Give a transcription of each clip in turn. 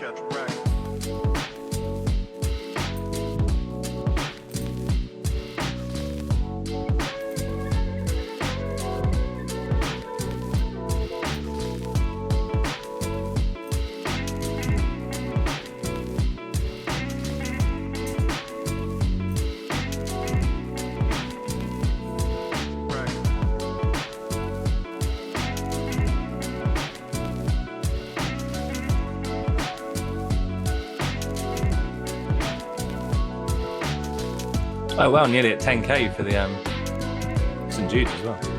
catch wreck. Oh well, nearly at 10k for the St Jude's as well.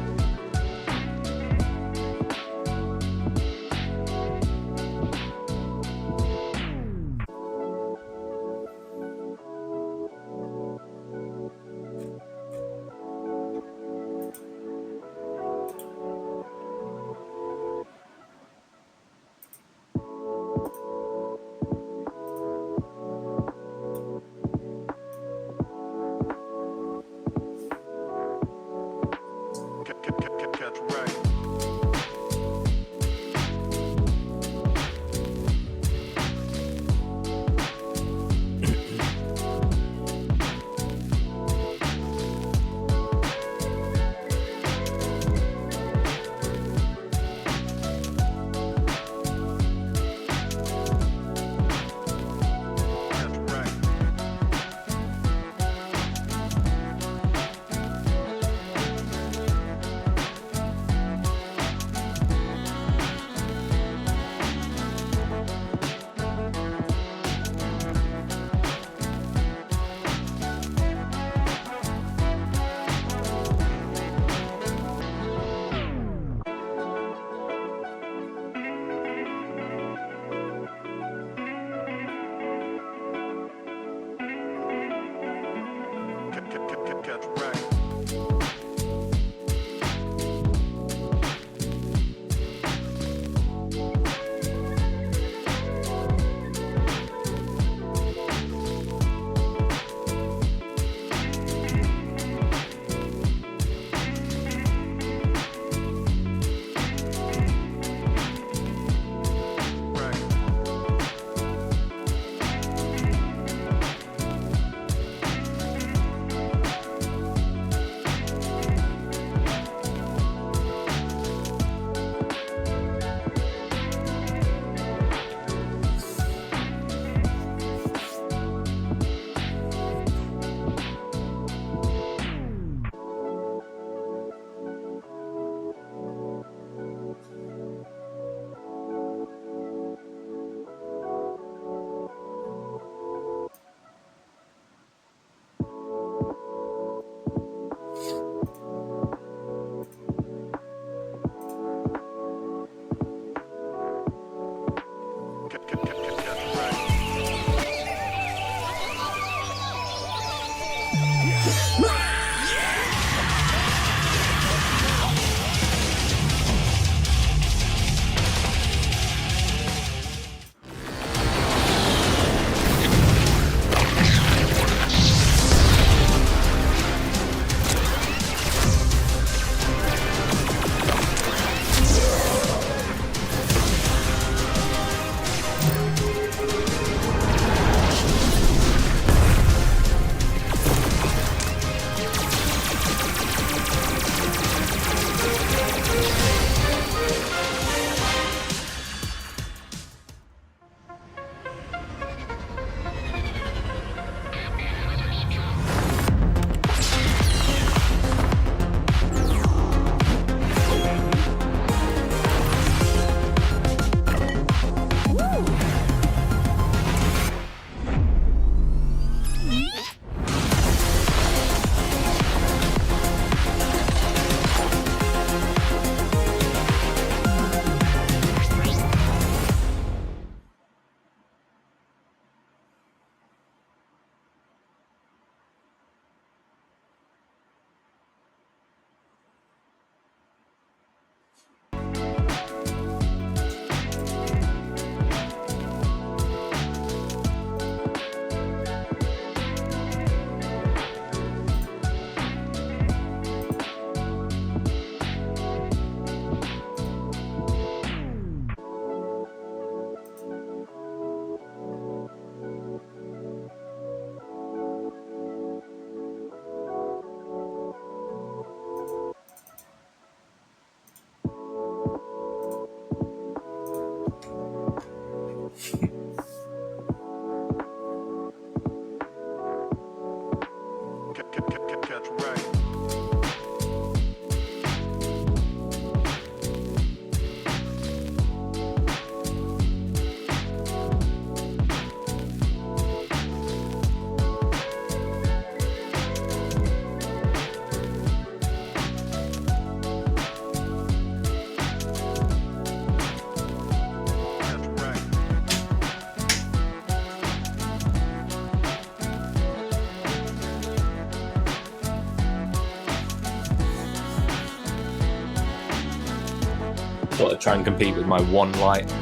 Got to try and compete with my one light.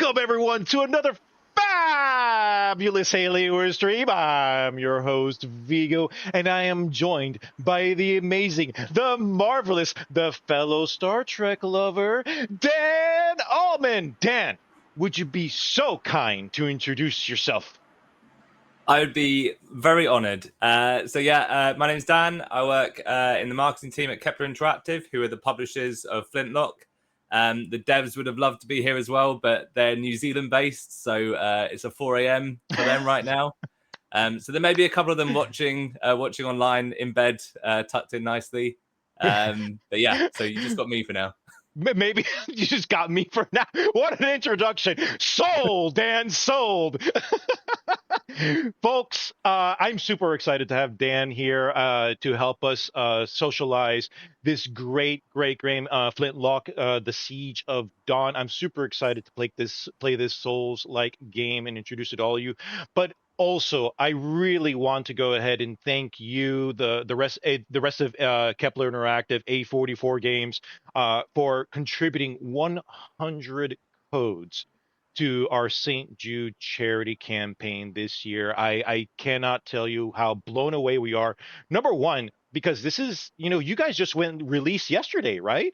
Welcome everyone to another fabulous Alienware stream. I'm your host Vigo, and I am joined by the amazing, the marvelous, the fellow Star Trek lover, Dan Allman. Dan, would you be so kind to introduce yourself? I would be very honoured. My name's Dan. I work in the marketing team at Kepler Interactive, who are the publishers of Flintlock. The devs would have loved to be here as well, but they're New Zealand based, so it's a 4 a.m. for them right now. So there may be a couple of them watching online in bed, tucked in nicely. So you just got me for now. Maybe you just got me for now. What an introduction. Sold, Dan, sold. Folks, I'm super excited to have Dan here to help us socialize this great game, Flintlock, the Siege of Dawn. I'm super excited to play this Souls-like game and introduce it to all of you. But also, I really want to go ahead and thank you, the rest of Kepler Interactive, A44 Games, for contributing 100 codes to our St. Jude charity campaign this year. I cannot tell you how blown away we are. Number one, because this is, you guys just went released yesterday, right?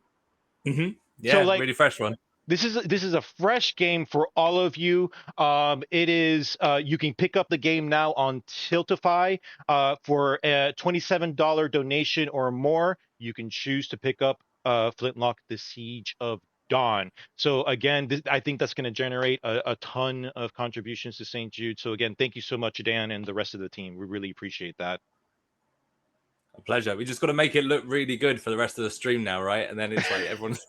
Mm-hmm. So Yeah, really fresh one. This is a fresh game for all of you. It is you can pick up the game now on Tiltify for a $27 donation or more. You can choose to pick up Flintlock: The Siege of Dawn. So again, I think that's going to generate a ton of contributions to St. Jude. So again, thank you so much, Dan, and the rest of the team. We really appreciate that. A pleasure. We just got to make it look really good for the rest of the stream now, right? And then it's like everyone's.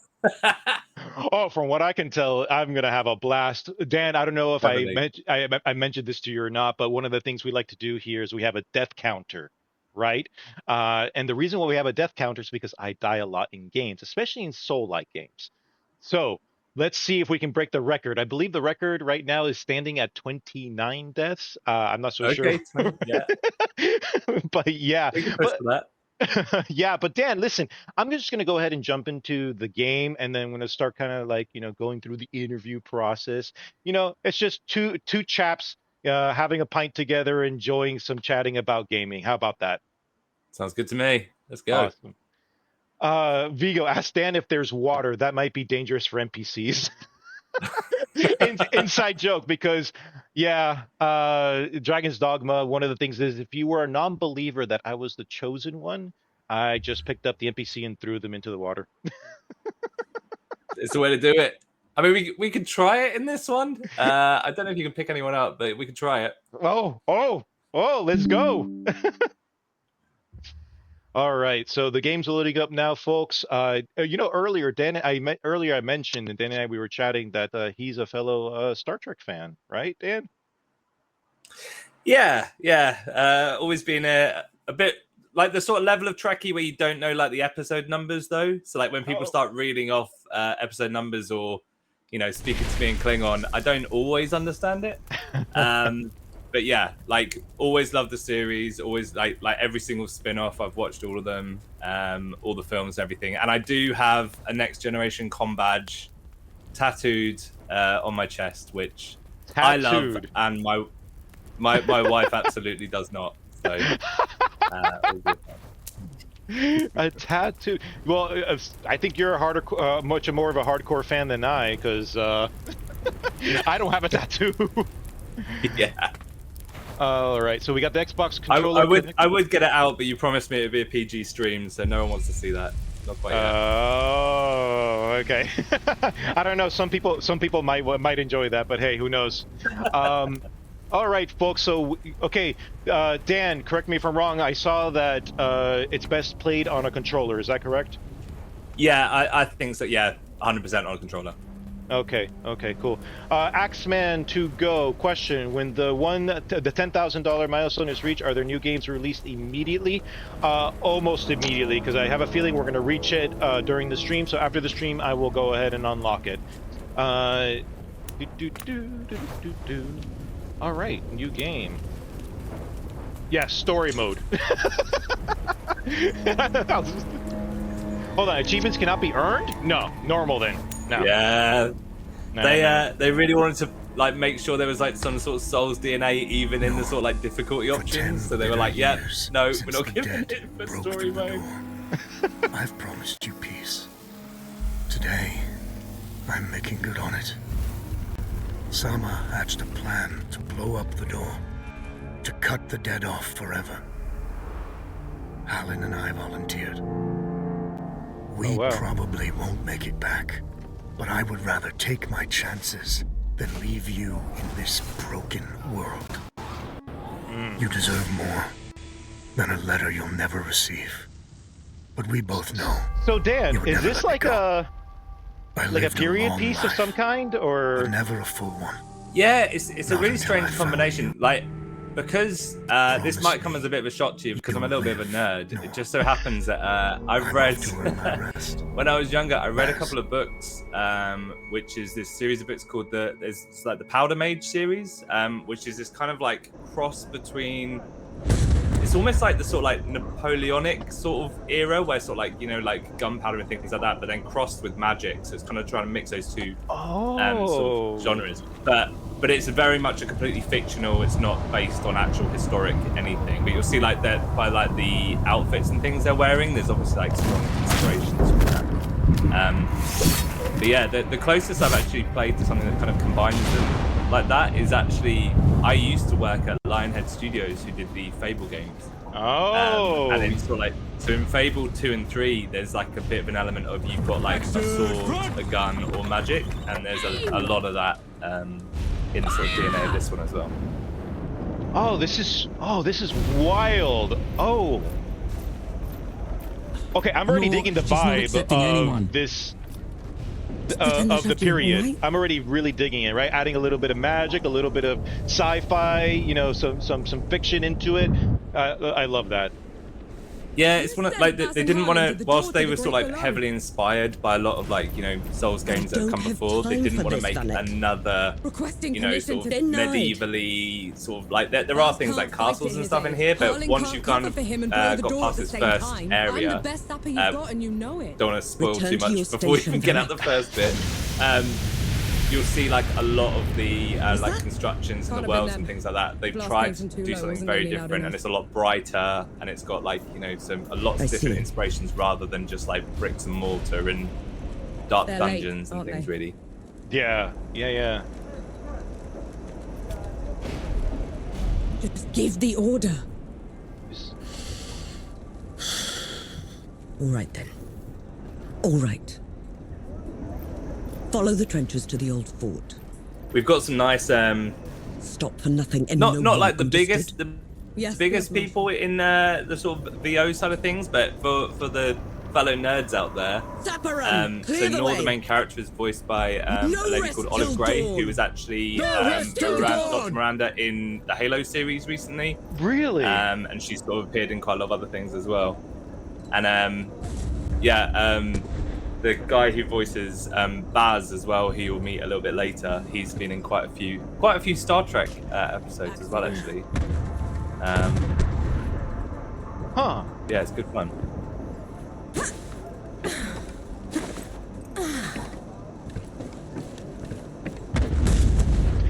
Oh, from what I can tell, I'm gonna have a blast. Dan, I don't know if Definitely. I mentioned this to you or not, but one of the things we like to do here is we have a death counter, right? And the reason why we have a death counter is because I die a lot in games, especially in Soul-like games. So let's see if we can break the record. I believe the record right now is standing at 29 deaths. I'm not so sure. Okay, 20, yeah. But yeah, We can push but for that. yeah, but Dan, listen, I'm just going to go ahead and jump into the game, and then I'm going to start kind of like, going through the interview process. It's just two chaps having a pint together, enjoying some chatting about gaming. How about that? Sounds good to me. Let's go. Awesome. Vigo, ask Dan if there's water. That might be dangerous for NPCs. Inside joke, because yeah, Dragon's Dogma, one of the things is if you were a non-believer that I was the chosen one, I just picked up the NPC and threw them into the water. It's the way to do it. I mean, we could try it in this one. I don't know if you can pick anyone up, but we could try it. Oh, let's go. All right, so the game's loading up now, folks. Earlier, I mentioned, and Dan and I, we were chatting that he's a fellow Star Trek fan, right, Dan? Yeah. Always been a bit like the sort of level of Trekkie where you don't know like the episode numbers though. So like when people Oh. start reading off episode numbers or speaking to me in Klingon, I don't always understand it. But yeah, like always loved the series. Always like every single spin-off. I've watched all of them, all the films, everything. And I do have a Next Generation com badge tattooed on my chest, which I love, Tattooed. and my wife absolutely does not. So all good. A tattoo. Well, I think you're a much more of a hardcore fan than I, because I don't have a tattoo. Yeah, All right, so we got the Xbox controller. I would get it out, but you promised me it'd be a PG stream, so no one wants to see that. Not quite yet. Oh, okay. I don't know. Some people might enjoy that, but hey, who knows? All right, folks. So, okay, Dan, correct me if I'm wrong. I saw that it's best played on a controller. Is that correct? Yeah, I think so. Yeah, 100% on a controller. Okay, cool. Axeman to go. Question: when the $10,000 milestone is reached, are there new games released immediately? Almost immediately, because I have a feeling we're going to reach it during the stream. So after the stream, I will go ahead and unlock it. All right, new game. Yes, story mode. Hold on, achievements cannot be earned? No, normal then. No. Yeah. No. They really wanted to like make sure there was like some sort of Souls DNA even in the sort of like difficulty options. So they were like, yeah, no, we're not giving it for story mode. I've promised you peace. Today, I'm making good on it. Sama hatched a plan to blow up the door, to cut the dead off forever. Halin and I volunteered. We probably won't make it back, but I would rather take my chances than leave you in this broken world. You deserve more than a letter you'll never receive. But we both know. So Dan, is this like a period piece of some kind, or but never a full one? Yeah, it's a really strange combination. Like, because this might come as a bit of a shock to you because I'm a little bit of a nerd. It just so happens that I've read when I was younger. I read a couple of books, which is this series of books called it's like the Powder Mage series, which is this kind of like cross between. It's almost like the sort of like Napoleonic sort of era where sort of like like gunpowder and things like that, but then crossed with magic. So it's kind of trying to mix those two sort of genres. But it's very much a completely fictional. It's not based on actual historic anything. But you'll see like that by like the outfits and things they're wearing. There's obviously like strong inspirations from that. But yeah, the closest I've actually played to something that kind of combines them like that is actually I used to work at Lionhead Studios, who did the Fable games. And it's sort of like so in Fable 2 and 3, there's like a bit of an element of you've got like a sword, a gun, or magic, and there's a lot of that in the sort of DNA of this one as well. this is wild. Okay, I'm already digging the vibe of this of the period. Right? I'm already really digging it, right? Adding a little bit of magic, a little bit of sci-fi, some fiction into it. I love that. Yeah, it's one of like they didn't want to. Whilst they were sort of like heavily inspired by a lot of like Souls games that have come before, they didn't want to make another sort of medievally sort of like there are things like castles and stuff in here, but once you've kind of got past this first area, don't want to spoil too much before you can get out the first bit. You'll see like a lot of the like constructions and the worlds and things like that. They've tried to do something very different, and it's a lot brighter, and it's got like a lot of different inspirations rather than just like bricks and mortar and dark dungeons and things. Really. Yeah. Just give the order. All right then. All right. Follow the trenches to the old fort. We've got some nice stop for nothing. And not like the understood? biggest people in the sort of VO side of things, but for fellow nerds out there. Zapparan, So clear the Nor, the way. main character, is voiced by a No lady rest called till Olive Gray, dawn. who was actually rest till Dr. dawn. Miranda in the Halo series recently. Really? And she's sort of appeared in quite a lot of other things as well. And the guy who voices Baz as well, who you'll meet a little bit later, he's been in quite a few Star Trek episodes as well, actually. Huh. Yeah, it's good fun.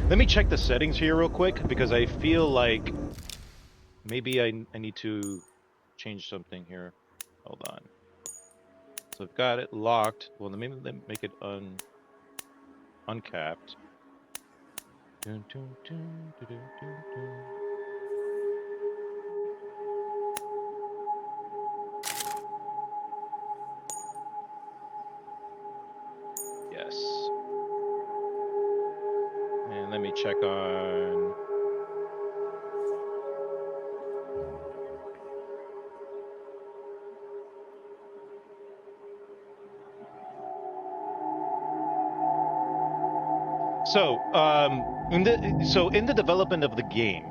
Let me check the settings here real quick, because I feel like maybe I need to change something here. Hold on. So I've got it locked. Well, let me make it uncapped. Dun, dun, dun, dun, dun, dun, dun. Yes. And let me check on. So, in the development of the game,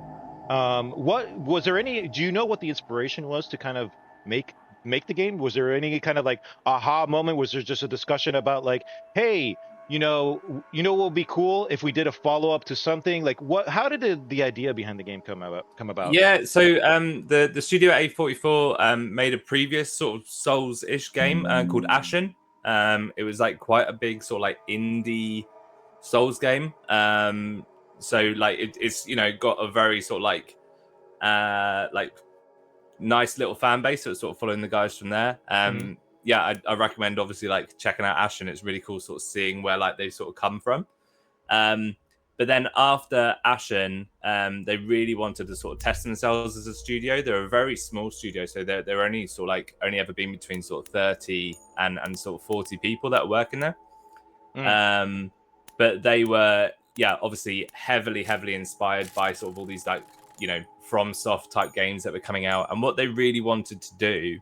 what was there any? Do you know what the inspiration was to kind of make the game? Was there any kind of like aha moment? Was there just a discussion about like, hey, what would be cool if we did a follow up to something? Like, what? How did the idea behind the game come about? Yeah, so the studio at A44 made a previous sort of Souls-ish game called Ashen. It was like quite a big sort of like indie Souls game. So like it's got a very sort of like nice little fan base, so it's sort of following the guys from there. Yeah, I recommend obviously like checking out Ashen. It's really cool sort of seeing where like they sort of come from. But then after Ashen, they really wanted to sort of test themselves as a studio. They're a very small studio, so they're only sort of like only ever been between sort of 30 and sort of 40 people that are working there. But they were, yeah, obviously heavily inspired by sort of all these like, FromSoft type games that were coming out. And what they really wanted to do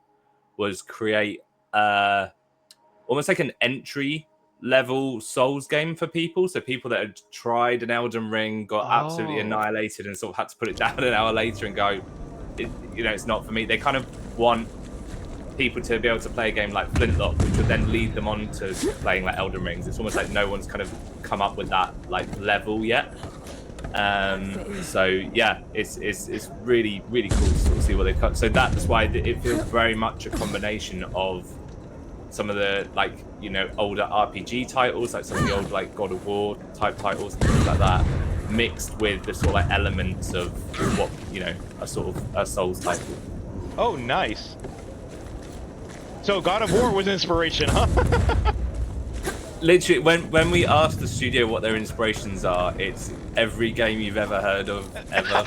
was create almost like an entry level Souls game for people. So people that had tried an Elden Ring, got absolutely annihilated and sort of had to put it down an hour later and go, it's not for me. They kind of want people to be able to play a game like Flintlock, which would then lead them on to playing like Elden Rings. It's almost like no one's kind of come up with that like level yet. So yeah, it's really cool to sort of see what they've cut. So that's why it feels very much a combination of some of the like older RPG titles, like some of the old like God of War type titles and things like that, mixed with the sort of like elements of what a sort of a Souls title. Oh, nice. So God of War was inspiration, huh? Literally, when we ask the studio what their inspirations are, it's every game you've ever heard of ever.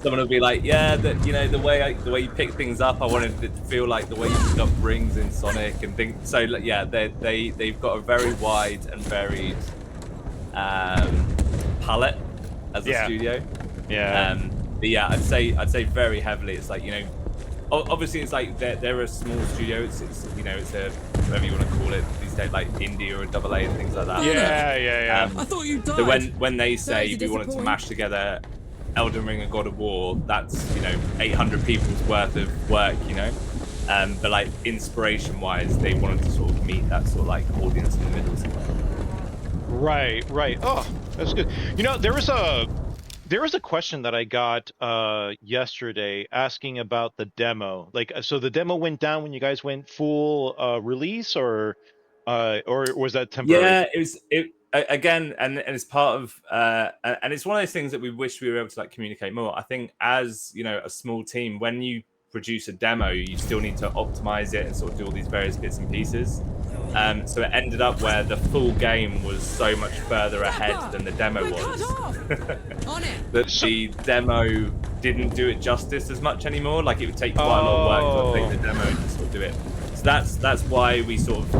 Someone will be like, yeah, that the way you pick things up, I wanted it to feel like the way you pick up rings in Sonic and things. So yeah, they've got a very wide and varied palette as a studio. Yeah. But yeah, I'd say very heavily. It's like obviously it's like they're a small studio. It's a whatever you want to call it these days, like indie or a double A and things like that. Yeah. I thought you died. So when they say we wanted to mash together Elden Ring and God of War, that's 800 people's worth of work. But like inspiration wise, they wanted to sort of meet that sort of like audience in the middle somewhere. Right. Oh, that's good. There was a question that I got yesterday asking about the demo. Like, so the demo went down when you guys went full release, or was that temporary? Yeah, it again, and it's part of and it's one of those things that we wish we were able to like communicate more. I think as a small team, when you produce a demo, you still need to optimize it and sort of do all these various bits and pieces. So it ended up where the full game was so much further ahead than the demo was. That the demo didn't do it justice as much anymore. Like it would take quite a lot of work to update the demo and sort of do it. So that's why we sort of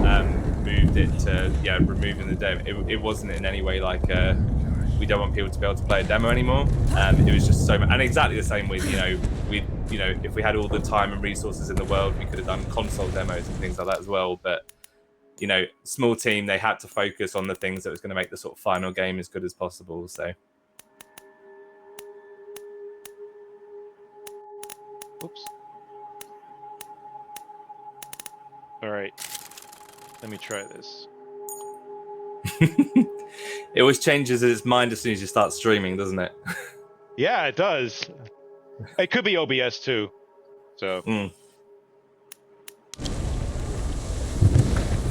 moved it to removing the demo. It wasn't in any way like we don't want people to be able to play a demo anymore. It was just so much, and exactly the same with if we had all the time and resources in the world, we could have done console demos and things like that as well. But small team, they had to focus on the things that was going to make the sort of final game as good as possible. So. Oops. All right. Let me try this. It always changes its mind as soon as you start streaming, doesn't it? Yeah, it does. It could be OBS too. So.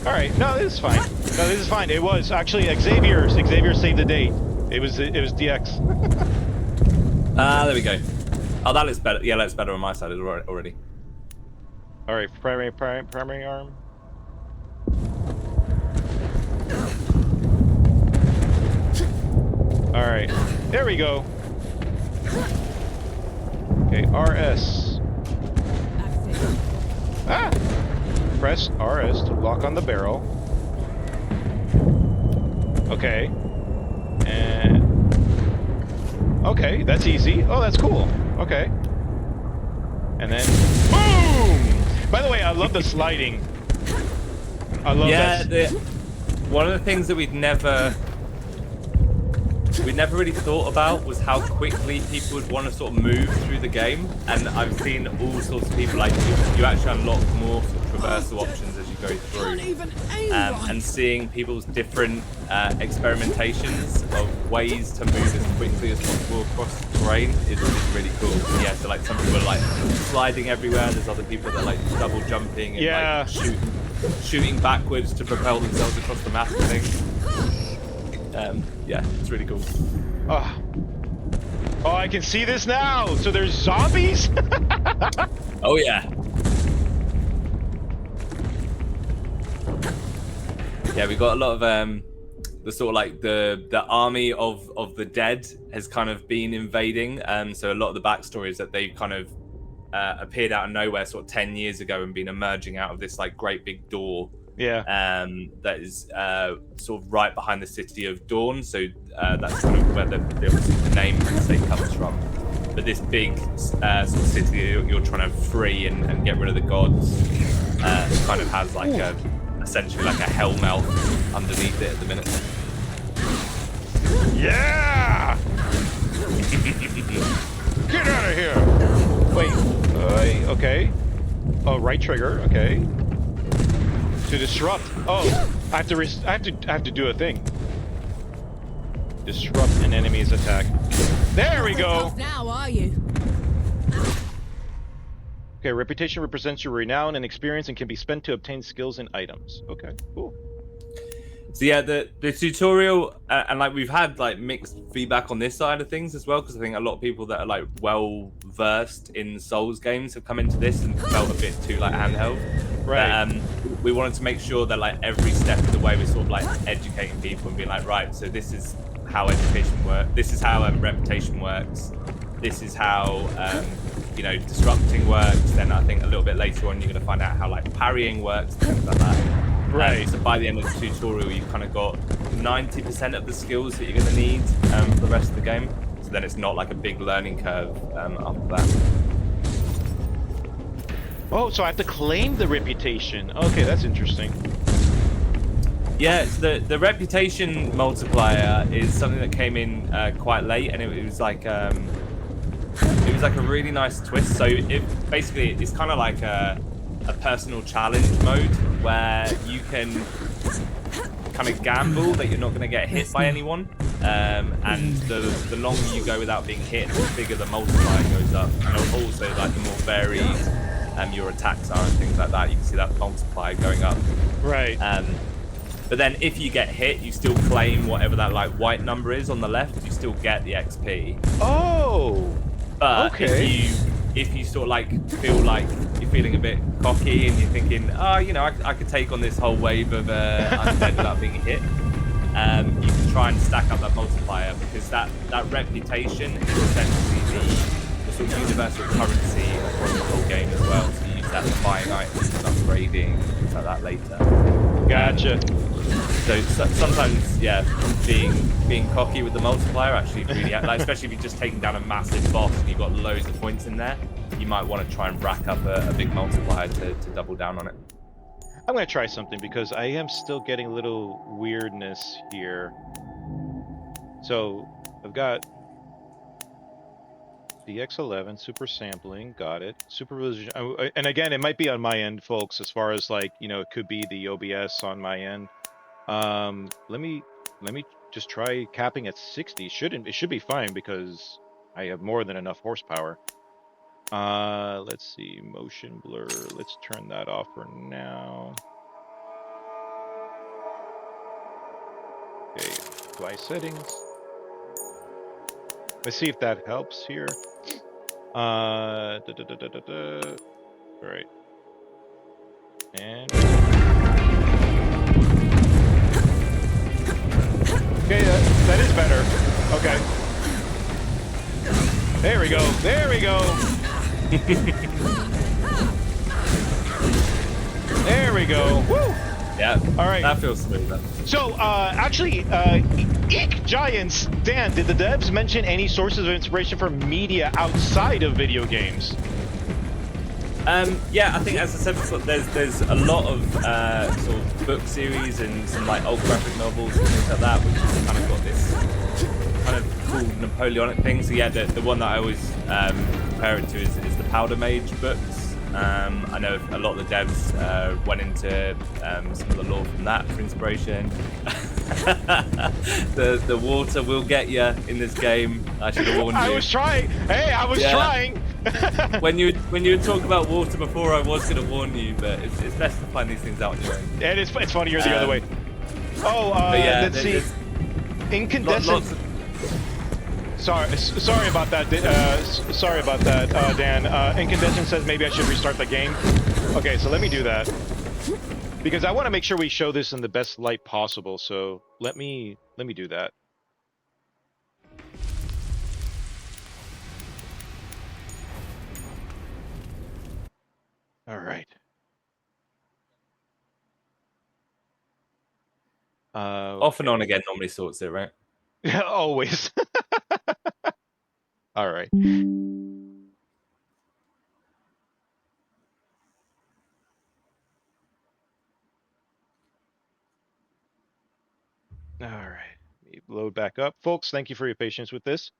All right. No, this is fine. No, this is fine. It was actually Xavier. Xavier saved the date. It was DX. There we go. Oh, that looks better. Yeah, that's better on my side already. All right, primary arm. All right, there we go. Okay, RS. Ah! Press RS to lock on the barrel. Okay. And okay, that's easy. Oh, that's cool. Okay. And then boom! By the way, I love the sliding. I love that. One of the things that we'd never really thought about was how quickly people would want to sort of move through the game. And I've seen all sorts of people, like, you actually unlock more sort of traversal options as you go through. And seeing people's different experimentations of ways to move as quickly as possible across the terrain is really cool. Yeah, so like some people are like sliding everywhere. There's other people that are like double jumping and like shooting backwards to propel themselves across the map and things. Yeah, it's really cool. Oh, I can see this now. So there's zombies? Oh yeah. Yeah, we got a lot of the sort of like the army of the dead has kind of been invading. So a lot of the backstory is that they've kind of appeared out of nowhere sort of 10 years ago and been emerging out of this like great big door. Yeah. That is sort of right behind the city of Dawn. So that's kind of where the name say comes from. But this big sort of city you're trying to free and get rid of the gods kind of has like essentially like a hellmouth underneath it at the minute. Yeah! Get out of here! Wait, okay. Oh, right trigger, okay. To disrupt. Oh, I have to do a thing. Disrupt an enemy's attack. There we go. Now are you? Okay, reputation represents your renown and experience and can be spent to obtain skills and items. Okay, cool. So yeah, the tutorial and like we've had like mixed feedback on this side of things as well, because I think a lot of people that are like well versed in Souls games have come into this and felt a bit too like handheld. Right. But, we wanted to make sure that like every step of the way we're sort of like educating people and being like, right, so this is how education works. This is how reputation works. This is how disrupting works. Then I think a little bit later on you're going to find out how like parrying works, things like that. Right. So by the end of the tutorial, you've kind of got 90% of the skills that you're going to need for the rest of the game. So then it's not like a big learning curve after that. Oh, so I have to claim the reputation. Okay, that's interesting. Yeah, so the reputation multiplier is something that came in quite late, and it was like a really nice twist. So it's kind of like a personal challenge mode where you can kind of gamble that you're not going to get hit by anyone, and the longer you go without being hit, the bigger the multiplier goes up, and also like the more varied your attacks are and things like that. You can see that multiplier going up. Right. But then if you get hit, you still claim whatever that like white number is on the left. You still get the XP. Oh. But okay. if you sort of like feel like you're feeling a bit cocky and you're thinking, I could take on this whole wave of undead without being hit, you can try and stack up that multiplier, because that reputation is essentially the sort of universal currency across the whole game as well. So you use that for buying items and upgrading seeing things like that later. Gotcha. So sometimes, yeah, being cocky with the multiplier actually really, like, especially if you're just taking down a massive boss and you've got loads of points in there, you might want to try and rack up a big multiplier to double down on it. I'm going to try something because I am still getting a little weirdness here. So I've got DX11 super sampling, got it. Supervision, and again, it might be on my end, folks. As far as like, you know, it could be the OBS on my end. Let me just try capping at 60. It should be fine because I have more than enough horsepower. Let's see, motion blur. Let's turn that off for now. Okay, device settings. Let's see if that helps here. All right. And okay, that is better. Okay. There we go. There we go. There we go. Woo! Yeah. All right. That feels smoother. So, actually, Eek Giants, Dan, did the devs mention any sources of inspiration for media outside of video games? Yeah, I think, as I said before, there's a lot of sort of book series and some like old graphic novels and things like that, which has kind of got this kind of cool Napoleonic thing. So yeah, the one that I always compare it to is the Powder Mage books. I know a lot of the devs went into some of the lore from that for inspiration. the water will get you in this game. I should have warned you. I was trying. Hey, I was trying. when you were talking about water before, I was going to warn you, but it's best to find these things out on your own. And it's funnier the other way. Oh, yeah, let's see. Incandescent. Sorry about that. Sorry about that, Dan. Incandescent says maybe I should restart the game. Okay, so let me do that because I want to make sure we show this in the best light possible. So let me do that. All right. Off and on again normally sorts it, right? Always. All right. All right. Let me load back up. Folks, thank you for your patience with this.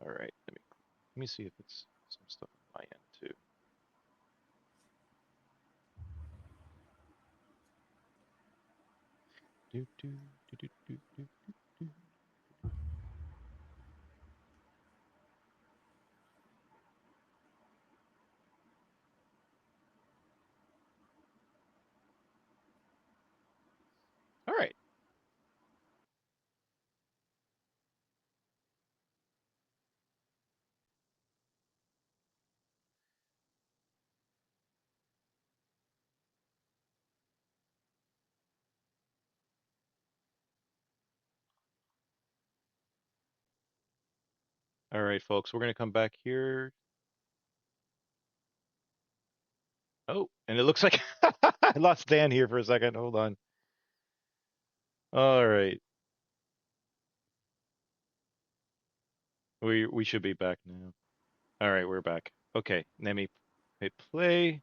All right. Let me see if it's some stuff on my end too. Do, do, do, do, do, do, do. All right. All right, folks, we're going to come back here. Oh, and it looks like I lost Dan here for a second. Hold on. All right. We should be back now. All right, we're back. Okay, let me hit play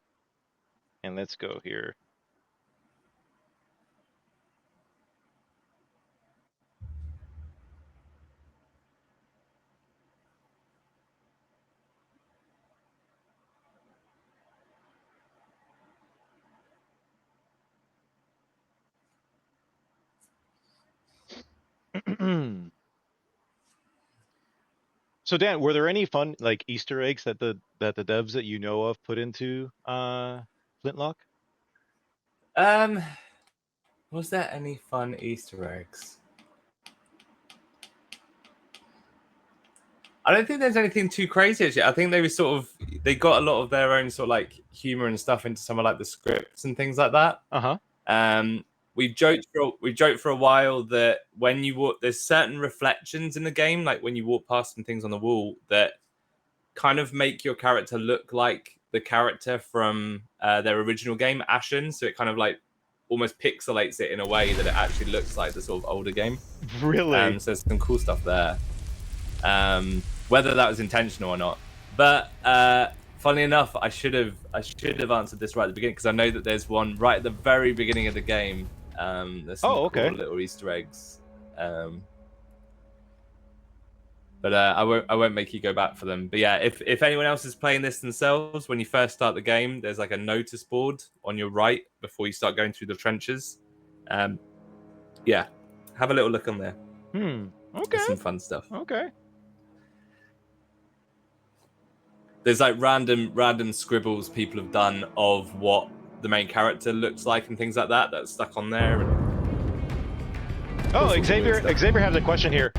and let's go here. So Dan, were there any fun like Easter eggs that the devs that you know of put into Flintlock? Was there any fun Easter eggs? I don't think there's anything too crazy actually. I think they got a lot of their own sort of like humor and stuff into some of like the scripts and things like that. We've joked for a while that when you walk, there's certain reflections in the game, like when you walk past some things on the wall that kind of make your character look like the character from their original game, Ashen. So it kind of like almost pixelates it in a way that it actually looks like the sort of older game. Really? So there's some cool stuff there. Whether that was intentional or not, but funnily enough, I should have answered this right at the beginning because I know that there's one right at the very beginning of the game. There's some cool little Easter eggs. But I won't make you go back for them. But yeah, if anyone else is playing this themselves, when you first start the game, there's like a notice board on your right before you start going through the trenches. Yeah, have a little look on there. Okay. There's some fun stuff. Okay. There's like random scribbles people have done of what the main character looks like and things like that that's stuck on there. Oh, Xavier has a question here.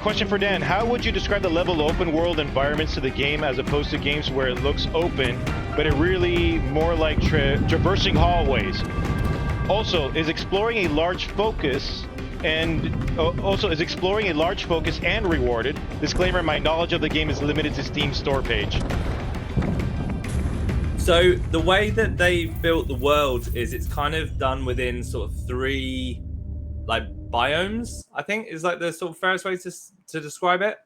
Question for Dan. How would you describe the level open world environments to the game as opposed to games where it looks open, but it really more like traversing hallways? Also, is exploring a large focus and rewarded? Disclaimer, my knowledge of the game is limited to Steam store page. So the way that they built the world is it's kind of done within sort of 3 like biomes, I think is like the sort of fairest way to describe it.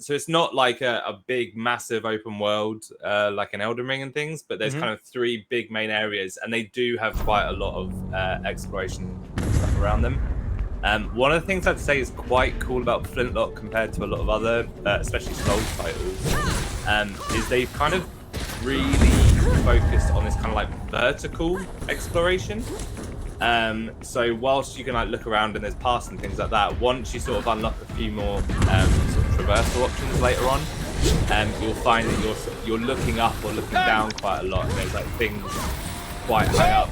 So it's not like a big massive open world like an Elden Ring and things, but there's kind of 3 big main areas, and they do have quite a lot of exploration stuff around them. One of the things I'd say is quite cool about Flintlock compared to a lot of other, especially Souls titles, is they've kind of really focused on this kind of like vertical exploration. So whilst you can like look around and there's paths and things like that, once you sort of unlock a few more sort of traversal options later on, you'll find that you're looking up or looking down quite a lot, and there's like things quite high up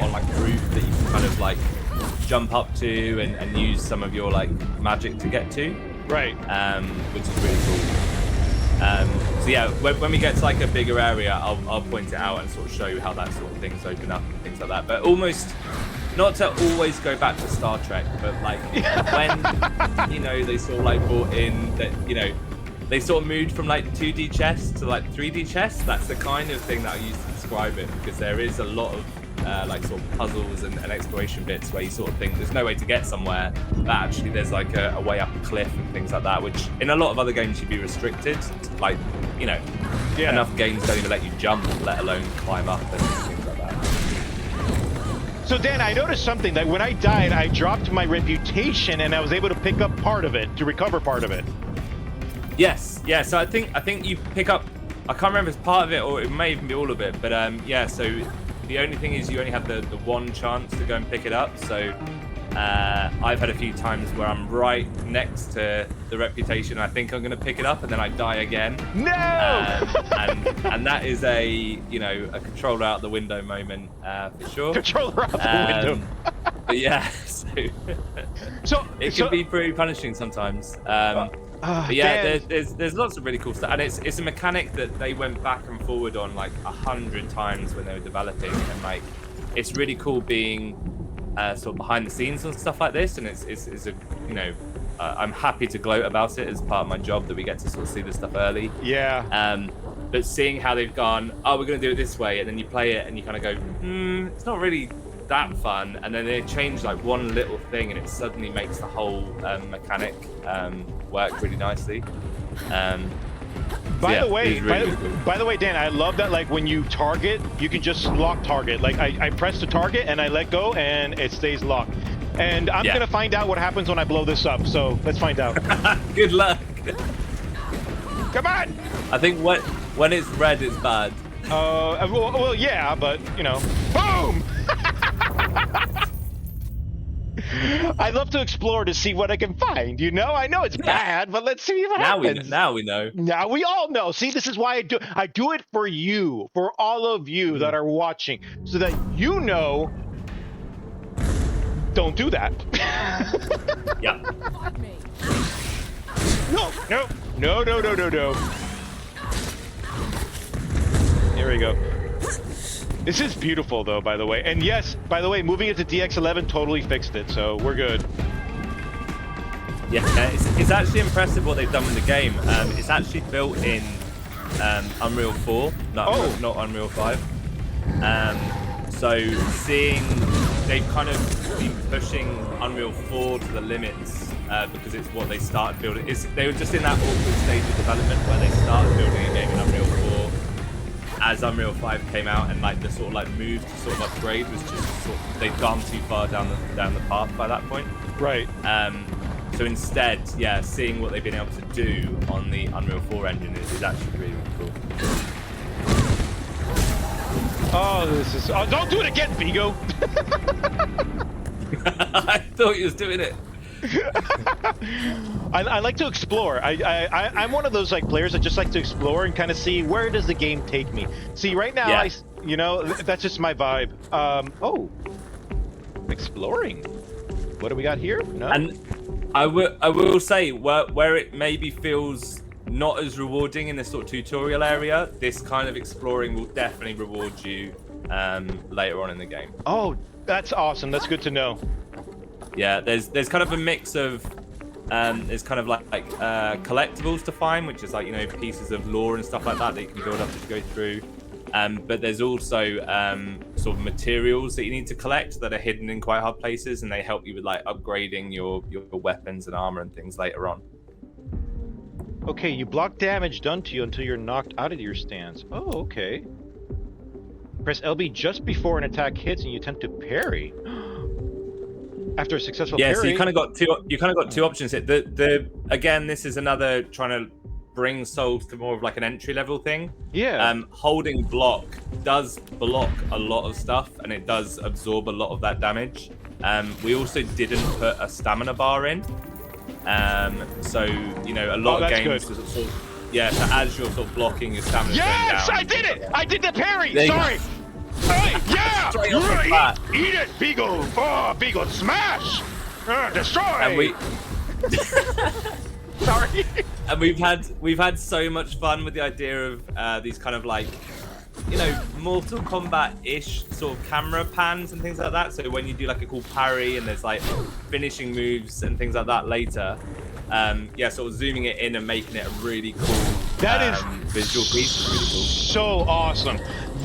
on like the roof that you can kind of like jump up to and use some of your like magic to get to, right? Which is really cool. So yeah, when we get to like a bigger area, I'll point it out and sort of show you how that sort of things open up and things like that. But almost not to always go back to Star Trek, but like when they sort of like brought in that they sort of moved from like 2D chess to like 3D chess. That's the kind of thing that I use to describe it, because there is a lot of like sort of puzzles and exploration bits where you sort of think there's no way to get somewhere, but actually there's like a way up a cliff and things like that, which in a lot of other games you'd be restricted. Like, enough games don't even let you jump, let alone climb up and things like that. So Dan, I noticed something, that when I died, I dropped my reputation and I was able to pick up part of it, to recover part of it. Yes, yeah, so I think you pick up, I can't remember if it's part of it or it may even be all of it, but so the only thing is you only have the one chance to go and pick it up. So I've had a few times where I'm right next to the reputation. I think I'm going to pick it up, and then I die again. No! And that is a controller out the window moment for sure. Controller out the window. But yeah, so it can be pretty punishing sometimes. But yeah, there's lots of really cool stuff, and it's a mechanic that they went back and forward on like 100 times when they were developing, and like it's really cool being sort of behind the scenes and stuff like this, and it's a I'm happy to gloat about it as part of my job that we get to sort of see this stuff early. Yeah. But seeing how they've gone, we're going to do it this way, and then you play it and you kind of go, it's not really that fun, and then they change like one little thing and it suddenly makes the whole mechanic work really nicely. By the way, Dan, I love that, like when you target, you can just lock target. Like I press the target and I let go and it stays locked. And I'm gonna find out what happens when I blow this up, so let's find out. Good luck. Come on! I think when it's red, it's bad. Well, yeah, but boom! I love to explore to see what I can find. I know it's bad, but let's see what happens. Now we know. Now we all know. See, this is why I do it for you, for all of you that are watching, so that don't do that. Yeah. No. No, no, no, no, no. Here we go. This is beautiful, though, by the way. And yes, by the way, moving it to DX11 totally fixed it, so we're good. Yeah, it's actually impressive what they've done with the game. It's actually built in Unreal 4, not Unreal 5. So seeing they've kind of been pushing Unreal 4 to the limits because it's what they started building. They were just in that awkward stage of development where they started building a game in Unreal 4 as Unreal 5 came out, and like the sort of like move to sort of upgrade was just sort of, they'd gone too far down the path by that point. Right. So instead, yeah, seeing what they've been able to do on the Unreal 4 engine is actually really, really cool. Oh, this is... Oh, don't do it again, Vigo! I thought he was doing it. I like to explore. I'm one of those like players that just like to explore and kind of see where does the game take me. See, right now, Yeah. that's just my vibe. Oh, exploring. What do we got here? No. And I will say where it maybe feels not as rewarding in this sort of tutorial area, this kind of exploring will definitely reward you later on in the game. Oh, that's awesome. That's good to know. Yeah, there's kind of a mix of there's kind of like collectibles to find, which is like, you know, pieces of lore and stuff like that that you can build up as you go through. But there's also sort of materials that you need to collect that are hidden in quite hard places, and they help you with like upgrading your weapons and armor and things later on. Okay, you block damage done to you until you're knocked out of your stance. Oh, okay. Press LB just before an attack hits, and you attempt to parry. After a successful parry. Yeah, so you kind of got two options here. Again, this is another trying to bring Souls to more of like an entry level thing. Yeah. Holding block does block a lot of stuff, and it does absorb a lot of that damage. We also didn't put a stamina bar in. So, you know, a lot of games sort of, so as you're sort of blocking your stamina going down. Yes, I did it! I did the parry! There you go. Sorry! Hey, yeah! Straight off the bat. Eat it, Vigo! Oh, Vigo, smash! Destroy! And we Sorry. and we've had so much fun with the idea of these kind of like, you know, Mortal Kombat-ish sort of camera pans and things like that. So when you do like a cool parry and there's like finishing moves and things like that later, sort of zooming it in and making it a really cool visual piece is really cool. So awesome.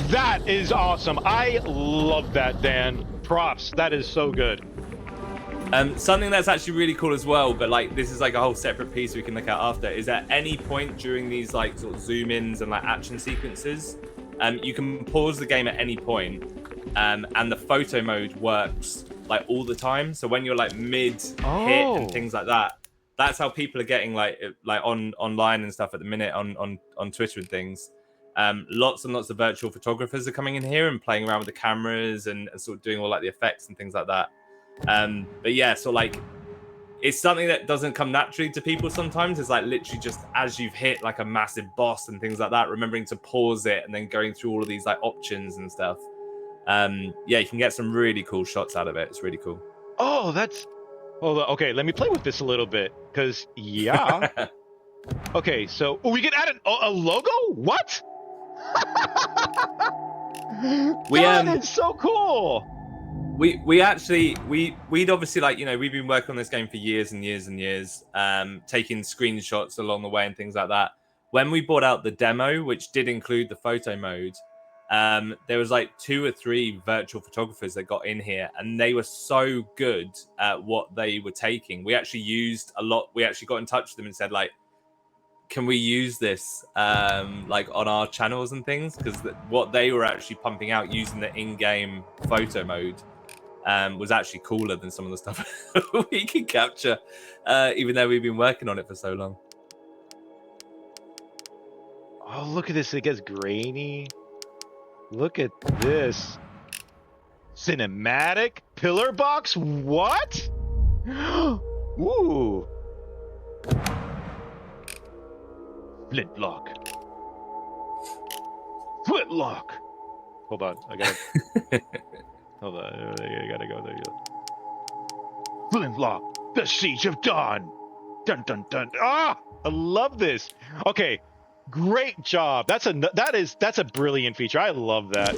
That is awesome. I love that, Dan. Props. That is so good. Something that's actually really cool as well, but like this is like a whole separate piece we can look at after, is at any point during these like sort of zoom ins and like action sequences, you can pause the game at any point, and the photo mode works like all the time. So when you're like mid hit and things like that, that's how people are getting like online and stuff at the minute on Twitter and things. Lots and lots of virtual photographers are coming in here and playing around with the cameras and sort of doing all like the effects and things like that. But yeah, so like it's something that doesn't come naturally to people sometimes. It's like literally just as you've hit like a massive boss and things like that, remembering to pause it and then going through all of these like options and stuff. You can get some really cool shots out of it. It's really cool. Oh, that's... Okay, let me play with this a little bit, because, yeah. Okay, so... Oh, we can add a logo? What? That is so cool! We'd obviously, like, you know, we've been working on this game for years and years and years, taking screenshots along the way and things like that. When we brought out the demo, which did include the photo mode, there was like 2 or 3 virtual photographers that got in here, and they were so good at what they were taking. We actually used a lot. We actually got in touch with them and said, like, can we use this like on our channels and things? Because what they were actually pumping out using the in-game photo mode was actually cooler than some of the stuff we can capture, even though we've been working on it for so long. Oh, look at this. It gets grainy. Look at this. Cinematic pillar box? What? Ooh. Flintlock. Flintlock. Hold on. I gotta... Hold on. I gotta go there. Flintlock. The Siege of Dawn. Dun dun dun. Ah! I love this. Okay, great job. That's a brilliant feature. I love that.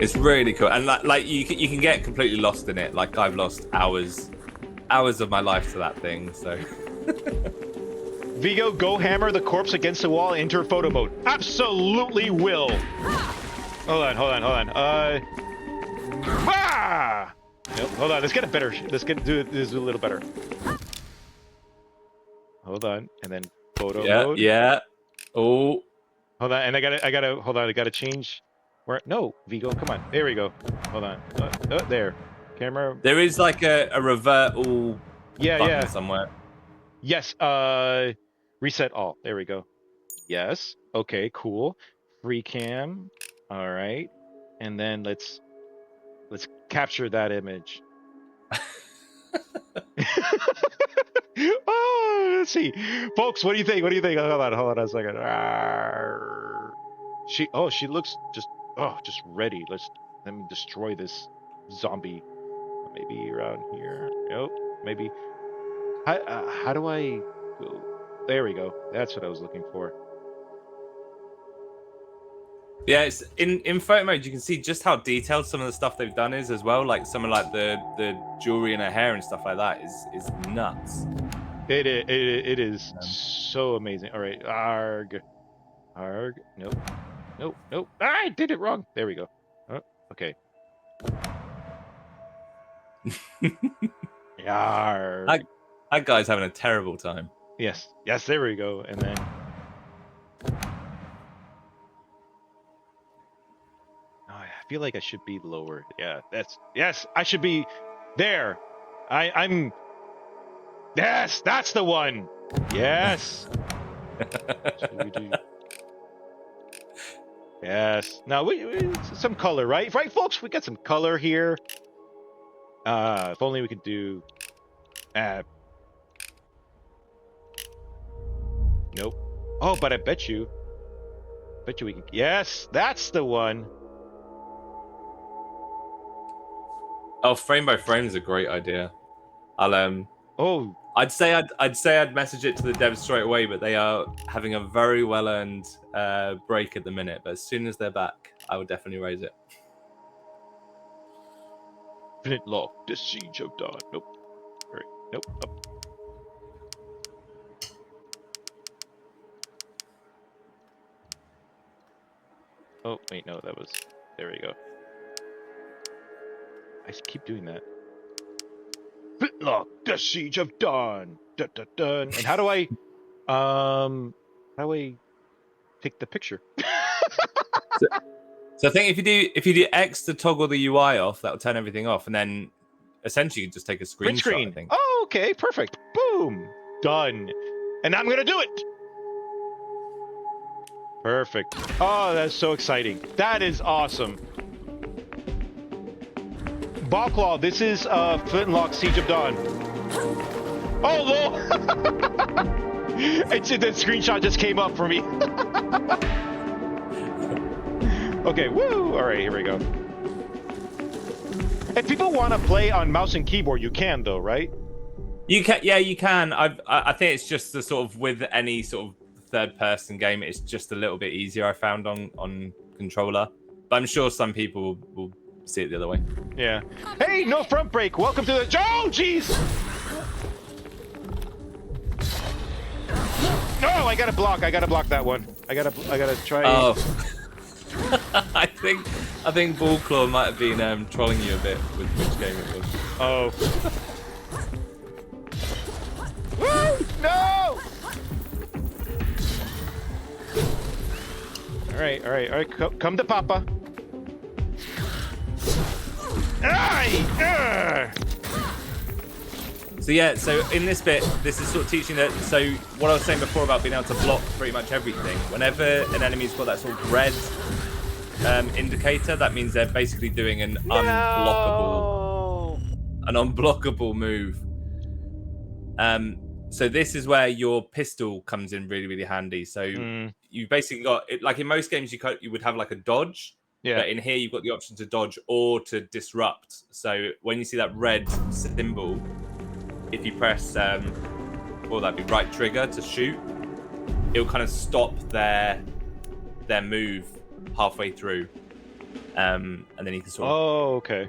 It's really cool, and like you can get completely lost in it. Like I've lost hours of my life to that thing. So Vigo, go hammer the corpse against the wall. Enter photo mode. Absolutely will. Hold on. Ah! Nope, hold on. Let's get it better. Let's do this a little better. Hold on, and then photo mode. Yeah. Oh. Hold on, and I gotta hold on. I gotta change. Where? No, Vigo, come on. There we go. Hold on. There. Camera. There is like a revert all button somewhere. Yes. Reset all. There we go. Yes. Okay. Cool. Free cam. All right. And then let's capture that image. Oh, let's see, folks. What do you think? Hold on a second. She looks just ready. Let me destroy this zombie. Maybe around here. Nope. Maybe. How do I go? There we go. That's what I was looking for. Yeah, it's in photo mode. You can see just how detailed some of the stuff they've done is as well. Like some of like the jewelry in her hair and stuff like that is nuts. It is so amazing. All right, arg. Nope. I did it wrong. There we go. Okay. Yarg. That guy's having a terrible time. Yes. There we go. And then. I feel like I should be lower. Yeah, yes. I should be there. I'm. Yes, that's the one. Yes. Yes. Now we some color, right, folks? We got some color here. If only we could do. Nope. Oh, but I bet you we can. Yes, that's the one. Oh, frame by frame is a great idea. I'll Oh. I'd say I'd message it to the devs straight away, but they are having a very well earned break at the minute. But as soon as they're back, I would definitely raise it. Flintlock, the Siege of Dawn. Nope. All right. Nope. Up. Oh wait, no, that was. There we go. I keep doing that. Flintlock, the Siege of Dawn. Dun, dun, dun. And how do I take the picture? So I think if you do X to toggle the UI off, that will turn everything off, and then essentially you just take a screenshot. Print screen. I think. Oh, okay, perfect. Boom, done. And I'm gonna do it. Perfect. Oh, that's so exciting. That is awesome. Ballclaw, this is Flintlock Siege of Dawn. Oh, lol! The screenshot just came up for me. Okay, woo! All right, here we go. If people want to play on mouse and keyboard, you can, though, right? You can, yeah, you can. I think it's just the sort of with any sort of third-person game, it's just a little bit easier. I found on controller, but I'm sure some people will see it the other way. Yeah. Hey, no front brake. Welcome to the. Oh, jeez. No, I gotta block. I gotta block that one. I gotta try. Oh. I think Ballclaw might have been trolling you a bit with which game it was. Oh. Woo! No! All right. Come to Papa. Aye! So yeah, so in this bit, this is sort of teaching that. So what I was saying before about being able to block pretty much everything. Whenever an enemy's got that sort of red indicator, that means they're basically doing an unblockable move. So this is where your pistol comes in really, really handy. So you basically got it, like in most games you would have like a dodge. Yeah. But in here you've got the option to dodge or to disrupt. So when you see that red symbol, if you press or that'd be right trigger to shoot, it'll kind of stop their move halfway through, and then you can sort of. Oh, okay.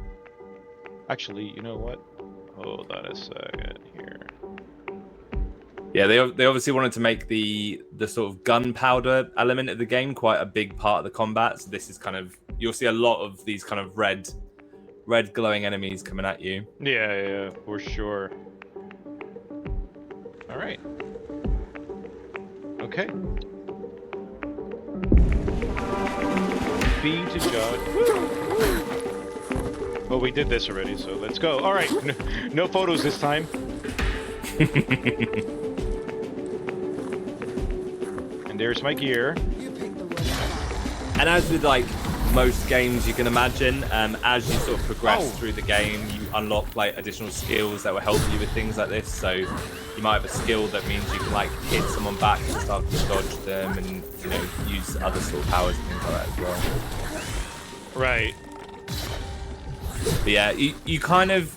Actually, you know what? Hold on a second here. Yeah, they obviously wanted to make the sort of gunpowder element of the game quite a big part of the combat. So this is kind of, you'll see a lot of these kind of red glowing enemies coming at you. Yeah, for sure. All right. Okay. Be to judge. Well, we did this already, so let's go. All right. No photos this time. And there's my gear. And as with like most games you can imagine, as you sort of progress through the game, you unlock like additional skills that will help you with things like this. So you might have a skill that means you can like hit someone back and start to dodge them, and you know, use other sort of powers and things like that as well. Right. But yeah, you kind of,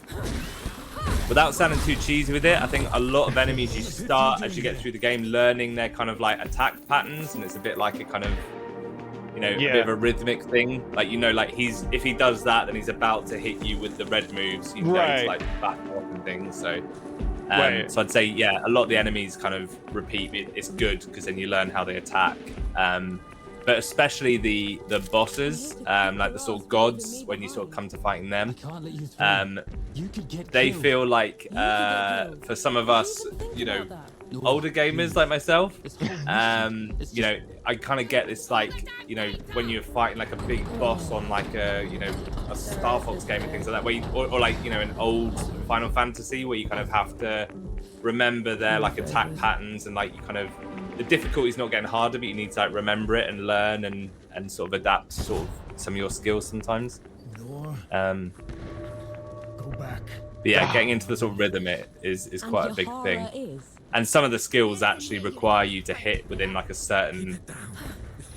without sounding too cheesy with it, I think a lot of enemies you start as you get through the game learning their kind of like attack patterns, and it's a bit like a kind of, you know, a bit of a rhythmic thing. Like, you know, like if he does that, then he's about to hit you with the red moves. You know, to like back off and things. So, so I'd say, yeah, a lot of the enemies kind of repeat. It's good because then you learn how they attack. But especially the bosses, like the sort of gods, when you sort of come to fighting them, they feel like, for some of us, you know, older gamers like myself, you know, I kind of get this, like, you know, when you're fighting like a big boss on like a, you know, a Star Fox game and things like that, where you, or like, you know, an old Final Fantasy where you kind of have to remember their like attack patterns, and like you kind of, the difficulty's not getting harder, but you need to like remember it and learn and sort of adapt sort of some of your skills sometimes. Go back. But yeah, getting into the sort of rhythm is quite a big thing. And some of the skills actually require you to hit within like a certain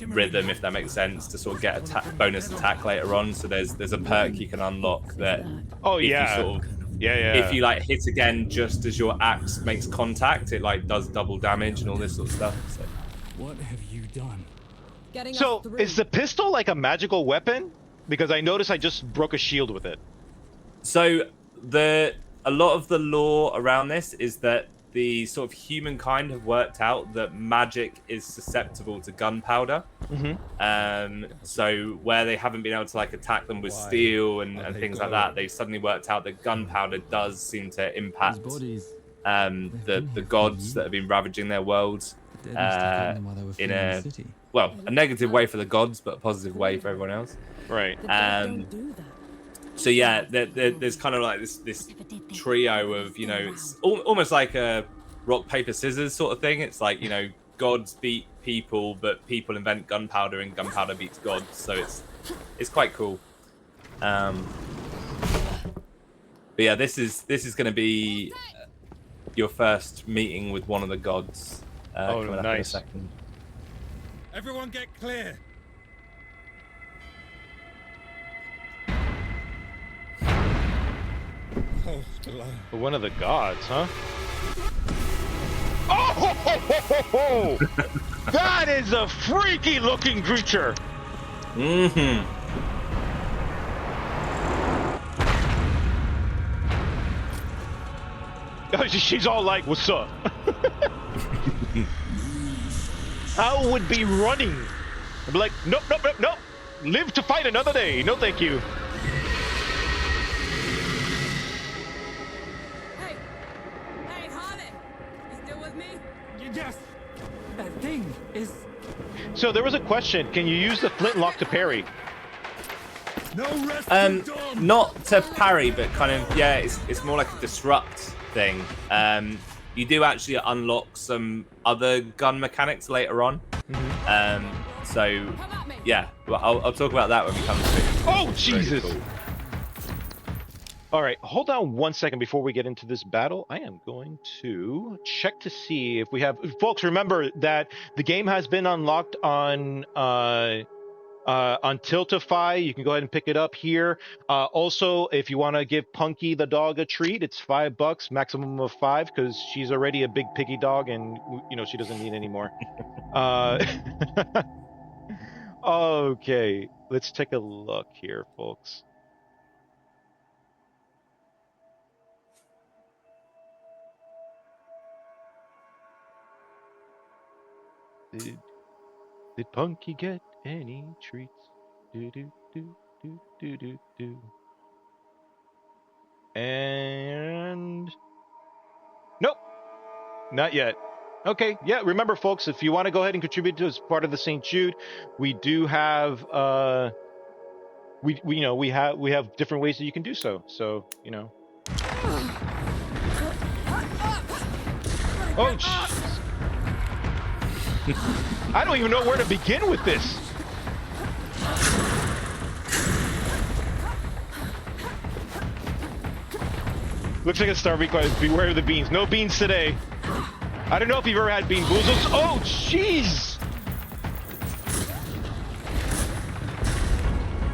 rhythm, if that makes sense, to sort of get a bonus attack later on. So there's a perk you can unlock that. Oh, if yeah. You sort of, yeah. If you like hit again just as your axe makes contact, it like does double damage and all this sort of stuff. So. What have you done? So is the pistol like a magical weapon? Because I noticed I just broke a shield with it. So a lot of the lore around this is that the sort of humankind have worked out that magic is susceptible to gunpowder. So where they haven't been able to like attack them with steel and things like that, they've suddenly worked out that gunpowder does seem to impact the gods that have been ravaging their world in a negative way for the gods, but a positive way for everyone else. Right. So yeah, there's kind of like this trio of, you know, it's almost like a rock paper scissors sort of thing. It's like, you know, gods beat people, but people invent gunpowder and gunpowder beats gods. So it's quite cool. But yeah, this is going to be your first meeting with one of the gods. Nice. In a second. Everyone get clear. One of the gods, huh? Oh, ho, ho, ho, ho, ho. That is a freaky looking creature. She's all like, "What's up?" I would be running. I'd be like, "Nope, nope, nope, nope. Live to fight another day. No, thank you." Yes. That thing is. So there was a question. Can you use the Flintlock to parry? No rest. Not to parry, but kind of, yeah, it's more like a disrupt thing. You do actually unlock some other gun mechanics later on. So yeah, well, I'll talk about that when we come to it. Oh, Jesus! Cool. All right, hold on 1 second before we get into this battle. I am going to check to see if we have... Folks, remember that the game has been unlocked on Untiltify, you can go ahead and pick it up here. Also, if you want to give Punky the dog a treat, it's $5, maximum of 5, because she's already a big piggy dog, and she doesn't need any more. Okay, let's take a look here, folks. Did Punky get any treats? Do do do do do do do. And nope, not yet. Okay, yeah. Remember, folks, if you want to go ahead and contribute to as part of the St. Jude, we do have we have different ways that you can do so. So Oh, jeez. I don't even know where to begin with this. Looks like a star requires beware of the beans. No beans today. I don't know if you've ever had bean boozles. Oh, jeez.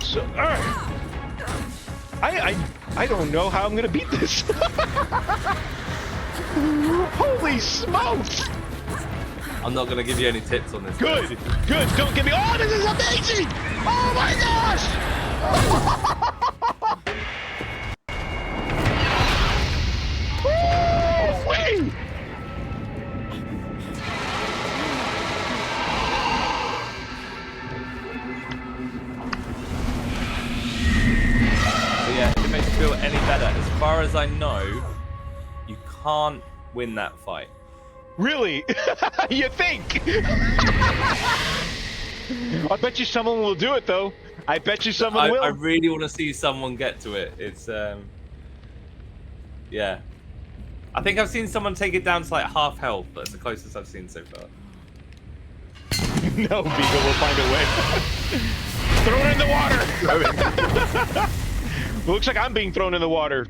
So, I don't know how I'm gonna beat this. Holy smokes! I'm not gonna give you any tips on this. Good, good. Don't give me. Oh, this is amazing! Oh my gosh! Woo-wee! So yeah, if it makes you feel any better, as far as I know, you can't win that fight. Really? You think? I bet you someone will do it, though. I bet you someone will. I really want to see someone get to it. It's yeah. I think I've seen someone take it down to like half health. That's the closest I've seen so far. No, Beagle will find a way. Throw it in the water! Looks like I'm being thrown in the water.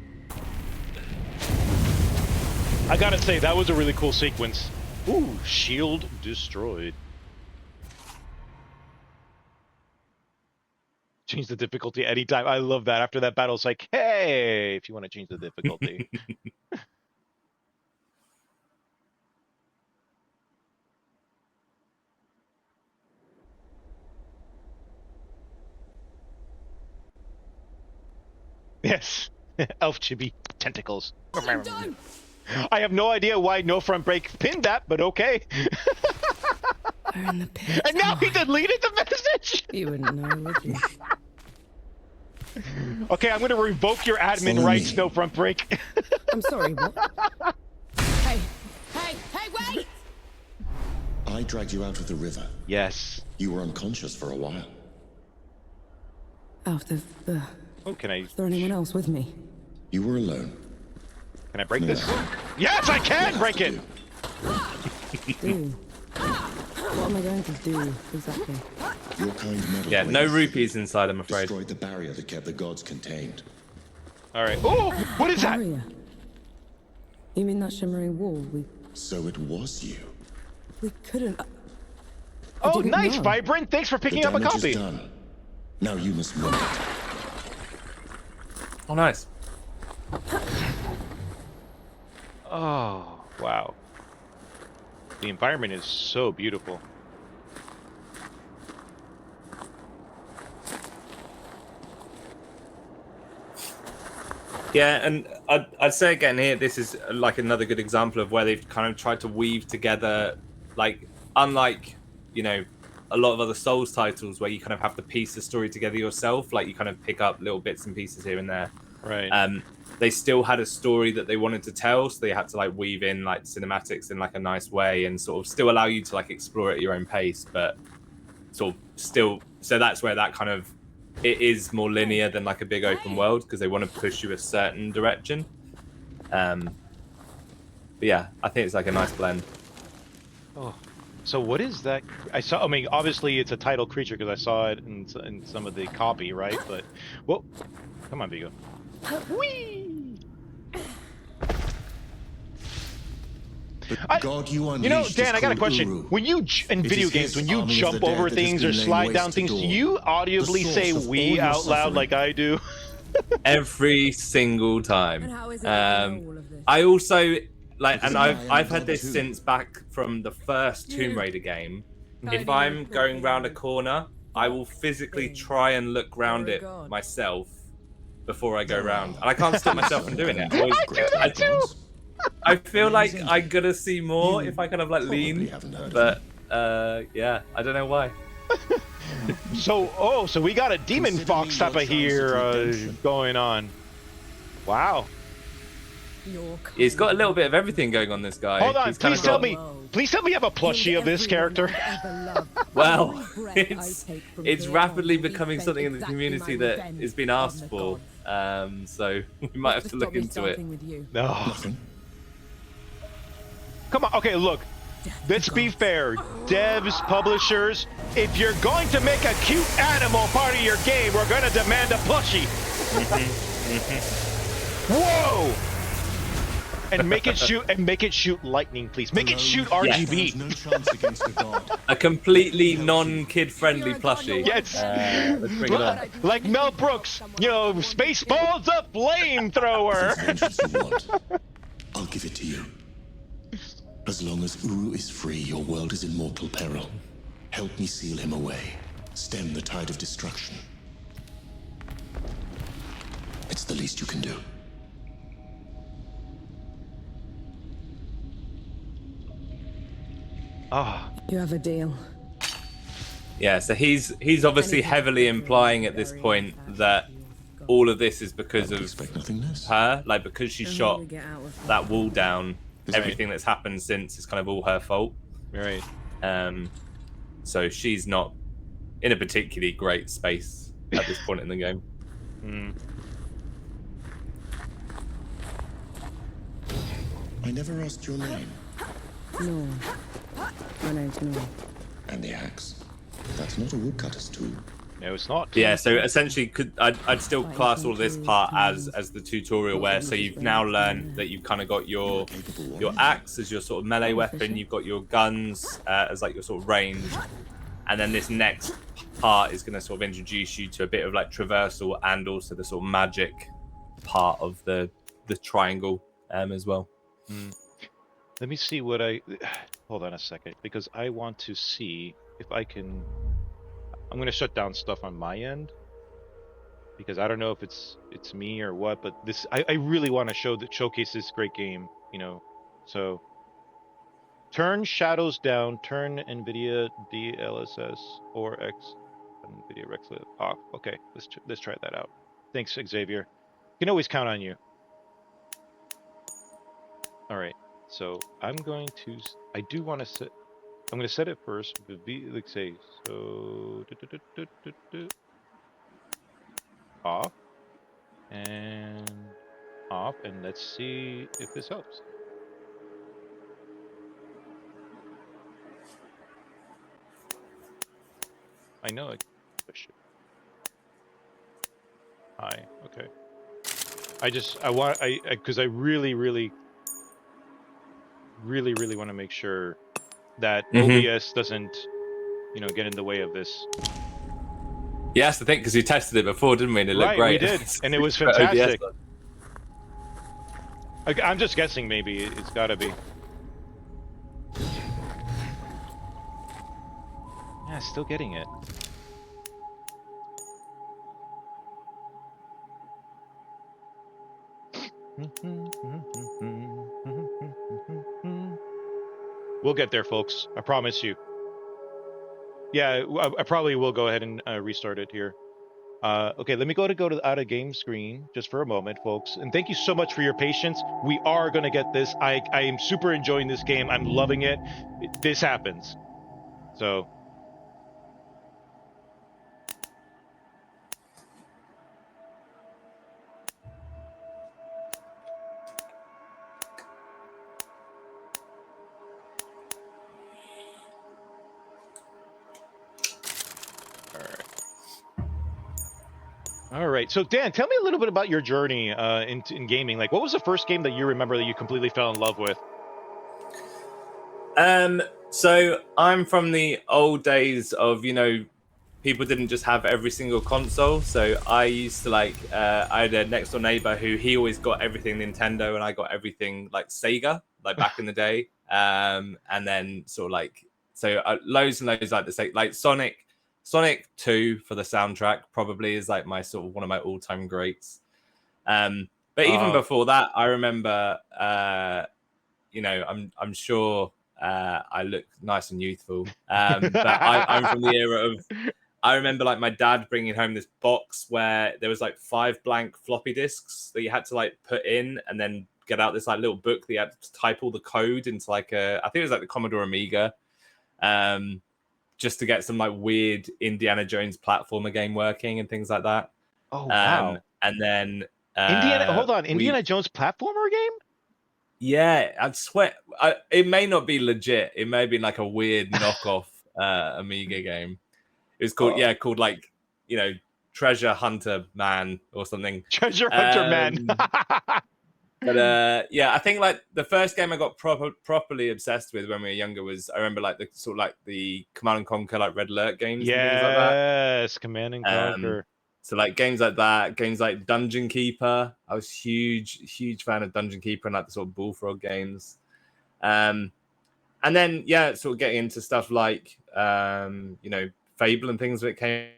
I gotta say, that was a really cool sequence. Ooh, shield destroyed. Change the difficulty anytime. I love that. After that battle, it's like, hey, if you want to change the difficulty. Yes. Elf chibi tentacles. I have no idea why No Front Break pinned that, but okay. We're in the pit. And now he deleted the message! You wouldn't know, would you? Okay, I'm gonna revoke your admin rights, No Front Break. I'm sorry, what? Hey, wait! I dragged you out of the river. Yes. You were unconscious for a while. Out of the... Oh, can I... Is there anyone else with me? You were alone. Can I break this? Yes, I can break it! Do? What am I going to do, exactly? Your kind metal Yeah, no blades rupees inside, I'm afraid. destroyed the barrier that kept the gods contained. Alright. Oh, what is that? Barrier. You mean that shimmering wall? So it was you. We couldn't... Oh, didn't nice, know. Vibrant! Thanks for The picking up a damage copy. is done. Now you must mend it. Oh, nice. Oh, wow. The environment is so beautiful. Yeah, and I'd say again here, this is like another good example of where they've kind of tried to weave together, like, unlike, a lot of other Souls titles where you kind of have to piece the story together yourself, like you kind of pick up little bits and pieces here and there. Right. They still had a story that they wanted to tell, so they had to like weave in like cinematics in like a nice way and sort of still allow you to like explore at your own pace, but sort of still. So that's where that kind of it is more linear than like a big open world because they want to push you a certain direction. But yeah, I think it's like a nice blend. Oh, so what is that? I mean, obviously it's a title creature because I saw it in some of the copy, right? But, well, come on, Vigo. Whee! God you You know, unleashed Dan, is I got a called question. Uru. When you in It video is games, his when you army of the jump over dead that has things or been laying slide waste down to things, do Dawn. you audibly The say source of "we" all your out loud suffering. like I do? Every single time. And how is it that you Um, know all of this? I also like, Because and I am I've had God this too. since back from the first Tomb You- Raider game. How If do you I'm going round a propagate corner, I will physically try and look round You're a it god. myself before I go There round, are and I can't stop few myself from doing it. I always, sub-gods greater than I, gods. I feel And like he's I'm entered. gonna see more You if I kind of like probably lean, haven't heard of but him. yeah, I don't know why. So we got a demon Consider fox me type your of chance here at redemption. going on. Wow. Your He's got a kind little bit of everything going on. This guy. Hold on, He's kinda please tell got- me. Please tell me you have a plushie of this character. Well, it's rapidly becoming something in the community that is being asked for. So we might have to look into it. No. Nothing. Come on. Okay, look. Let's be fair. Devs, publishers, if you're going to make a cute animal part of your game, we're going to demand a plushie. Whoa! And make it shoot lightning, please. Make it shoot RGB. Stands no chance against a god. A completely non-kid-friendly plushie. Yes. Let's bring it on. Like Mel Brooks, you know, Spaceballs a flamethrower. Vengeance you want. I'll give it to you. As long as Uru is free, your world is in mortal peril. Help me seal him away. Stem the tide of destruction. It's the least you can do. Ah, You have a deal. Yeah, so he's obviously heavily implying at this point that all of this is because of Expect nothing less. her, like because she And how shot do we get out of that wall down. Right. Everything that's happened since is kind of all her fault. right. So she's not in a particularly great space at this point in the game. I never asked your name. No. My name's No. And the axe. That's not a woodcutter's tool. No, it's not. Yeah, so essentially, I'd still class all of this part as the tutorial where so you've now learned that you've kind of got your axe as your sort of melee weapon, you've got your guns as like your sort of range, and then this next part is going to sort of introduce you to a bit of like traversal and also the sort of magic part of the triangle as well. Let me see what I... Hold on a second, because I want to see if I can... I'm going to shut down stuff on my end, because I don't know if it's me or what, but this... I really want to showcase this great game, you know, so... Turn shadows down, turn NVIDIA DLSS or X NVIDIA Rex off. Okay, let's try that out. Thanks, Xavier. You can always count on you. All right, so I'm going to. I do want to set. I'm going to set it first. Like say so. Off and off, and let's see if this helps. I know it. Hi. Okay. Because I really want to make sure that OBS doesn't, you know, get in the way of this. Yeah, that's the thing, because we tested it before, didn't we? And it looked great. We did, and it was For OBS. fantastic. I'm just guessing. Maybe it's got to be. Yeah, still getting it. We'll get there, folks. I promise you. Yeah, I probably will go ahead and restart it here. Okay, let me go to the out of game screen just for a moment, folks. And thank you so much for your patience. We are going to get this. I am super enjoying this game. I'm loving it. This happens. So... All right. So Dan, tell me a little bit about your journey in gaming. Like, what was the first game that you remember that you completely fell in love with? So I'm from the old days of, people didn't just have every single console. So I used to I had a next door neighbor who he always got everything Nintendo and I got everything like Sega, like back in the day. And then loads and loads like Sonic 2 for the soundtrack probably is like my sort of one of my all-time greats. But even before that, I remember, I'm sure I look nice and youthful. But I'm from the era of, I remember like my dad bringing home this box where there was like 5 blank floppy disks that you had to like put in and then get out this like little book that you had to type all the code into I think it was like the Commodore Amiga, just to get some like weird Indiana Jones platformer game working and things like that. Oh wow! And then Indiana Jones platformer game? Yeah, I'd swear it may not be legit. It may have been like a weird knockoff Amiga game. It was called like Treasure Hunter Man or something. Treasure Hunter Man. But I think like the first game I got properly obsessed with when we were younger was, I remember like the Command and Conquer like Red Alert games and things like that. Yes, Command and Conquer. So like games like that, games like Dungeon Keeper. I was huge fan of Dungeon Keeper and like the sort of Bullfrog games. And then sort of getting into stuff like Fable and things when it came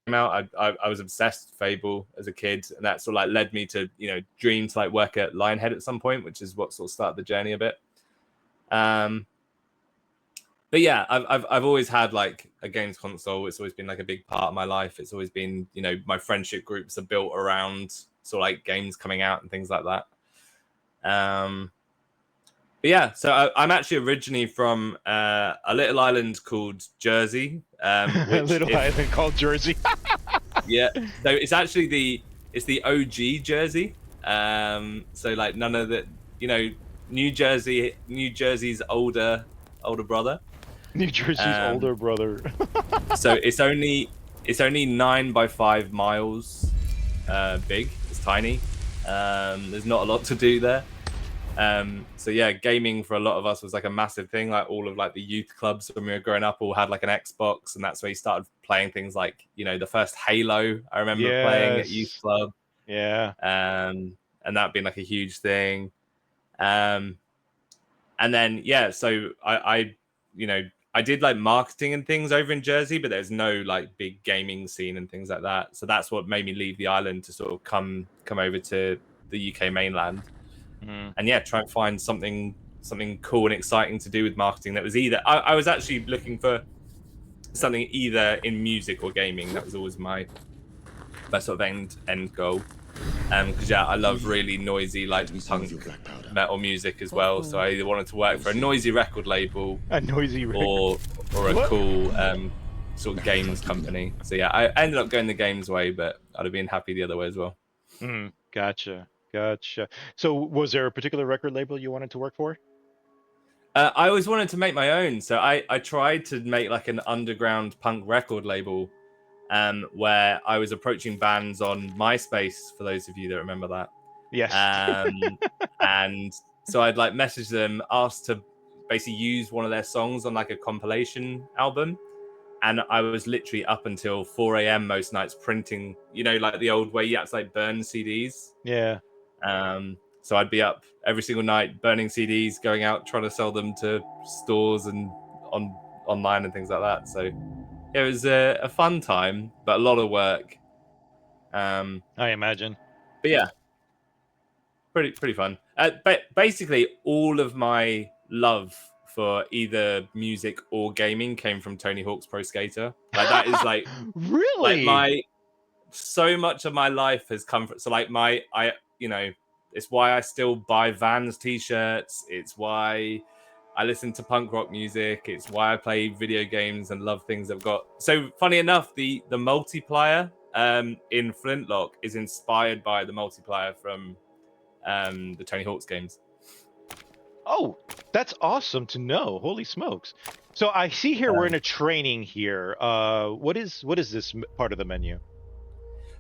out. I was obsessed with Fable as a kid, and that sort of like led me to dream to like work at Lionhead at some point, which is what sort of started the journey a bit. But yeah, I've always had like a games console. It's always been like a big part of my life. It's always been, my friendship groups are built around sort of like games coming out and things like that. But yeah, so I'm actually originally from a little island called Jersey. Island called Jersey. Yeah, so it's actually the OG Jersey. So like none of the, New Jersey's older brother. New Jersey's older brother. So it's only 9 by 5 miles big. It's tiny. There's not a lot to do there. So yeah, gaming for a lot of us was like a massive thing. Like all of like the youth clubs when we were growing up all had like an Xbox, and that's where you started playing things like the first Halo. I remember playing at youth club. Yeah. And that being like a huge thing. And then so I did like marketing and things over in Jersey, but there's no like big gaming scene and things like that. So that's what made me leave the island to sort of come over to the UK mainland. And try and find something cool and exciting to do with marketing that was either I was actually looking for something either in music or gaming. That was always my sort of end goal. Because I love really noisy like punk metal music as well. So I either wanted to work for a noisy record label, or a cool sort of games company. So I ended up going the games way, but I'd have been happy the other way as well. Gotcha. So was there a particular record label you wanted to work for? I always wanted to make my own. So I tried to make like an underground punk record label, where I was approaching bands on MySpace, for those of you that remember that. Yes. And so I'd like message them, asked to basically use one of their songs on like a compilation album. And I was literally up until 4 a.m. most nights printing, like the old way you had to like burn CDs. Yeah. So I'd be up every single night burning CDs, going out trying to sell them to stores and online and things like that. So it was a fun time, but a lot of work. I imagine. But yeah, pretty fun. But basically, all of my love for either music or gaming came from Tony Hawk's Pro Skater. Like that is like really like so much of my life has come from. So like it's why I still buy Vans t-shirts. It's why I listen to punk rock music. It's why I play video games and love things I've got. So funny enough, the multiplier in Flintlock is inspired by the multiplier from the Tony Hawk's games. Oh, that's awesome to know. Holy smokes. So I see here we're in a training here. What is this part of the menu?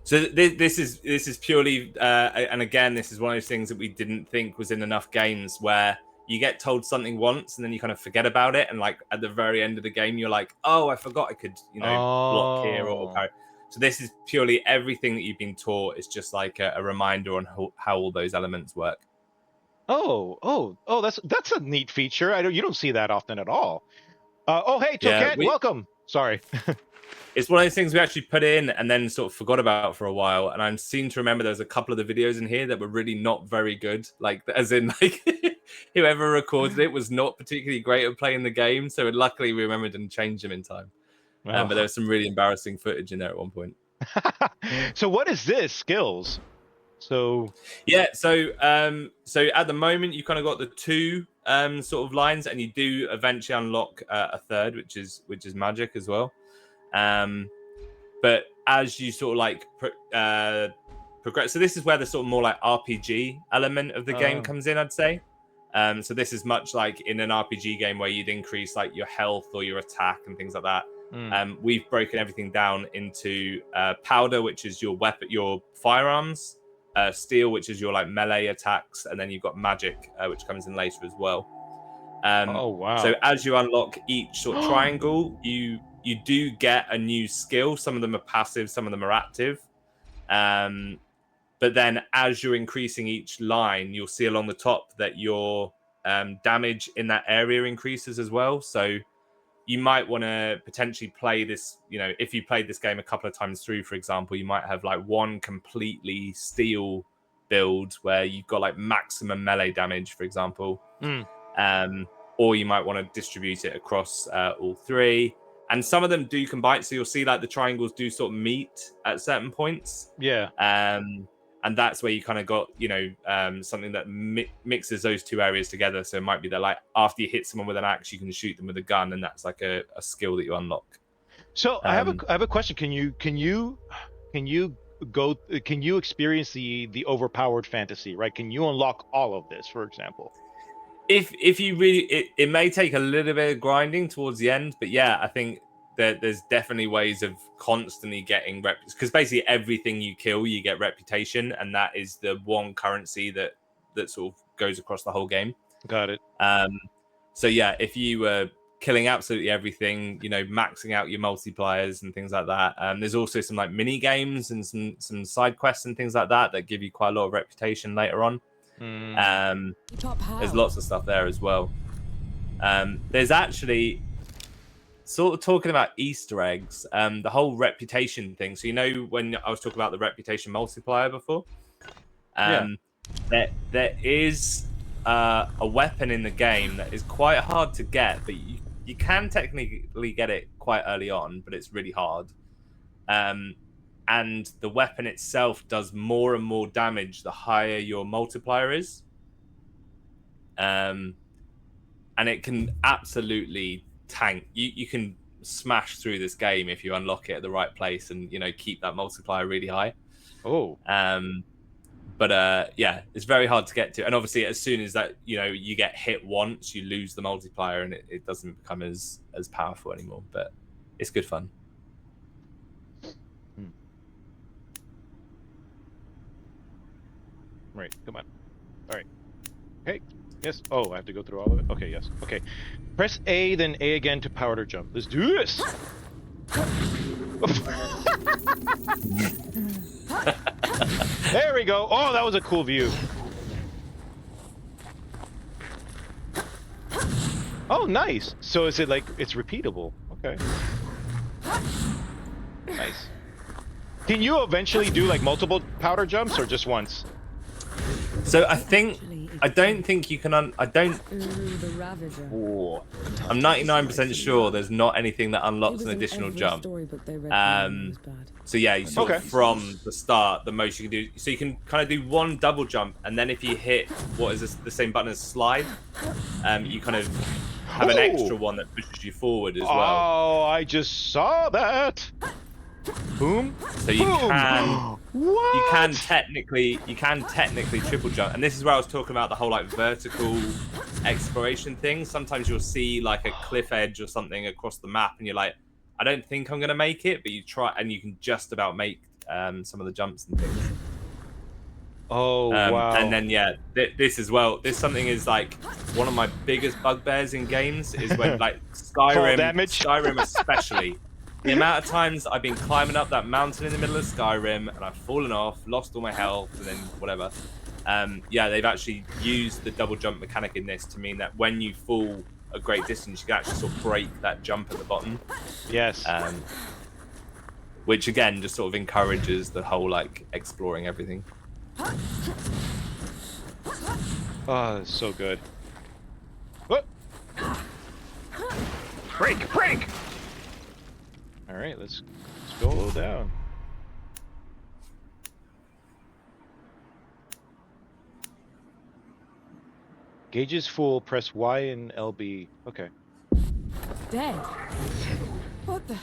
So this is purely, and again, this is one of those things that we didn't think was in enough games, where you get told something once and then you kind of forget about it, and like at the very end of the game you're like, oh, I forgot I could, you know, block here or parry. So this is purely everything that you've been taught is just like a reminder on how all those elements work. Oh, that's a neat feature. You don't see that often at all. Oh, hey, Yeah, Toket, welcome. Sorry. It's one of those things we actually put in and then sort of forgot about for a while. And I seem to remember there's a couple of the videos in here that were really not very good. Like, as in, like, whoever recorded it was not particularly great at playing the game. So luckily we remembered and changed them in time. But there was some really embarrassing footage in there at one point. So what is this? Skills? So yeah, so at the moment you kind of got the two sort of lines, and you do eventually unlock a third, which is magic as well. But as you sort of like progress, so this is where the sort of more like RPG element of the game comes in, I'd say. So this is much like in an RPG game where you'd increase like your health or your attack and things like that. We've broken everything down into powder, which is your weapon, your firearms, steel, which is your like melee attacks, and then you've got magic, which comes in later as well. oh wow! So as you unlock each sort of triangle, you do get a new skill. Some of them are passive, some of them are active. But then as you're increasing each line, you'll see along the top that your damage in that area increases as well. So you might want to potentially play this, you know, if you played this game a couple of times through, for example, you might have like one completely steel build where you've got like maximum melee damage, for example. Or you might want to distribute it across all three. And some of them do combine. So you'll see like the triangles do sort of meet at certain points. Yeah. And that's where you kind of got, you know, something that mixes those two areas together. So it might be that like after you hit someone with an axe, you can shoot them with a gun, and that's like a skill that you unlock. So I have a question. Can you experience the overpowered fantasy, right? Can you unlock all of this, for example? If you really, it may take a little bit of grinding towards the end, but yeah, I think that there's definitely ways of constantly getting reps, because basically everything you kill, you get reputation, and that is the one currency that sort of goes across the whole game. Got it. So yeah, if you were killing absolutely everything, you know, maxing out your multipliers and things like that. There's also some like mini games and some side quests and things like that give you quite a lot of reputation later on. There's lots of stuff there as well. There's actually sort of talking about Easter eggs, the whole reputation thing. So you know when I was talking about the reputation multiplier before, there is a weapon in the game that is quite hard to get, but you can technically get it quite early on, but it's really hard. And the weapon itself does more and more damage the higher your multiplier is. And it can absolutely tank. You can smash through this game if you unlock it at the right place and, you know, keep that multiplier really high. But yeah, it's very hard to get to. And obviously, as soon as that, you know, you get hit once, you lose the multiplier and it doesn't become as powerful anymore. But it's good fun. Right, come on. All right. Okay. Yes. Oh, I have to go through all of it? Okay, yes. Okay. Press A, then A again to powder jump. Let's do this! There we go. Oh, that was a cool view. Oh, nice. So is it like, it's repeatable? Okay. Nice. Can you eventually do like multiple powder jumps or just once? So I don't think you can. I don't. The Ravager. I'm 99% sure there's not anything that unlocks an additional jump. So yeah, you sort of from the start, the most you can do. So you can kind of do one double jump, and then if you hit what is the same button as slide, you kind of have an extra one that pushes you forward as well. Oh, I just saw that. Boom. So you Boom. can. What? You can technically triple jump, and this is where I was talking about the whole like vertical exploration thing. Sometimes you'll see like a cliff edge or something across the map, and you're like, I don't think I'm gonna make it, but you try, and you can just about make some of the jumps and things. Oh wow. And then yeah, this as well. This something is like one of my biggest bugbears in games is when like Fall damage? Skyrim especially. The amount of times I've been climbing up that mountain in the middle of Skyrim and I've fallen off, lost all my health, and then whatever. Yeah, they've actually used the double jump mechanic in this to mean that when you fall a great distance, you can actually sort of break that jump at the bottom. Yes. Which again just sort of encourages the whole like exploring everything. Oh, so good. What? Break! All right, let's go down. Gauge is full. Press Y and LB. Okay. Dead? What the?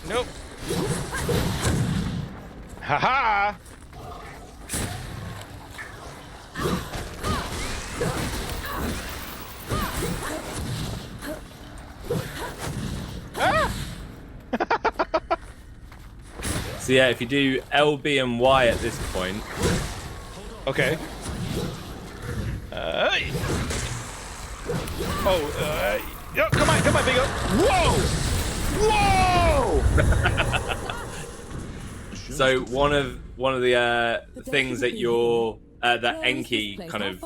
Nope. Haha! So yeah, if you do LB and Y at this point. Okay. Yo, come on, big O. Whoa! So one of the things that your that Enki kind of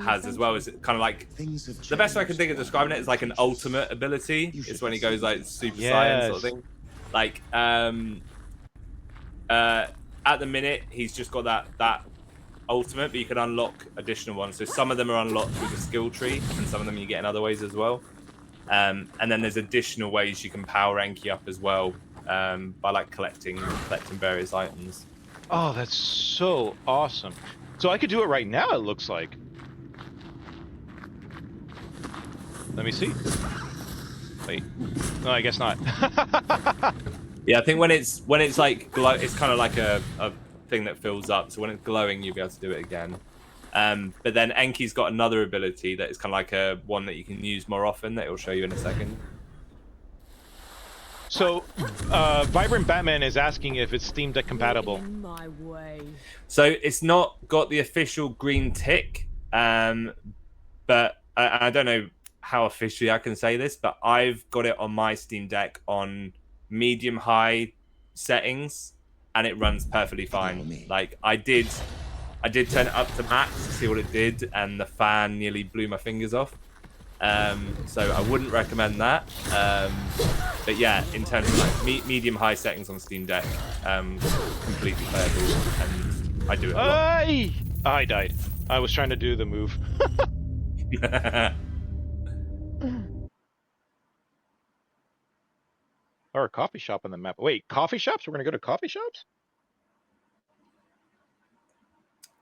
has as well is kind of like the best way I can think of describing it is like an ultimate ability. It's when he goes like Super Saiyan sort of thing. Like at the minute he's just got that ultimate, but you can unlock additional ones. So some of them are unlocked through the skill tree, and some of them you get in other ways as well. And then there's additional ways you can power Enki up as well, by like collecting various items. Oh, that's so awesome. So I could do it right now, it looks like. Let me see. Wait. No, I guess not. Yeah, I think when it's like it's kind of like a thing that fills up. So when it's glowing, you'll be able to do it again. But then Enki's got another ability that is kind of like a one that you can use more often that it'll show you in a second. So, Vibrant Batman is asking if it's Steam Deck compatible. In my way. So it's not got the official green tick, but I don't know how officially I can say this, but I've got it on my Steam Deck on medium-high settings, and it runs perfectly fine. Like I did turn it up to max to see what it did, and the fan nearly blew my fingers off. So I wouldn't recommend that. But yeah, in terms of like medium-high settings on Steam Deck, completely playable, and I do it a lot. I died. I was trying to do the move. Or a coffee shop on the map. Wait, coffee shops? We're gonna go to coffee shops?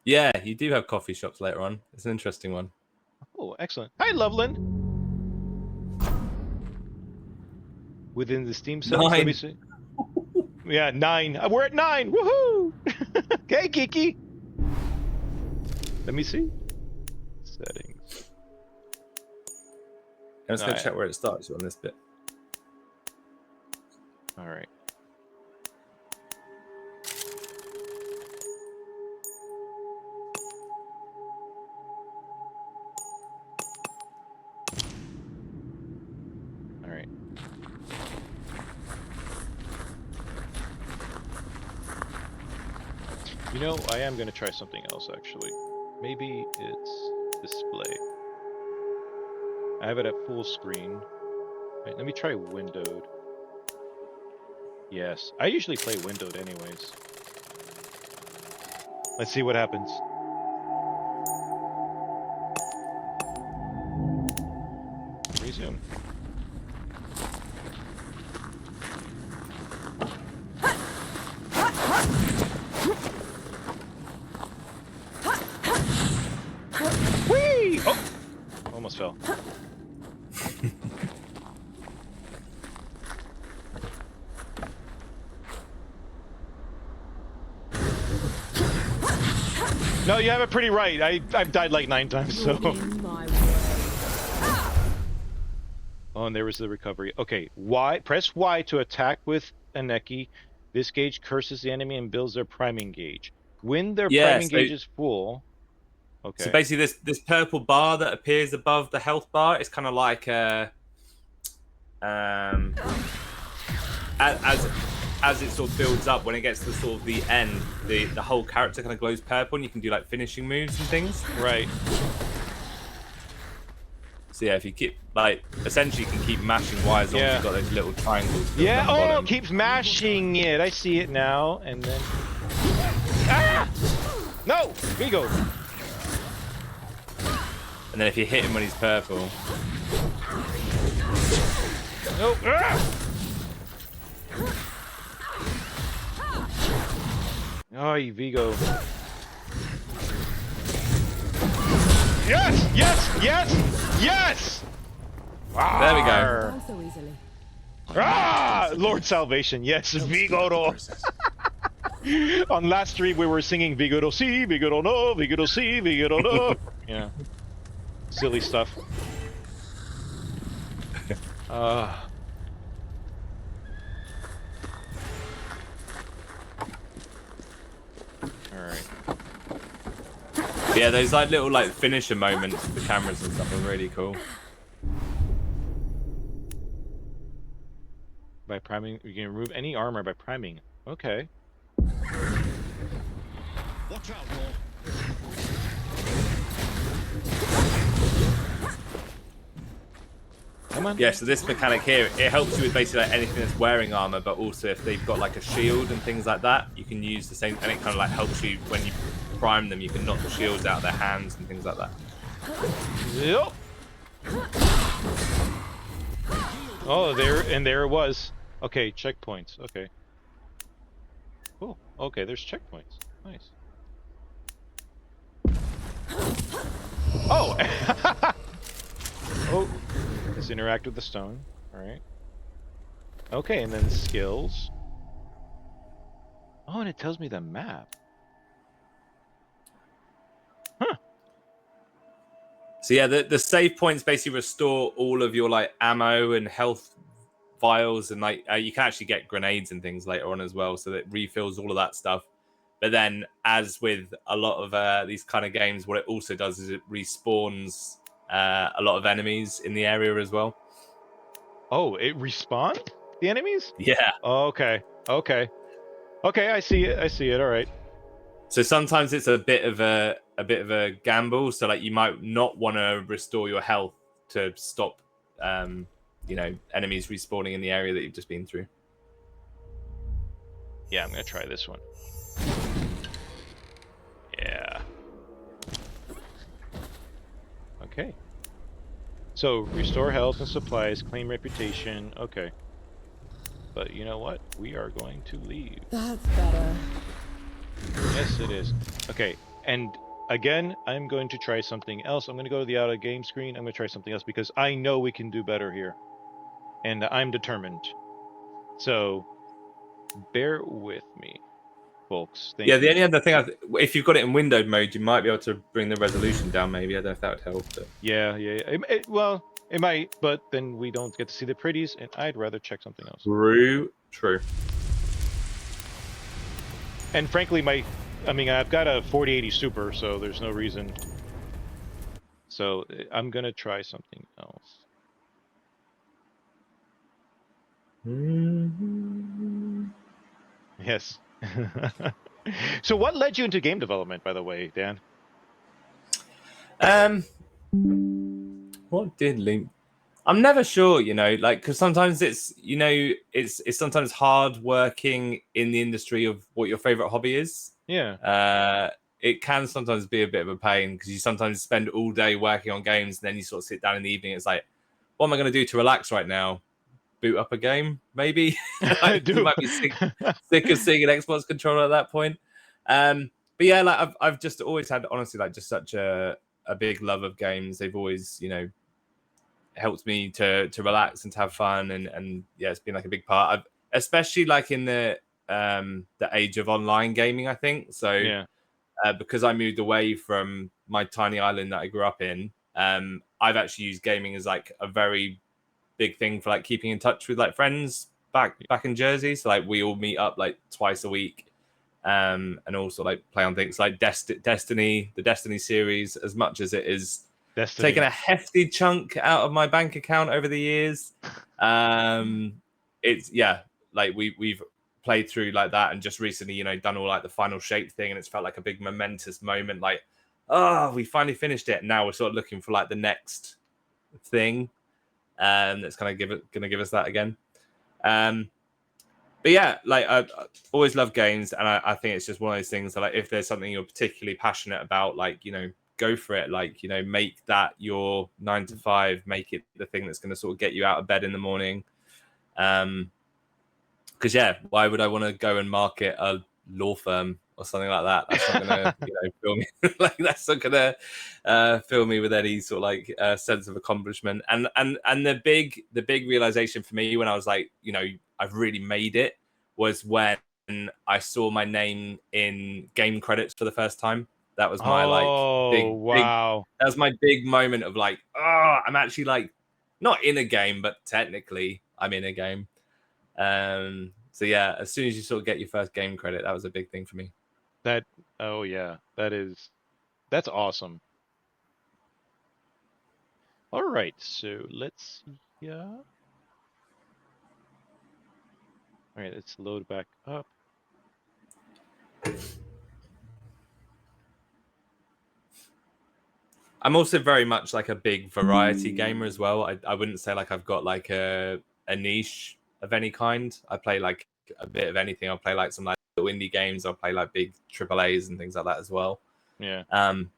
Yeah, you do have coffee shops later on. It's an interesting one. Oh, excellent. Hi, Loveland. Within the Steam settings, let me see. Yeah, 9. We're at 9. Woohoo! Okay, Kiki. Let me see. Settings. I'm just gonna check where it starts on this bit. All right. All right. You know, I am going to try something else, actually. Maybe it's display. I have it at full screen. Right, let me try windowed. Yes, I usually play windowed anyways. Let's see what happens. Resume. Whee! Oh! Almost fell. No, you have it pretty right. I've died like 9 times, so. In my way. Oh, and there was the recovery. Okay, Y. Press Y to attack with Aneki. This gauge curses the enemy and builds their priming gauge. When their Yeah, priming gauge is full. so Okay. basically this purple bar that appears above the health bar is kind of like um as it sort of builds up, when it gets to sort of the end, the whole character kind of glows purple, and you can do like finishing moves and things. Right. So yeah, if you keep like essentially you can keep mashing Y as long as you've got those little triangles filled Yeah. down the Oh, bottom. keeps mashing it. I see it now. And then. Ah! No, Vigo. And then if you hit him when he's purple. No. Ah! Oh, you Vigo. Yes! Yes! Yes! Yes! There we go. Down so easily. Ah! Lord Salvation. Yes, Vigoro. On last stream, we were singing Vigoro si, Vigoro no, Vigoro si, Vigoro no. Yeah. Silly stuff. Alright. Yeah, those like little like finisher moments with the cameras and stuff are really cool. By priming, you can remove any armor by priming. Okay. Watch out, War. Come on. Yeah, so this mechanic here, it helps you with basically like anything that's wearing armor, but also if they've got like a shield and things like that, you can use the same, and it kind of like helps you when you prime them, you can knock the shields out of their hands and things like that. Yep. Oh, there it was. Okay, checkpoints. Okay. Cool. Okay, there's checkpoints. Nice. Oh! Oh, let's interact with the stone. Alright. Okay, and then skills. Oh, and it tells me the map. Huh. So yeah, the save points basically restore all of your like ammo and health vials, and like you can actually get grenades and things later on as well, so that refills all of that stuff. But then, as with a lot of these kind of games, what it also does is it respawns a lot of enemies in the area as well. Oh, it respawned the enemies? Yeah. Oh, okay. Okay. Okay, I see it. I see it. All right. So sometimes it's a bit of a gamble. So like you might not want to restore your health to stop, enemies respawning in the area that you've just been through. Yeah, I'm gonna try this one. Yeah. Okay. So restore health and supplies, claim reputation. Okay. But you know what? We are going to leave. That's better. Yes, it is. Okay, and again, I'm going to try something else. I'm going to go to the out of game screen. I'm going to try something else because I know we can do better here. And I'm determined. So, bear with me, folks. Thank The you. only other thing, if you've got it in windowed mode, you might be able to bring the resolution down. Maybe I don't know if that would help. But... Yeah. Well, it might, but then we don't get to see the pretties, and I'd rather check something else. True. And frankly, I've got a 4080 Super, so there's no reason. So I'm gonna try something else. Yes. So what led you into game development, by the way, Dan? What did Link? I'm never sure, because sometimes it's sometimes hard working in the industry of what your favorite hobby is. Yeah. It can sometimes be a bit of a pain because you sometimes spend all day working on games and then you sort of sit down in the evening. It's like, what am I going to do to relax right now? Boot up a game, maybe. You might be sick of seeing an Xbox controller at that point. But yeah, like I've just always had, honestly, like just such a big love of games. They've always, helped me to relax and to have fun, and yeah, it's been like a big part. Especially like in the age of online gaming, I think. So Yeah. because I moved away from my tiny island that I grew up in, I've actually used gaming as like a very big thing for like keeping in touch with like friends back in Jersey. So like we all meet up like twice a week, and also like play on things like Destiny, the Destiny series. As much as it is taken a hefty chunk out of my bank account over the years, it's like we've played through like that, and just recently, you know, done all like the final shape thing, and it's felt like a big momentous moment. Like, oh, we finally finished it. Now we're sort of looking for like the next thing, that's kind of gonna give us that again. But yeah, like I always love games, and I think it's just one of those things that, like, if there's something you're particularly passionate about, like, you know, go for it. Like, you know, make that your 9 to 5, make it the thing that's going to sort of get you out of bed in the morning. Because yeah, why would I want to go and market a law firm or something like that? That's not gonna, you know, fill me like, that's not gonna fill me with any sort of like sense of accomplishment. And the big realization for me when I was like, you know, I've really made it, was when I saw my name in game credits for the first time. That was my big that was my big moment of like, oh, I'm actually like not in a game, but technically I'm in a game. So yeah, as soon as you sort of get your first game credit, that was a big thing for me. That's awesome. All right, so let's see here. All right, let's load back up. I'm also very much like a big variety gamer as well. I wouldn't say like I've got like a niche of any kind. I play like a bit of anything. I'll play like some like little indie games. I'll play like big AAAs and things like that as well. Yeah. And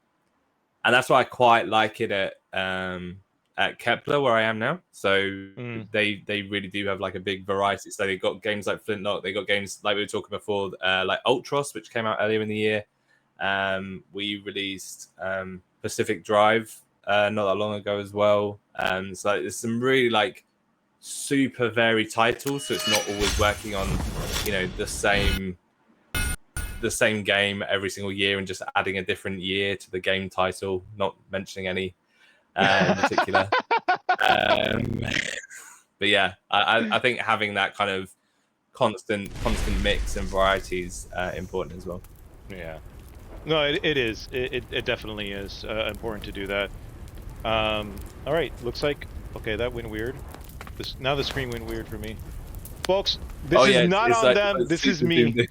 that's why I quite like it at Kepler, where I am now. So they really do have like a big variety. So they've got games like Flintlock. They got games like we were talking before, like Ultros, which came out earlier in the year. We released Pacific Drive not that long ago as well. So like, there's some really like super varied titles. So it's not always working on, you know, the same game every single year and just adding a different year to the game title. Not mentioning any in particular. But yeah, I think having that kind of constant mix and variety is important as well. Yeah. No, it is. It definitely is important to do that. All right, looks like, okay, that went weird. Now the screen went weird for me. Folks, this is not on like, them, this is me.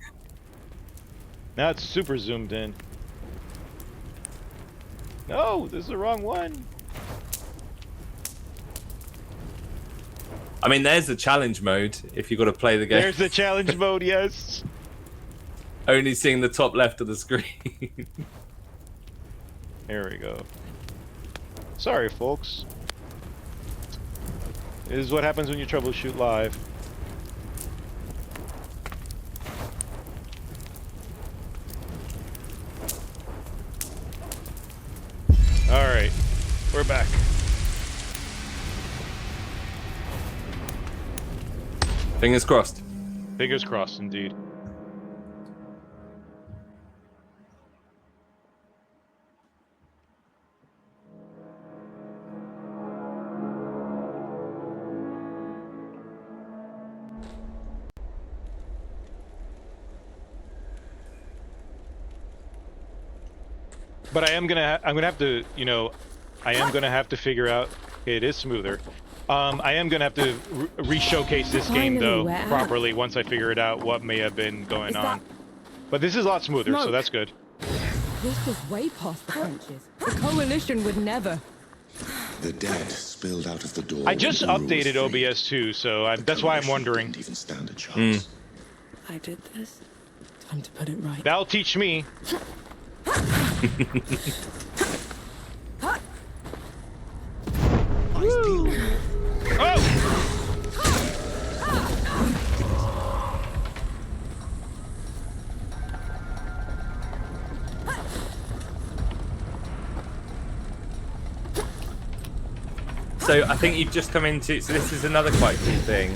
Now it's super zoomed in. No, this is the wrong one. I mean, there's the challenge mode if you've got to play the game. There's the challenge mode, yes. Only seeing the top left of the screen. There we go. Sorry, folks. This is what happens when you troubleshoot live. Alright, we're back. Fingers crossed. Fingers crossed, indeed. But I'm gonna have to, you know, I am gonna have to figure out. Okay, it is smoother. I am gonna have to re-showcase this game though properly once I figure it out what may have been going on. But this is a lot smoother, so that's good. This is way past the trenches. The coalition would never. The dead spilled out of the door. I just updated OBS too, so that's why I'm wondering. Didn't even stand a chance. I did this. Time to put it right. That'll teach me. So I think you've just come into. So this is another quite cool thing.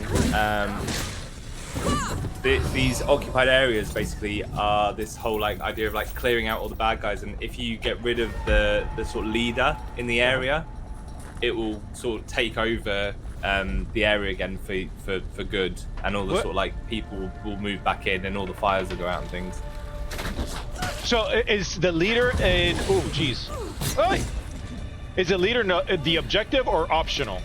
These occupied areas basically are this whole like idea of like clearing out all the bad guys, and if you get rid of the sort of leader in the area, it will sort of take over the area again for good, and all the What? sort of like people will move back in, and all the fires will go out and things. So is the leader in? Oh, jeez. Oi! Is the leader the objective or optional?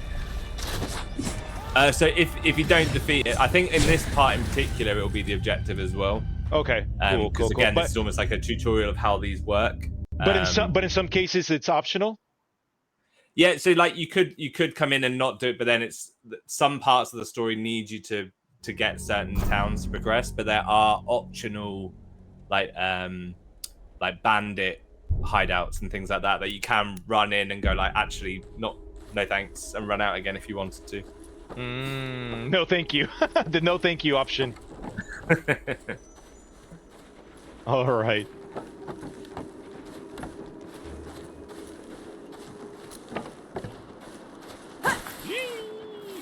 So if you don't defeat it, I think in this part in particular, it will be the objective as well. Okay. Cool. Because Cool. again, Cool. this is almost like a tutorial of how these work. But in some cases, it's optional. Yeah, so like you could come in and not do it, but then it's some parts of the story need you to get certain towns to progress, but there are optional like bandit hideouts and things like that you can run in and go like, actually no thanks, and run out again if you wanted to. No, thank you. The no thank you option. All right.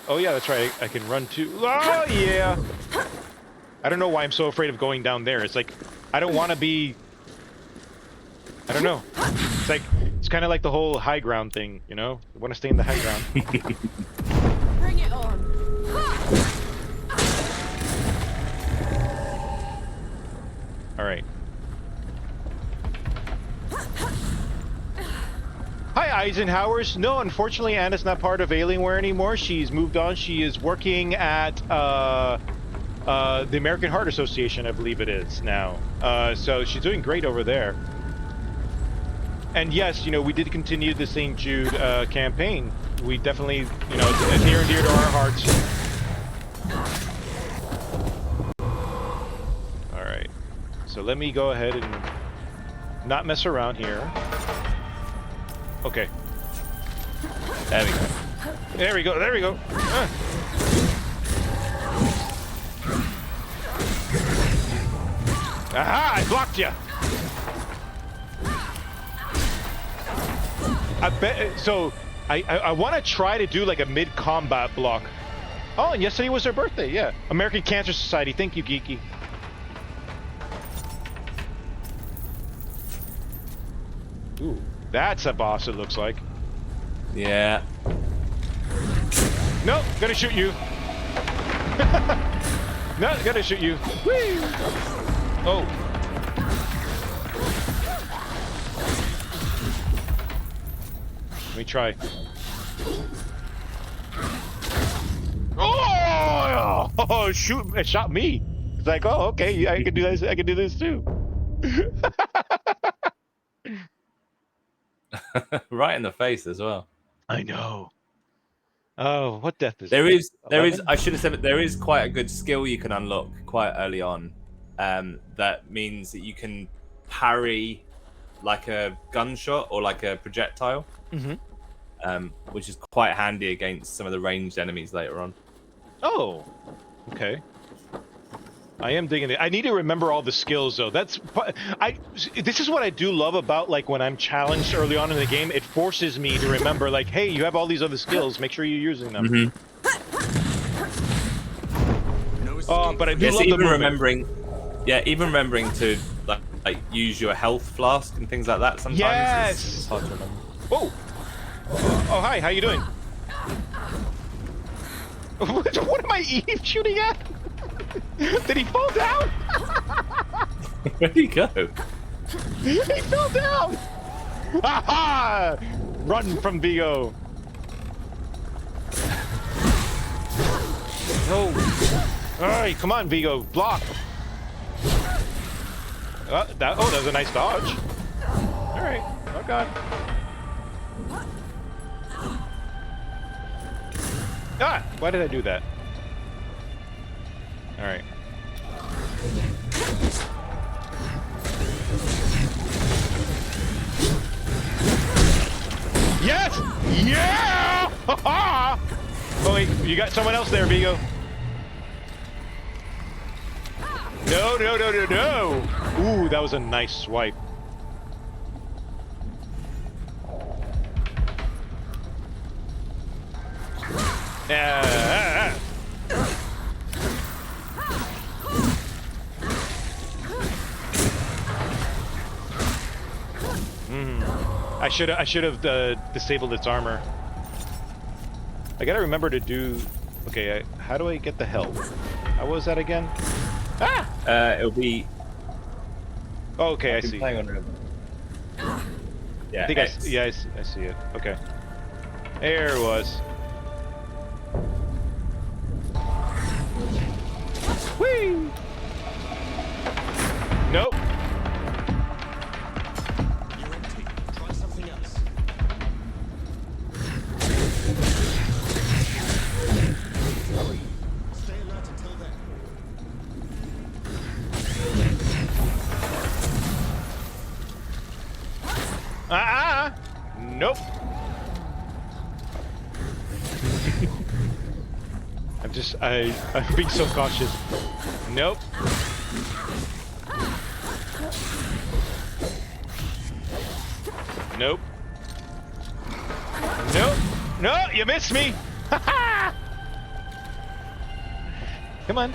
Oh yeah, that's right. I can run too. Oh yeah. I don't know why I'm so afraid of going down there. It's like I don't want to be. I don't know. It's like it's kind of like the whole high ground thing, you know? I want to stay in the high ground. Bring it on. All right. Hi, Eisenhower's. No, unfortunately, Anna's not part of Alienware anymore. She's moved on. She is working at the American Heart Association, I believe it is now. So she's doing great over there. And yes, you know, we did continue the St. Jude campaign. We definitely, you know, it's near and dear to our hearts. All right. So let me go ahead and not mess around here. Okay. There we go. There we go. There we go. Aha! I blocked you. I bet. So I want to try to do like a mid-combat block. Oh, and yesterday was her birthday. Yeah. American Cancer Society. Thank you, Geeky. Ooh. That's a boss, it looks like. Yeah. Nope, gonna shoot you. No, gonna shoot you. Whee! Oh. Let me try. Oh, shoot! It shot me. It's like, oh, okay, I can do this. I can do this too. Right in the face as well. I know. Oh, what death is there it? is 11? I should have said it, there is quite a good skill you can unlock quite early on, that means that you can parry like a gunshot or like a projectile, which is quite handy against some of the ranged enemies later on. Oh, okay. I am digging it. I need to remember all the skills though. This is what I do love about like when I'm challenged early on in the game. It forces me to remember like, hey, you have all these other skills. Make sure you're using them. Oh, but I do love the movement. Even remembering to like use your health flask and things like that sometimes. Yes. It's hard to remember. Oh. Oh, hi. How you doing? What am I shooting at? Did he fall down? Where'd he go? He fell down! Aha! Run from Vigo. No. Alright, come on, Vigo. Block. That was a nice dodge. Alright. Oh, God. Ah! Why did I do that? Alright. Yes! Yeah! Ha-ha! Oh wait, you got someone else there, Vigo. No, no, no, no, no! Ooh, that was a nice swipe. I should have disabled its armor. I gotta remember to do. Okay, how do I get the health? How was that again? Ah! It'll be. Oh, okay, I I've been see. playing on it. Yeah, I think X. I see it. Okay. There it was. Whee! Nope. You're empty. Try something else. Stay alert until then. Nope. I'm being so cautious. Nope. Nope. Nope. No, you missed me. Come on.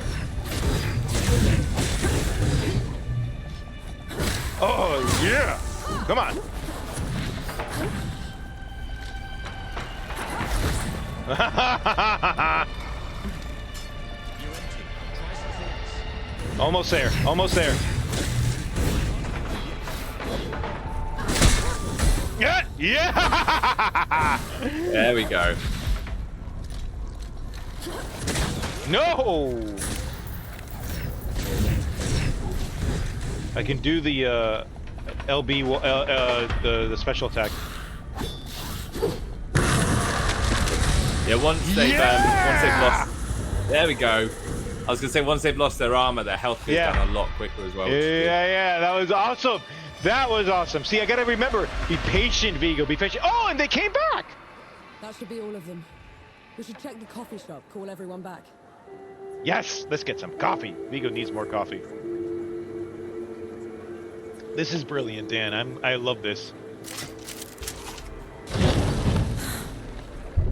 Oh yeah. Come on. You're empty. Try something else. Almost there. Almost there. Yeah. Yeah. There we go. No. I can do the LB the special attack. Yeah, once they've lost. There we go. I was gonna say once they've lost their armor, their health goes down a lot quicker as well. Yeah, that was awesome. That was awesome. See, I gotta remember, be patient, Vigo. Be patient. Oh, and they came back. That should be all of them. We should check the coffee shop, call everyone back. Yes, let's get some coffee. Vigo needs more coffee. This is brilliant, Dan. I love this.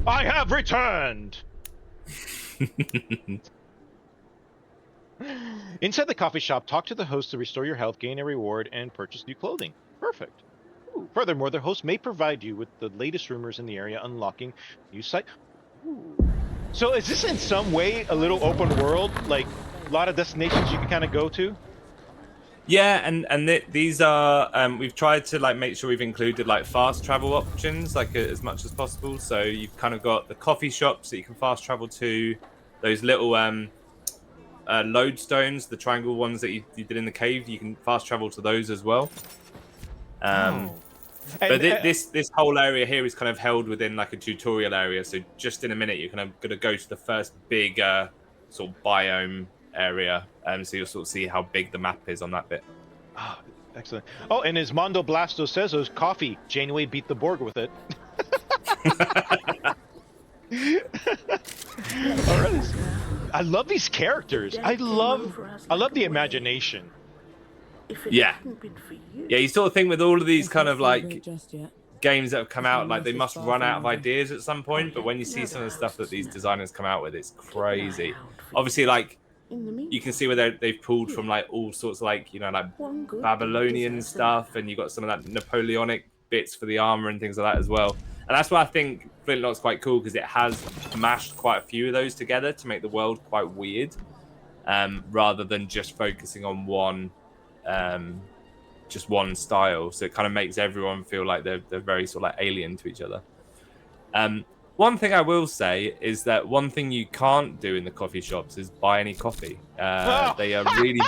I have returned. Inside the coffee shop, talk to the host to restore your health, gain a reward, and purchase new clothing. Perfect. Ooh. Furthermore, the host may provide you with the latest rumors in the area, unlocking new site. Ooh. So is this in some way a little open world, like a lot of destinations you can kind of go to? Yeah, and these are we've tried to like make sure we've included like fast travel options like as much as possible. So you've kind of got the coffee shops that you can fast travel to, those little lodestones, the triangle ones that you did in the cave. You can fast travel to those as well. But this whole area here is kind of held within like a tutorial area. So just in a minute, you're kind of going to go to the first big sort of biome area. So you'll sort of see how big the map is on that bit. Oh, excellent. Oh, and as Mondo Blasto says, those coffee, Janeway beat the Borg with it. All right. I love these characters. I love the imagination. Yeah. Yeah, you sort of think with all of these kind of like Just yet. games that have come out, like they must run out of ideas at some point. But when you see some of the stuff that these designers come out with, it's crazy. Obviously, like you can see where they've pulled from like all sorts of like, you know, like Babylonian stuff, and you've got some of that Napoleonic bits for the armor and things like that as well. And that's why I think Flintlock's quite cool, because it has mashed quite a few of those together to make the world quite weird, rather than just focusing on one style. So it kind of makes everyone feel like they're very sort of like alien to each other. One thing I will say is that one thing you can't do in the coffee shops is buy any coffee. They are really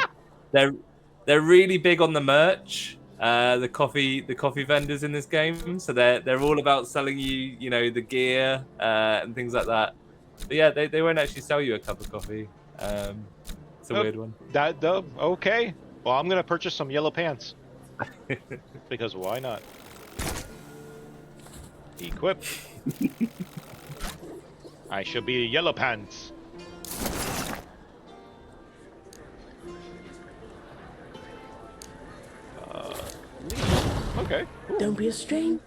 they're really big on the merch. The coffee vendors in this game, so they're all about selling you, you know, the gear and things like that. But yeah, they won't actually sell you a cup of coffee. It's a weird one. Okay. Well, I'm gonna purchase some yellow pants because why not? Equip. I shall be yellow pants. Okay. Cool. Don't be a stranger.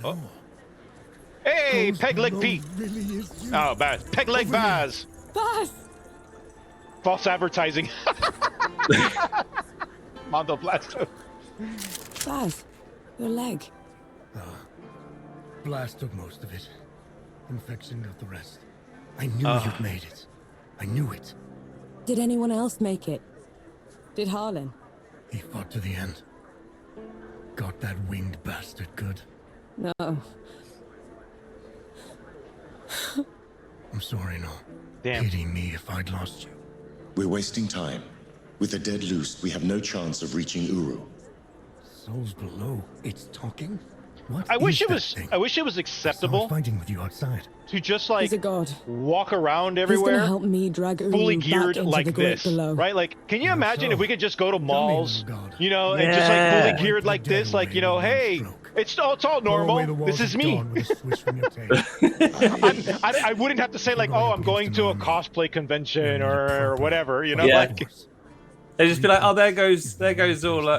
Oh. Hey, Peg Leg Pete. Oh, bad. Peg Leg Baz. Baz! False advertising. Mondo Blasto. Baz, your leg. Blast took most of it. infection got the rest. I knew you'd made it. I knew it. Did anyone else make it? Did Harlan? He fought to the end. Got that winged bastard good. No. I'm sorry, no. Damn. Pity me if I'd lost you. We're wasting time. With the dead loose, we have no chance of reaching Uru. Souls below. It's talking? What I wish is it that was. thing? I wish it was I saw acceptable it fighting with you outside. to just He's like a god. walk around He's everywhere. gonna help me drag Uru Fully back geared into like the great this, below. right? Like, can you Yeah, imagine so. if we could just go to Tell me, malls, little god. you know, and just like Yeah. fully geared like this, like, you know, hey, it's all Blow away the normal. walls This is of me. dawn with a swish from your tail. I wouldn't have to say like, oh, I'm going to a cosplay convention or whatever, you know, Yeah. like. They just be like, oh, there goes all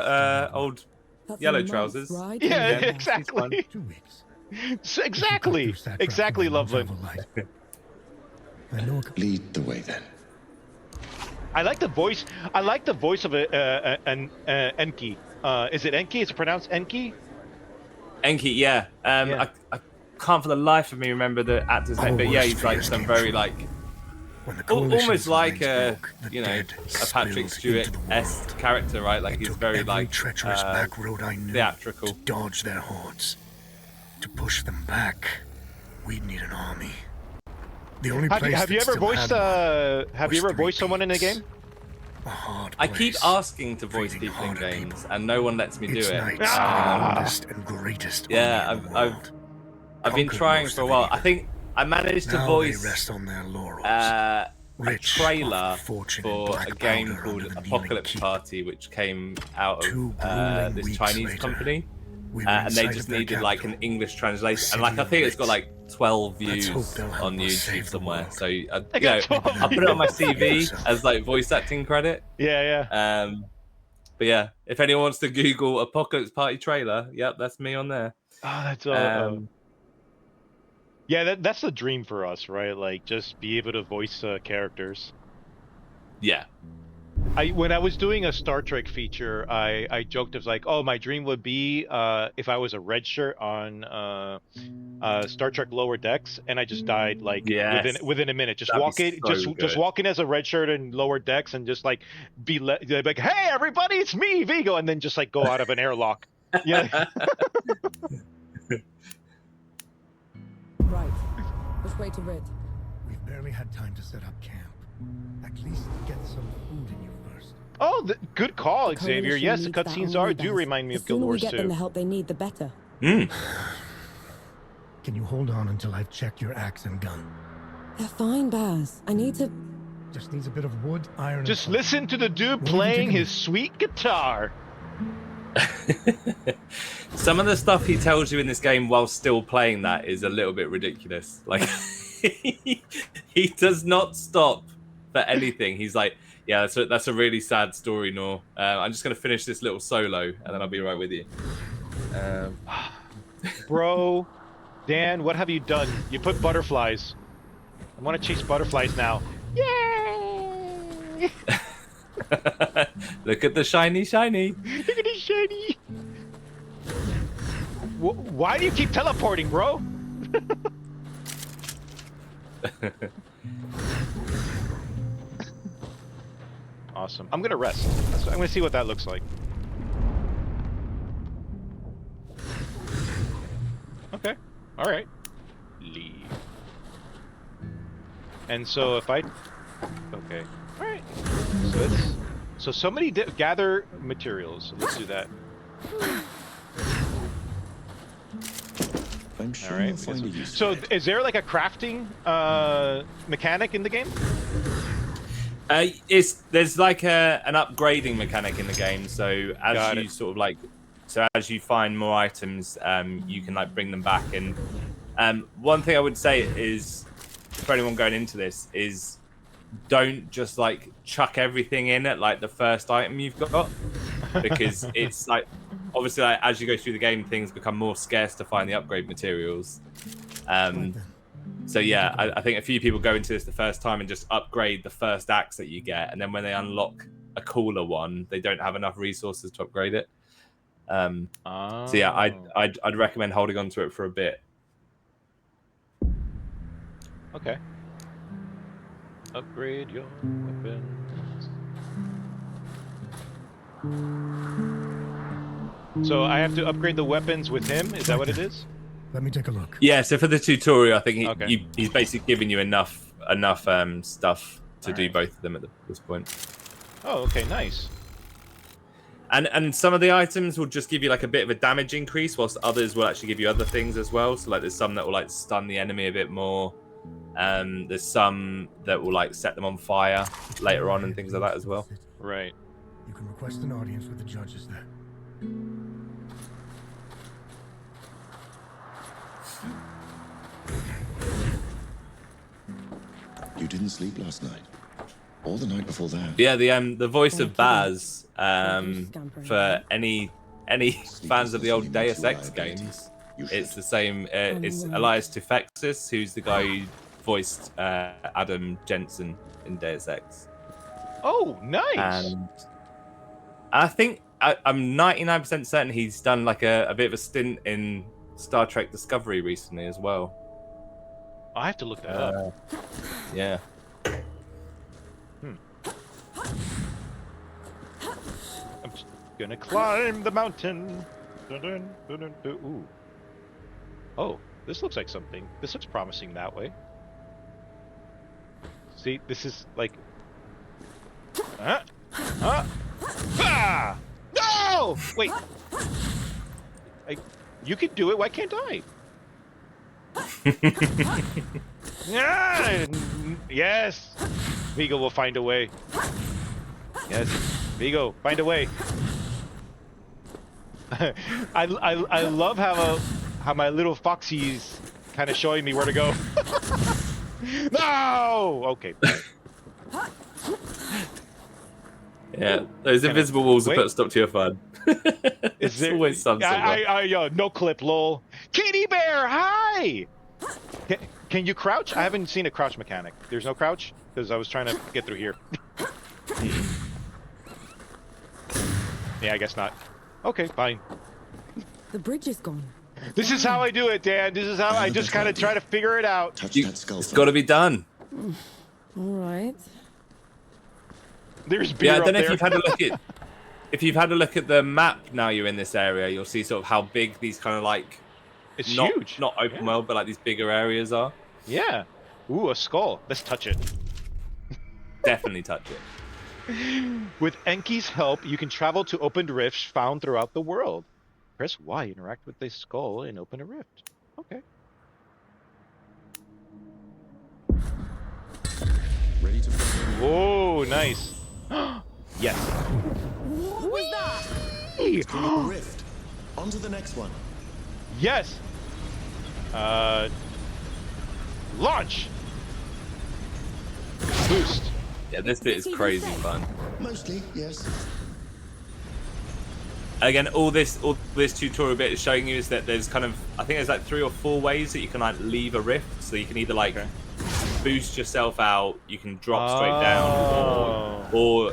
old That's yellow a month's trousers. ride Yeah, from here. exactly. 2 weeks. Exactly, exactly, Loveland. I know. Lead the way then. I like the voice. I like the voice of Enki. Is it Enki? Is it pronounced Enki? Enki, yeah. Yeah. I can't for the life of me remember the actor's name, but yeah, he's like some very like almost like a a Patrick Stewart-esque character, right? Like he's very like treacherous back road I knew theatrical. to dodge their hordes. To push them back, we'd need an army. The only place Have you that ever still voiced had one Have you was ever voiced someone in a Three game? A hard I keep place. asking to voice Breeding people in harder games, people. and no one lets me do It's it. knights, Ah. the oldest and greatest Yeah, army in the I've world. I've been Conquered trying most for a of while. it I think I managed to Now voice they rest on their laurels. a Rich trailer off fortune and for black a game powder called under the kneeling Apocalypse keep. Party, which came out Two of grueling this weeks Chinese later, company, we were and they inside just of their needed like an capital. English translation, and city like I of think it's got Blitz. like 12 Let's hope views they'll help on us YouTube save the somewhere. world. So I you got know, 12 I'll put it on my Save CV yourself. as like voice acting credit. Yeah. But yeah, if anyone wants to Google Apocalypse Party trailer, yep, that's me on there. Oh, that's yeah. That's the dream for us, right? Like just be able to voice characters. Yeah. When I was doing a Star Trek feature, I joked, I was like, oh, my dream would be if I was a red shirt on Star Trek Lower Decks, and I just died like Yes. within a minute. Just That'd be walk in, so just good. walk in as a red shirt in Lower Decks, and just like be like, hey everybody, it's me, Vigo, and then just like go out of an airlock. Yeah. Right. Which way to Rid? We've barely had time to set up camp. At least get some food in you first. Oh, good call, The Xavier. Coalition Yes, the needs that cutscenes army do base. remind me The of Guild sooner we Wars get them 2. the help they need, the better. Can you hold on until I've checked your axe and gun? They're fine, Baz. I need to... Just needs a bit of wood, iron, and Just something. listen to the dude What have you playing taken? his sweet guitar. Some of the stuff he tells you in this game while still playing that is a little bit ridiculous. Like he does not stop for anything. He's like, yeah, that's a really sad story, Nor. I'm just gonna finish this little solo and then I'll be right with you. Bro, Dan, what have you done? You put butterflies. I want to chase butterflies now. Yay! Look at the shiny. Look at this shiny. Why do you keep teleporting, bro? Awesome. I'm gonna rest. I'm gonna see what that looks like. Okay. All right. Leave. And so if I, okay. All right. So somebody gather materials. So let's do that. I'm sure All right. you'll find a use So for it. is there like a crafting mechanic in the game? There's like an upgrading mechanic in the game. So Got as you it. sort of like, so as you find more items, you can like bring them back. And one thing I would say is, for anyone going into this, is don't just like chuck everything in at like the first item you've got, because it's like obviously like, as you go through the game, things become more scarce to find the upgrade materials. So yeah, I think a few people go into this the first time and just upgrade the first axe that you get, and then when they unlock a cooler one, they don't have enough resources to upgrade it. So yeah, I'd recommend holding on to it for a bit. Okay. Upgrade your weapons. So I have to upgrade the weapons with him? Is that what it is? Let me take a look. Yeah, so for the tutorial, I think Okay. he's basically giving you enough stuff to do Alright. both of them at this point. Oh, okay, nice. And some of the items will just give you like a bit of a damage increase, whilst others will actually give you other things as well. So like there's some that will like stun the enemy a bit more. There's some that will like set them on fire later on and things like that as well. Right. You can request an audience with the judges there. You didn't sleep last night, or the night before that. Yeah, the voice of Thank you. Baz Scampering. for any fans of the old Deus Ex games, it's the same. It's Elias Tufexis, who's the guy who voiced Adam Jensen in Deus Ex. Oh, nice. And I think I'm 99% certain he's done like a bit of a stint in Star Trek Discovery recently as well. I have to look that up. Yeah. I'm just gonna climb the mountain. Dun, dun, dun, dun, dun. Ooh. Oh, this looks like something. This looks promising that way. See, this is like. Ah! No! Wait. You could do it. Why can't I? Yeah! Yes! Vigo will find a way. Yes, Vigo, find a way. I love how my little foxy's kind of showing me where to go. No! Okay. Yeah, those invisible walls have put a stop to your fun. Is there always some sort of... no clip, lol. Kitty bear, hi! Can you crouch? I haven't seen a crouch mechanic. There's no crouch? Because I was trying to get through here. Yeah, I guess not. Okay, fine. The bridge is gone. This is how I do it, Dan. This is how I just kind of try to figure it out. Touch that skull. It's got to be done. All right. There's beer Yeah, I up don't know there. if you've had a look at if you've had a look at the map now you're in this area, you'll see sort of how big these kind of like It's not huge. open world, but like these bigger areas are. Yeah. Ooh, a skull. Let's touch it. Definitely touch it. With Enki's help, you can travel to opened rifts found throughout the world. Press Y, interact with the skull, and open a rift. Okay. Ready to fight. Whoa, nice. Yes. What was that? Bring up a rift. On to the next one. Yes. Launch. Boost. Yeah, this bit is crazy fun. Mostly, yes. Again, all this tutorial bit is showing you is that there's kind of, I think there's like 3 or 4 ways that you can like leave a rift. So you can either like boost yourself out, you can drop straight down, or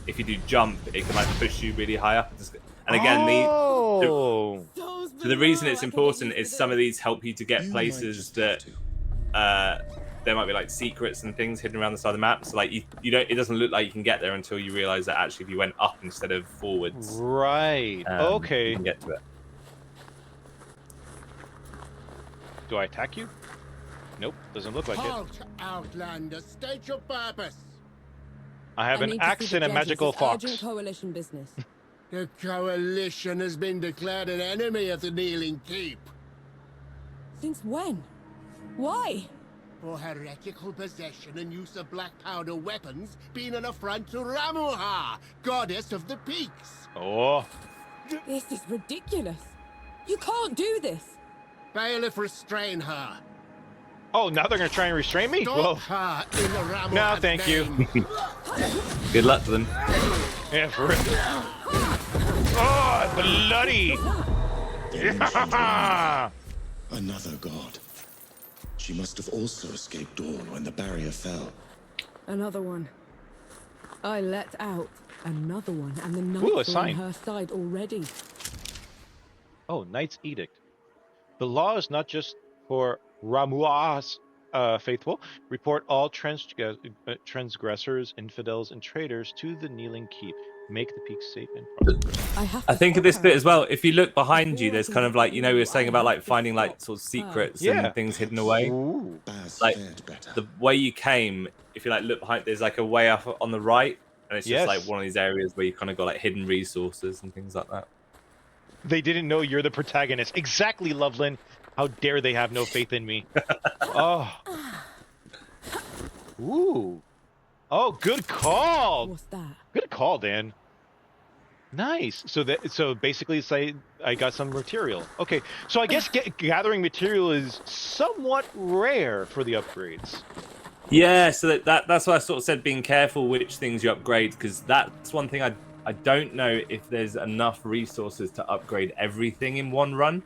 if you do jump, it can like push you really high up. And again, so the reason it's important is some of these help you to get places that there might be like secrets and things hidden around the side of the map. So like you don't, it doesn't look like you can get there until you realize that actually if you went up instead of forwards, Right. Okay. you can get to it. Do I attack you? Nope. Doesn't look like it. Halt, Outlander. State your purpose. I have an axe and a magical fox. Urgent coalition business. The Coalition has been declared an enemy of the Kneeling Keep Since when? Why? for heretical possession and use of black powder weapons, being an affront to Ramuha, goddess of the peaks. Oh. This is ridiculous. You can't do this. Bailiff, restrain her. Oh, now they're gonna try and restrain me? Stop Well, her in the Ramuha's no, thank you. name. Good luck to them. Yeah, for real. Oh, bloody! Yeah. Another god. She must have also escaped Dawn when the barrier fell. Another one. I let out another one, and the Ooh, a Knights are on sign. her side already. Oh, Knight's Edict. The law is not just for Ramuas, faithful. Report all transgressors, infidels, and traitors to the kneeling keep. Make the peak safe and prosperous. I think of this bit as well. If you look behind you, there's kind of like, you know, we were saying about like finding like sort of secrets Yeah. and things hidden away. Ooh. Baz Like fared better. the way you came, if you like look behind, there's like a way up on the right, and it's just Yes. like one of these areas where you kind of got like hidden resources and things like that. They didn't know you're the protagonist. Exactly, Loveland. How dare they have no faith in me? Oh. Ooh. Oh, good call. What's that? Good call, Dan. Nice. So basically, it's like I got some material. Okay. So I guess gathering material is somewhat rare for the upgrades. Yeah, so that's why I sort of said being careful which things you upgrade, because that's one thing I don't know if there's enough resources to upgrade everything in one run.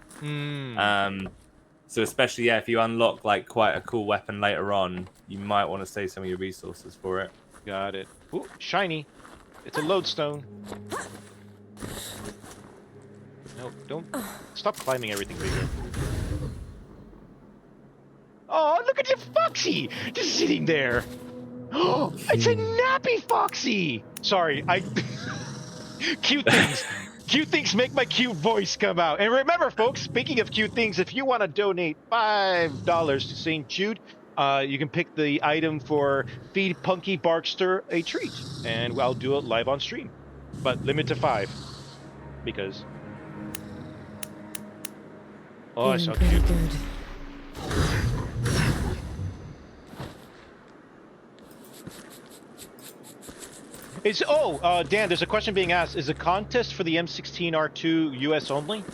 So especially if you unlock like quite a cool weapon later on, you might want to save some of your resources for it. Got it. Ooh, shiny. It's a lodestone. No, don't stop climbing everything, Vega. Oh, look at your Foxy! Just sitting there. Oh, it's a nappy Foxy! Sorry, cute things. Cute things make my cute voice come out. And remember, folks, speaking of cute things, if you want to donate $5 to St. Jude, you can pick the item for Feed Punky Barkster a treat. And I'll do it live on stream. But limit to 5. Because... Oh, it's so Feeling cute. pretty good. Dan, there's a question being asked. Is the contest for the M16R2 US only?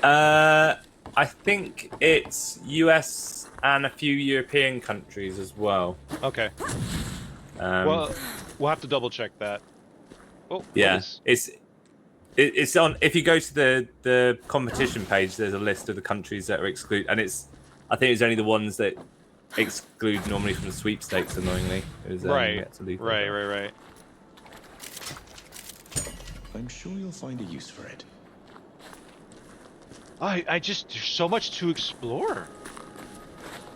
I think it's US and a few European countries as well. Okay. Well, we'll have to double check that. Oh, yeah, it's on. If you go to the competition page, there's a list of the countries that are excluded, and I think it's only the ones that exclude normally from the sweepstakes. Annoyingly, it was, right. Right. I'm sure you'll find a use for it. There's so much to explore.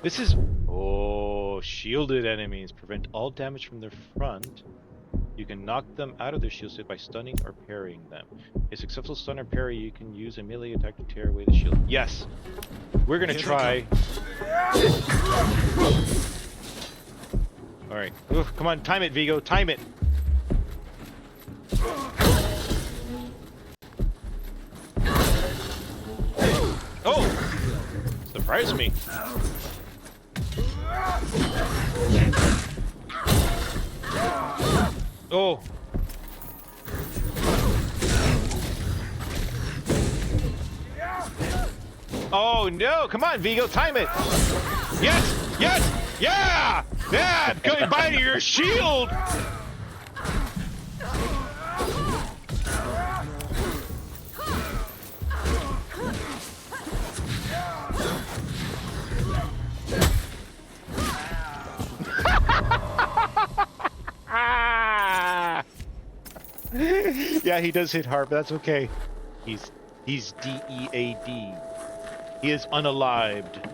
This is... Oh, shielded enemies. Prevent all damage from their front. You can knock them out of their shield state by stunning or parrying them. A successful stun or parry, you can use a melee attack to tear away the shield. Yes! We're gonna try... Alright. Come on, time it, Vigo. Time it! Oh! Surprised me. Oh! Oh no! Come on, Vigo, time it! Yes! Yes! Yeah! Yeah! Going by to your shield! Yeah, he does hit hard, but that's okay. He's DEAD. He is unalived.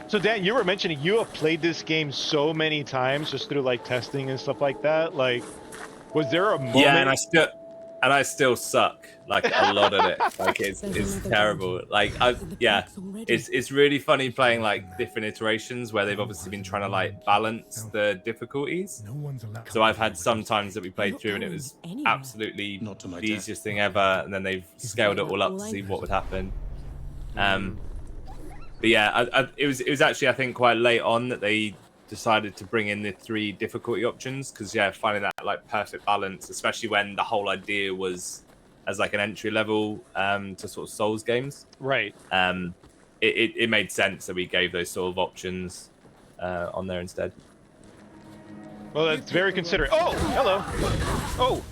So Dan, you were mentioning you have played this game so many times just through like testing and stuff like that. Like, was there a moment? Yeah, and I still suck like a lot at it. Like it's terrible. Like it's really funny playing like different iterations where they've obviously been trying to like balance the difficulties. So I've had some times that we played through and it was absolutely the easiest thing ever, and then they've scaled it all up to see what would happen. But yeah, it was actually I think quite late on that they decided to bring in the 3 difficulty options, because finding that like perfect balance, especially when the whole idea was as like an entry level to sort of Souls games, right? It made sense that we gave those sort of options on there instead. Well, that's very considerate. Oh, hello. Oh.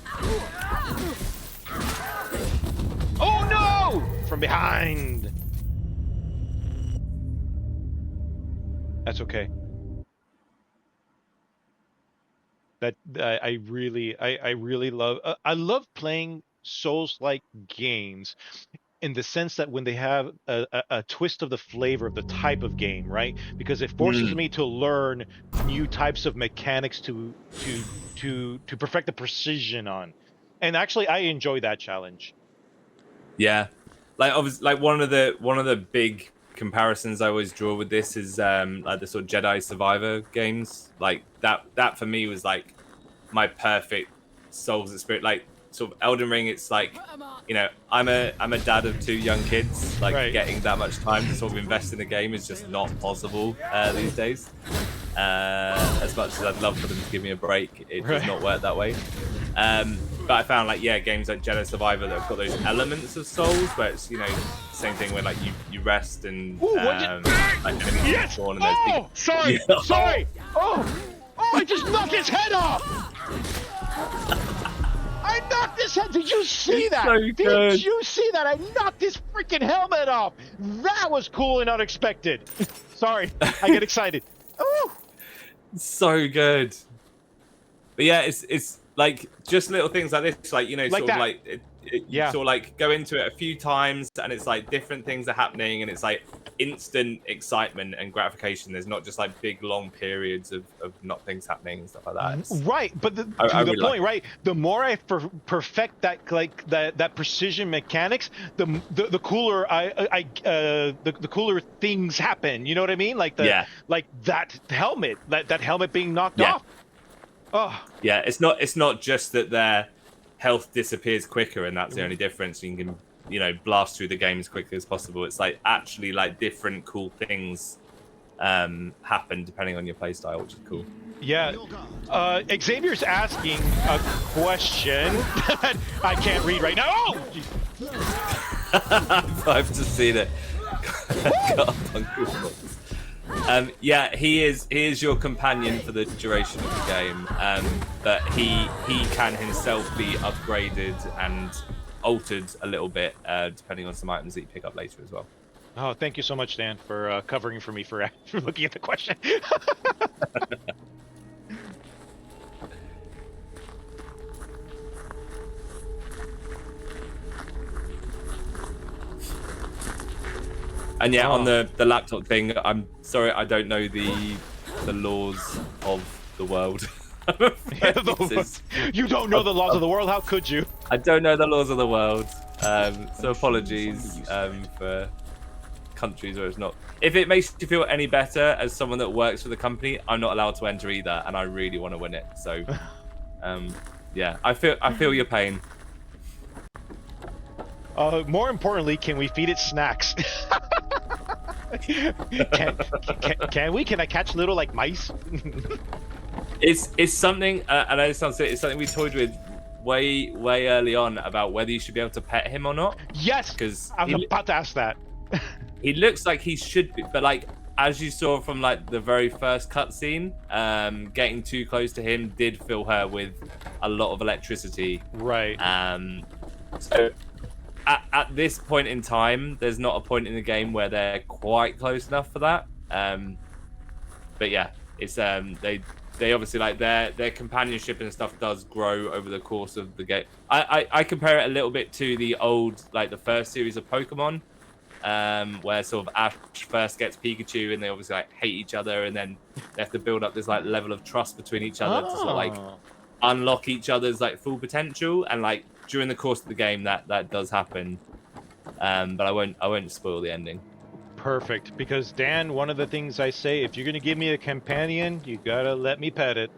Oh no! From behind. That's okay. that I really love. I love playing Souls-like games in the sense that when they have a twist of the flavor of the type of game, right? Because it forces Mm, me to learn new types of mechanics to perfect the precision on. And actually, I enjoy that challenge. yeah, like obviously, like one of the big comparisons I always draw with this is like the sort of Jedi Survivor games. Like that for me was like my perfect Souls experience. Like sort of Elden Ring, it's like, I'm a dad of 2 young kids. Like Right. getting that much time to sort of invest in a game is just not possible these days. As much as I'd love for them to give me a break, it does Right. not work that way. But I found like games like Jedi Survivor that have got those elements of Souls, where it's same thing where like you rest and Ooh, what did... like enemies Yes! spawn and there's Oh, sorry, Yeah. sorry. Oh, I just knocked his head off. I knocked his head. Did you see that? so Did good. you see that? I knocked his freaking helmet off. That was cool and unexpected. Sorry, I get excited. Oh, So good. But yeah, it's like just little things like this, like Like sort that. of like you Yeah. sort of like go into it a few times, and it's like different things are happening, and it's like instant excitement and gratification. There's not just like big long periods of not things happening and stuff like that. Right, but to I the really point, like right? The more I perfect that precision mechanics, the cooler the cooler things happen. You know what I mean? Like Yeah. like that helmet, that helmet being knocked Yeah. off. Oh, Yeah, it's not just that their health disappears quicker, and that's the only difference. You can blast through the game as quickly as possible. It's like actually like different cool things happen depending on your playstyle, which is cool. yeah. Xavier's asking a question that I can't read right now. Oh, I've just seen it. Got up on Goosebumps. Yeah, he is your companion for the duration of the game, but he can himself be upgraded and altered a little bit depending on some items that you pick up later as well. oh, thank you so much, Dan, for covering for me for looking at the question. And yeah, on Oh. the laptop thing, I'm sorry, I don't know the laws of the world. You don't know the laws of the world. How could you? I don't know the laws of the world, so apologies for countries where it's not. If it makes you feel any better as someone that works for the company, I'm not allowed to enter either, and I really want to win it. So, yeah, I feel your pain. More importantly, can we feed it snacks? Can we? Can I catch little like mice? It's something, and I sound silly, it's something we toyed with way early on about whether you should be able to pet him or not. Yes, Because I was about to ask that. he looks like he should be, but like as you saw from like the very first cutscene, getting too close to him did fill her with a lot of electricity. Right. So at this point in time, there's not a point in the game where they're quite close enough for that. But yeah, it's they obviously like their companionship and stuff does grow over the course of the game. I compare it a little bit to the old, like the first series of Pokemon, where sort of Ash first gets Pikachu and they obviously like hate each other, and then they have to build up this like level of trust between each other to sort of like unlock each other's like full potential. And like during the course of the game that does happen, but I won't spoil the ending. Perfect, because Dan, one of the things I say, if you're gonna give me a companion, you gotta let me pet it.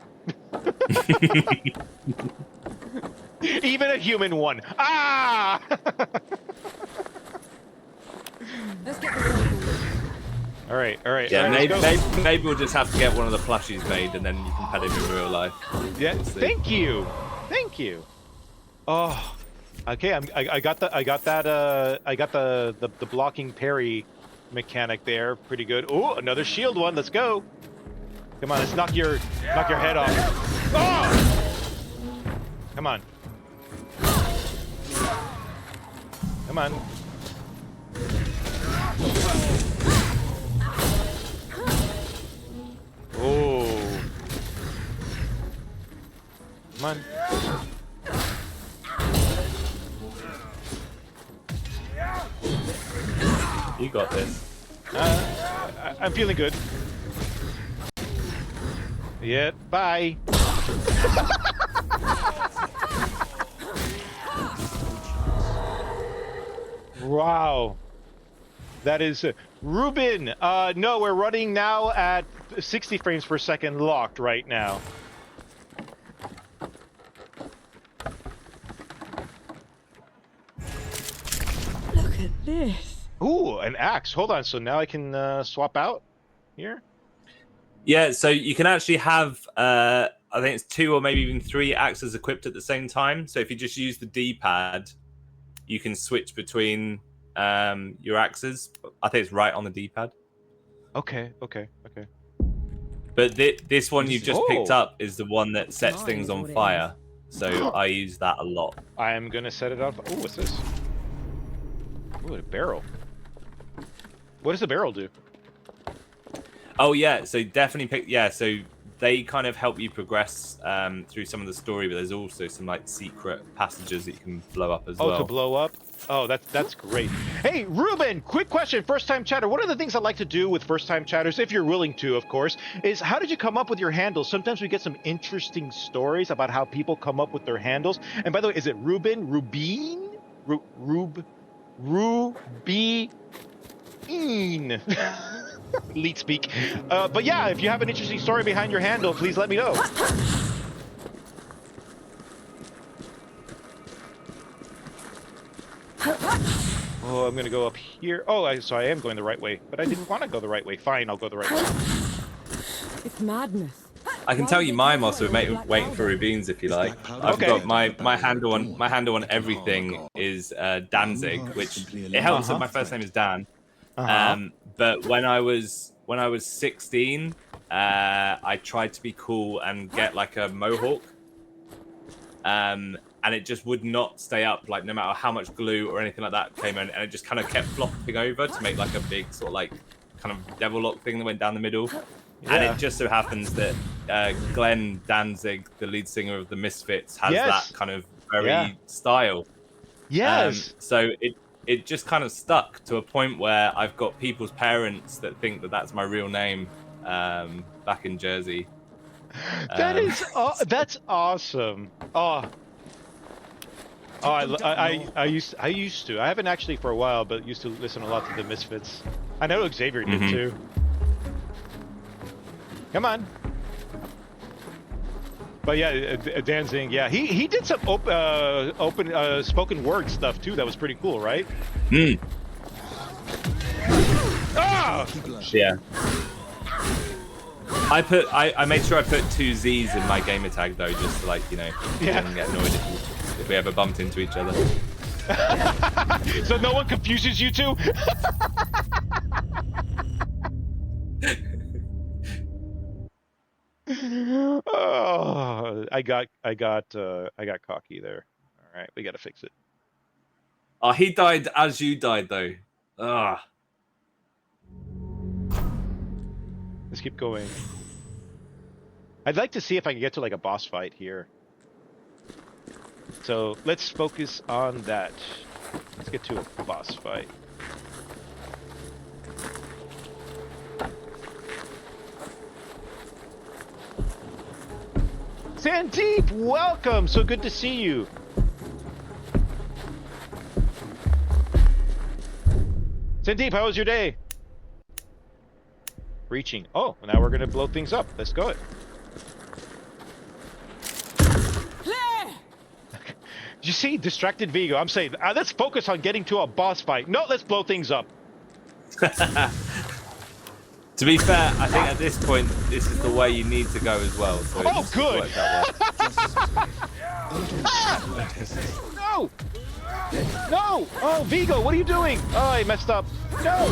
Even a human one. Ah! Let's get the All right. Yeah, all right, let's go. maybe we'll just have to get one of the plushies made, and then you can pet him in real life. Yeah. We'll see. Thank you. Oh, okay. I got the blocking parry mechanic there. Pretty good. Oh, another shield one. Let's go. Come on, let's knock your head off. Oh! Come on. Come on. Oh. You got this. I'm feeling good. Yeah, bye. Wow. That is Ruben. No, we're running now at 60 frames per second locked right now. Look at this. Ooh, an axe. Hold on. So now I can swap out here. Yeah, so you can actually have, I think it's 2 or maybe even 3 axes equipped at the same time. So if you just use the D-pad, you can switch between your axes. I think it's right on the D-pad. Okay. But this one you've just picked Oh. up is the one that sets things on fire. So I use that a lot. I am gonna set it on. Oh, what's this? Ooh, a barrel. What does the barrel do? Oh yeah, so definitely pick. Yeah, so they kind of help you progress through some of the story, but there's also some like secret passages that you can blow up as well. Oh, to blow up? Oh, that's great. Hey, Ruben, quick question, first-time chatter. One of the things I like to do with first-time chatters, if you're willing to, of course, is how did you come up with your handles? Sometimes we get some interesting stories about how people come up with their handles. And by the way, is it Ruben? Rubin? Rubin? Leet speak. But yeah, if you have an interesting story behind your handle, please let me know. Oh, I'm gonna go up here. Oh, so I am going the right way, but I didn't want to go the right way. Fine, I'll go the right way. It's madness. I can tell you mine whilst we're waiting for Rubins if you like. I've got my handle on everything is Danzig, which it helps that my first name is Dan. But when I was 16, I tried to be cool and get like a mohawk, and it just would not stay up. Like no matter how much glue or anything like that came in, and it just kind of kept flopping over to make like a big sort of like kind of devil lock thing that went down the middle. Yeah. And it just so happens that Glenn Danzig, the lead singer of the Misfits, has that kind of very style. Yes. So it just kind of stuck to a point where I've got people's parents that think that that's my real name back in Jersey. That is that's awesome. I used to. I haven't actually for a while, but used to listen a lot to the Misfits. I know Xavier did too. Come on. But yeah, Danzig, yeah, he did some open spoken word stuff too. That was pretty cool, right? Ah! Yeah. I made sure I put 2 Z's in my gamer tag though, just to like get annoyed if we ever bumped into each other. So no one confuses you two. Oh, I got cocky there. All right, we gotta fix it. Oh, he died as you died though. Let's keep going. I'd like to see if I can get to like a boss fight here. So let's focus on that. Let's get to a boss fight. Sandeep, welcome! So good to see you. Sandeep, how was your day? Reaching. Oh, now we're gonna blow things up. Let's go. You see, distracted Vigo. I'm saying, let's focus on getting to a boss fight. No, let's blow things up. To be fair, I think at this point, this is the way you need to go as well. So oh, good! No! No! Oh, Vigo, what are you doing? Oh, I messed up. No!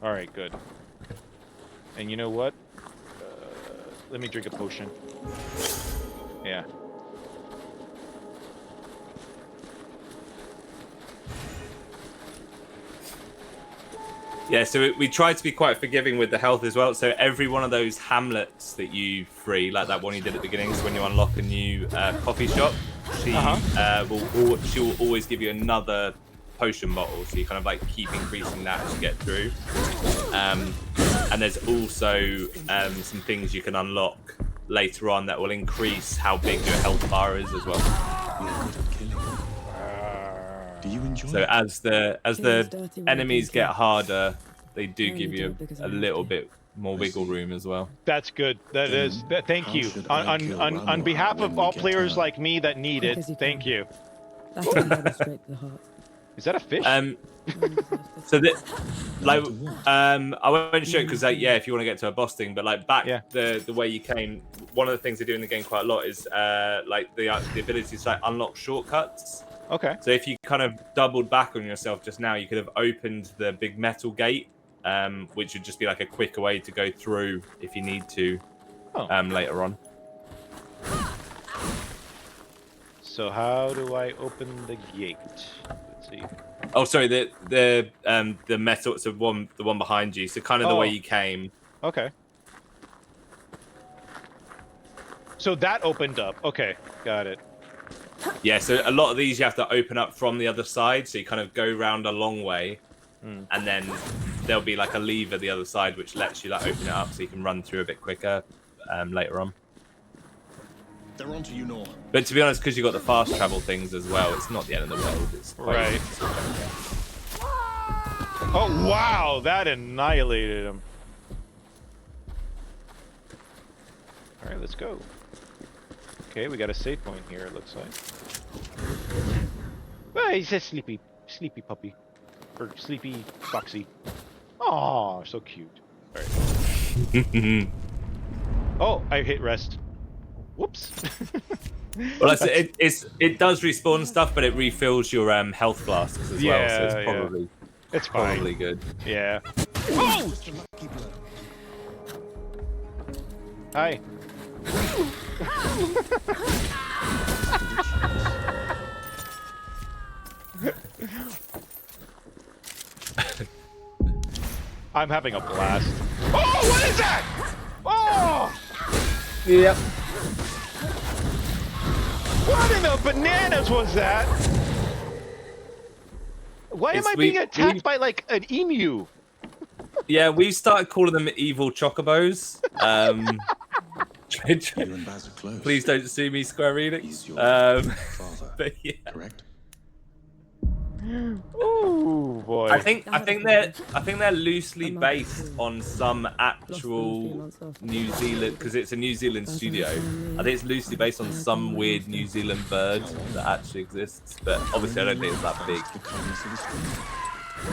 All right, good. And you know what? Let me drink a potion. Yeah. Yeah, so we try to be quite forgiving with the health as well. So every one of those hamlets that you free, like that one you did at the beginning, so when you unlock a new coffee shop, she will always give you another potion bottle. So you kind of like keep increasing that as you get through. And there's also some things you can unlock later on that will increase how big your health bar is as well. Do you enjoy So it? as the dirty way enemies of get thinking. harder, they do I only give do you it because I a have little to. bit more wiggle room as well. That's good. That Then is. Thank how you. should I kill On Ramuha behalf when of we all get to players her? like me that need Quick it, as you thank can. you. That's the level straight to the heart. Is that a fish? So that, like, matter what. I won't show it because, like, yeah, if you want to get to a boss thing, but like back Yeah. the way you came, one of the things they do in the game quite a lot is like the ability to like unlock shortcuts. Okay. So if you kind of doubled back on yourself just now, you could have opened the big metal gate, which would just be like a quicker way to go through if you need to later on. So how do I open the gate? Let's see. Oh, sorry, the metal. So the one behind you. So kind of the way you came. Okay. So that opened up. Okay, got it. Yeah. So a lot of these you have to open up from the other side. So you kind of go round a long way, and then there'll be like a lever the other side which lets you like open it up so you can run through a bit quicker later on. They're onto you, Nor. But to be honest, because you got the fast travel things as well, it's not the end of the world. It's quite Right. Oh wow, that annihilated him. All right, let's go. Okay, we got a save point here. It looks like. Well, he's a sleepy puppy, or sleepy foxy. Oh, so cute. All right. Oh, I hit rest. Whoops. Well, it does respawn stuff, but it refills your health flasks as well, so it's probably good. Yeah. Oh! Hi. I'm having a blast. Oh, what is that? Oh! Yep. What in the bananas was that? Why am I being attacked by like an emu? Yeah, we started calling them evil chocobos. You and Baz are close. Please don't sue me, Square Enix. He's your father, But yeah. correct? Ooh, boy. I think they're loosely based on some actual New Zealand, because it's a New Zealand studio. I think it's loosely based on some weird New Zealand bird that actually exists, but obviously I don't think it's that big.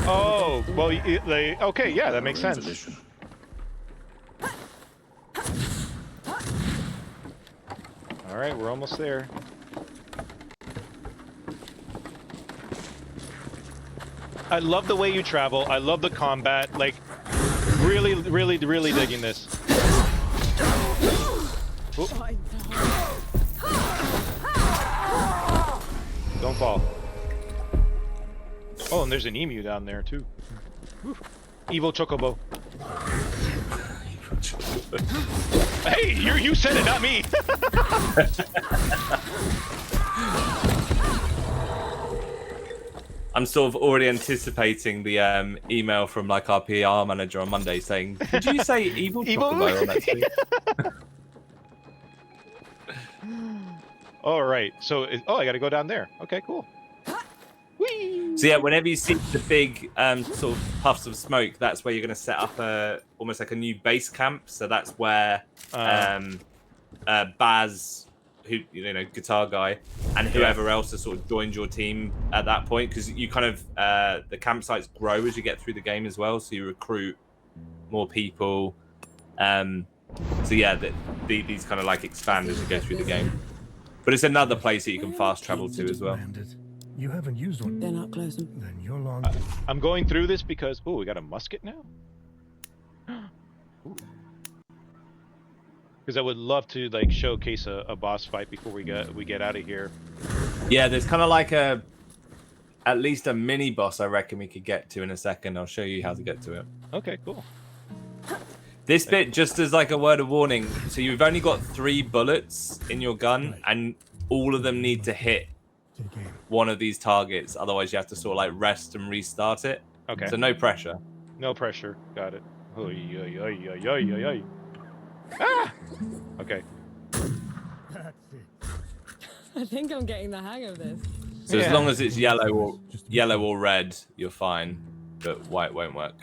Oh, well, okay, yeah, that makes sense. Volition. All right, we're almost there. I love the way you travel. I love the combat. Like, really, really, really digging this. Oop. Don't fall. Oh, and there's an emu down there too. Whew. Evil chocobo. Hey, you said it, not me. I'm sort of already anticipating the email from like our PR manager on Monday saying, "Did you say evil chocobo on that screen?" All right, so I got to go down there. Okay, cool. Whee! So yeah, whenever you see the big sort of puffs of smoke, that's where you're going to set up almost like a new base camp. So that's where Baz, who guitar guy, and whoever else has sort of joined your team at that point, because you kind of the campsites grow as you get through the game as well. So you recruit more people. So yeah, these kind of like expand as you go through the game. But it's another place that you can fast travel to as well. You haven't used one. They're not close. Then you're long. I'm going through this because we got a musket now. Because I would love to like showcase a boss fight before we get out of here. Yeah, there's kind of like a at least a mini boss I reckon we could get to in a second. I'll show you how to get to it. Okay, cool. This bit, just as like a word of warning, so you've only got 3 bullets in your gun, and all of them need to hit one of these targets. Otherwise, you have to sort of like rest and restart it. Okay. So no pressure. No pressure. Got it. Oy, oy, oy, oy, oy, oy, oy. Ah! Okay. That's it. I think I'm getting the hang of this. So as long as it's yellow or red, you're fine. But white won't work.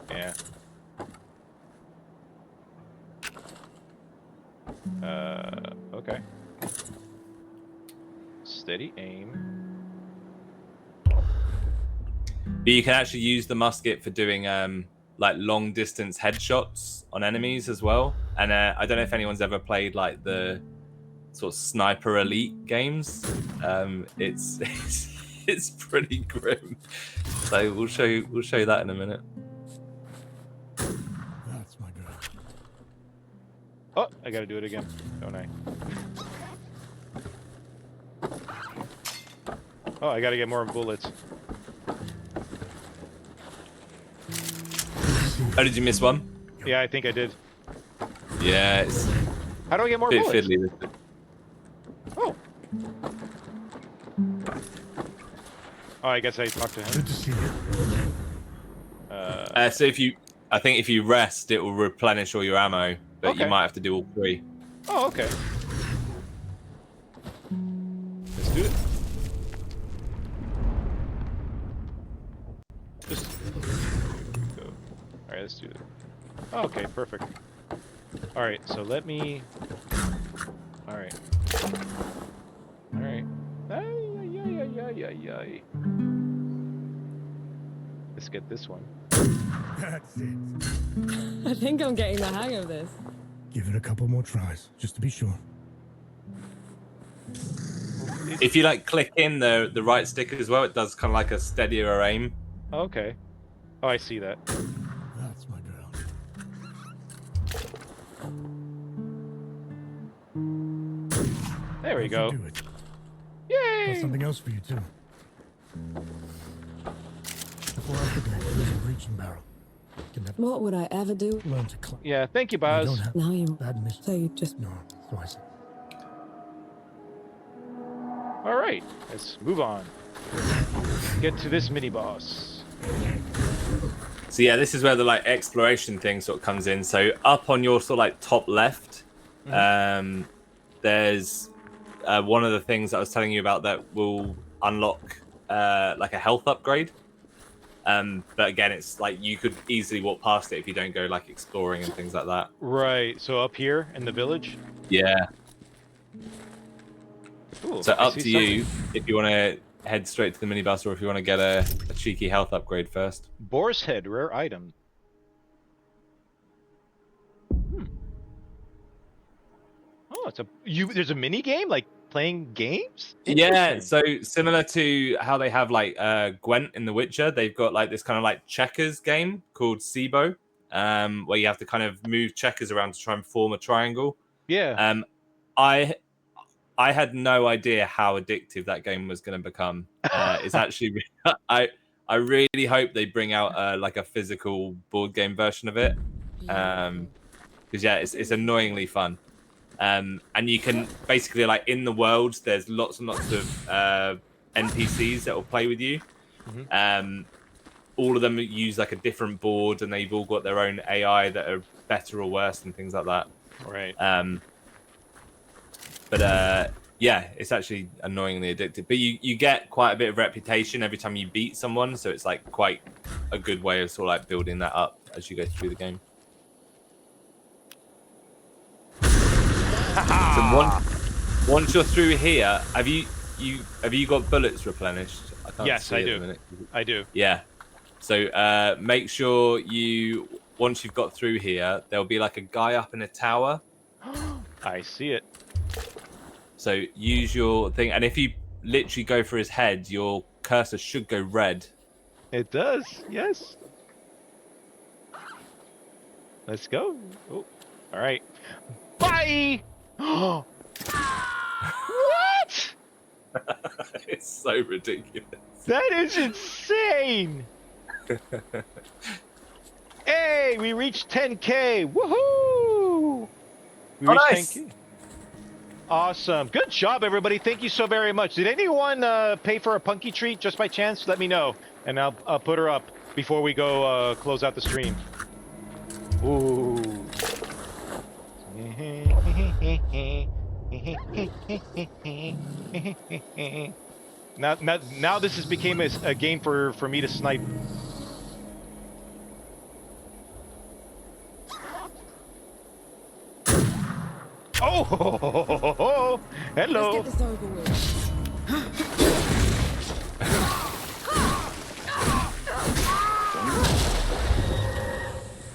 Yeah. Okay. Steady aim. But you can actually use the musket for doing like long distance headshots on enemies as well. And I don't know if anyone's ever played like the sort of Sniper Elite games. It's pretty grim. So we'll show you that in a minute. That's my girl. Oh, I gotta do it again, don't I? Oh, I gotta get more bullets. Oh, did you miss one? Yeah, I think I did. Yeah, it's How do I get more a bit bullets? fiddly. Oh. Oh, I guess I talked to him. Good to see you. So I think if you rest, it will replenish all your ammo, but you Okay. might have to do all 3. Oh, okay. Let's do it. Just go. All right, let's do it. Oh, okay, perfect. All right, so let me. All right. All right. Ay, ay, ay, ay, ay, ay. Let's get this one. That's it. I think I'm getting the hang of this. Give it a couple more tries, just to be sure. If you like click in the right stick as well, it does kind of like a steadier aim. Okay. Oh, I see that. That's my girl. There we go. Do it. Yay! Got something else for you too. Before I forget, there's a breaching barrel. Can never What would I ever do? learn to climb. Yeah, thank you, You Baz. don't have Now you bad mission. so you just No, so I said. All right, let's move on. Get to this mini boss. So yeah, this is where the like exploration thing sort of comes in. So up on your sort of like top left, there's one of the things that I was telling you about that will unlock like a health upgrade. But again, it's like you could easily walk past it if you don't go like exploring and things like that. Right, so up here in the village. Yeah. Ooh, So I up see to you if you want to head straight to the minibus or if you want to get a cheeky health upgrade first. Boar's head, rare item. Oh, it's a there's a mini game like playing games? Yeah, Interesting. so similar to how they have like Gwent in The Witcher, they've got like this kind of like checkers game called Sibo, where you have to kind of move checkers around to try and form a triangle. Yeah. I had no idea how addictive that game was going to become. It's actually I really hope they bring out like a physical board game version of it, because yeah, it's annoyingly fun. And you can basically like in the world, there's lots and lots of NPCs that will play with you. All of them use like a different board, and they've all got their own AI that are better or worse and things like that. Right. But yeah, it's actually annoyingly addictive. But you get quite a bit of reputation every time you beat someone, so it's like quite a good way of sort of like building that up as you go through the game. So once you're through here, have you got bullets replenished? I can't Yes, see I at the do. minute. I do. Yeah. So make sure once you've got through here, there'll be like a guy up in a tower. I see it. So use your thing, and if you literally go for his head, your cursor should go red. It does. Yes. Let's go. Oh. All right. Bye. What? It's so ridiculous. That is insane. Hey, we reached 10K. Woohoo! We reached nice. 10K. Awesome. Good job, everybody. Thank you so very much. Did anyone pay for a punky treat just by chance? Let me know, and I'll put her up before we go close out the stream. Ooh. Now this has became a game for me to snipe. Oh, hello. Let's get this over with.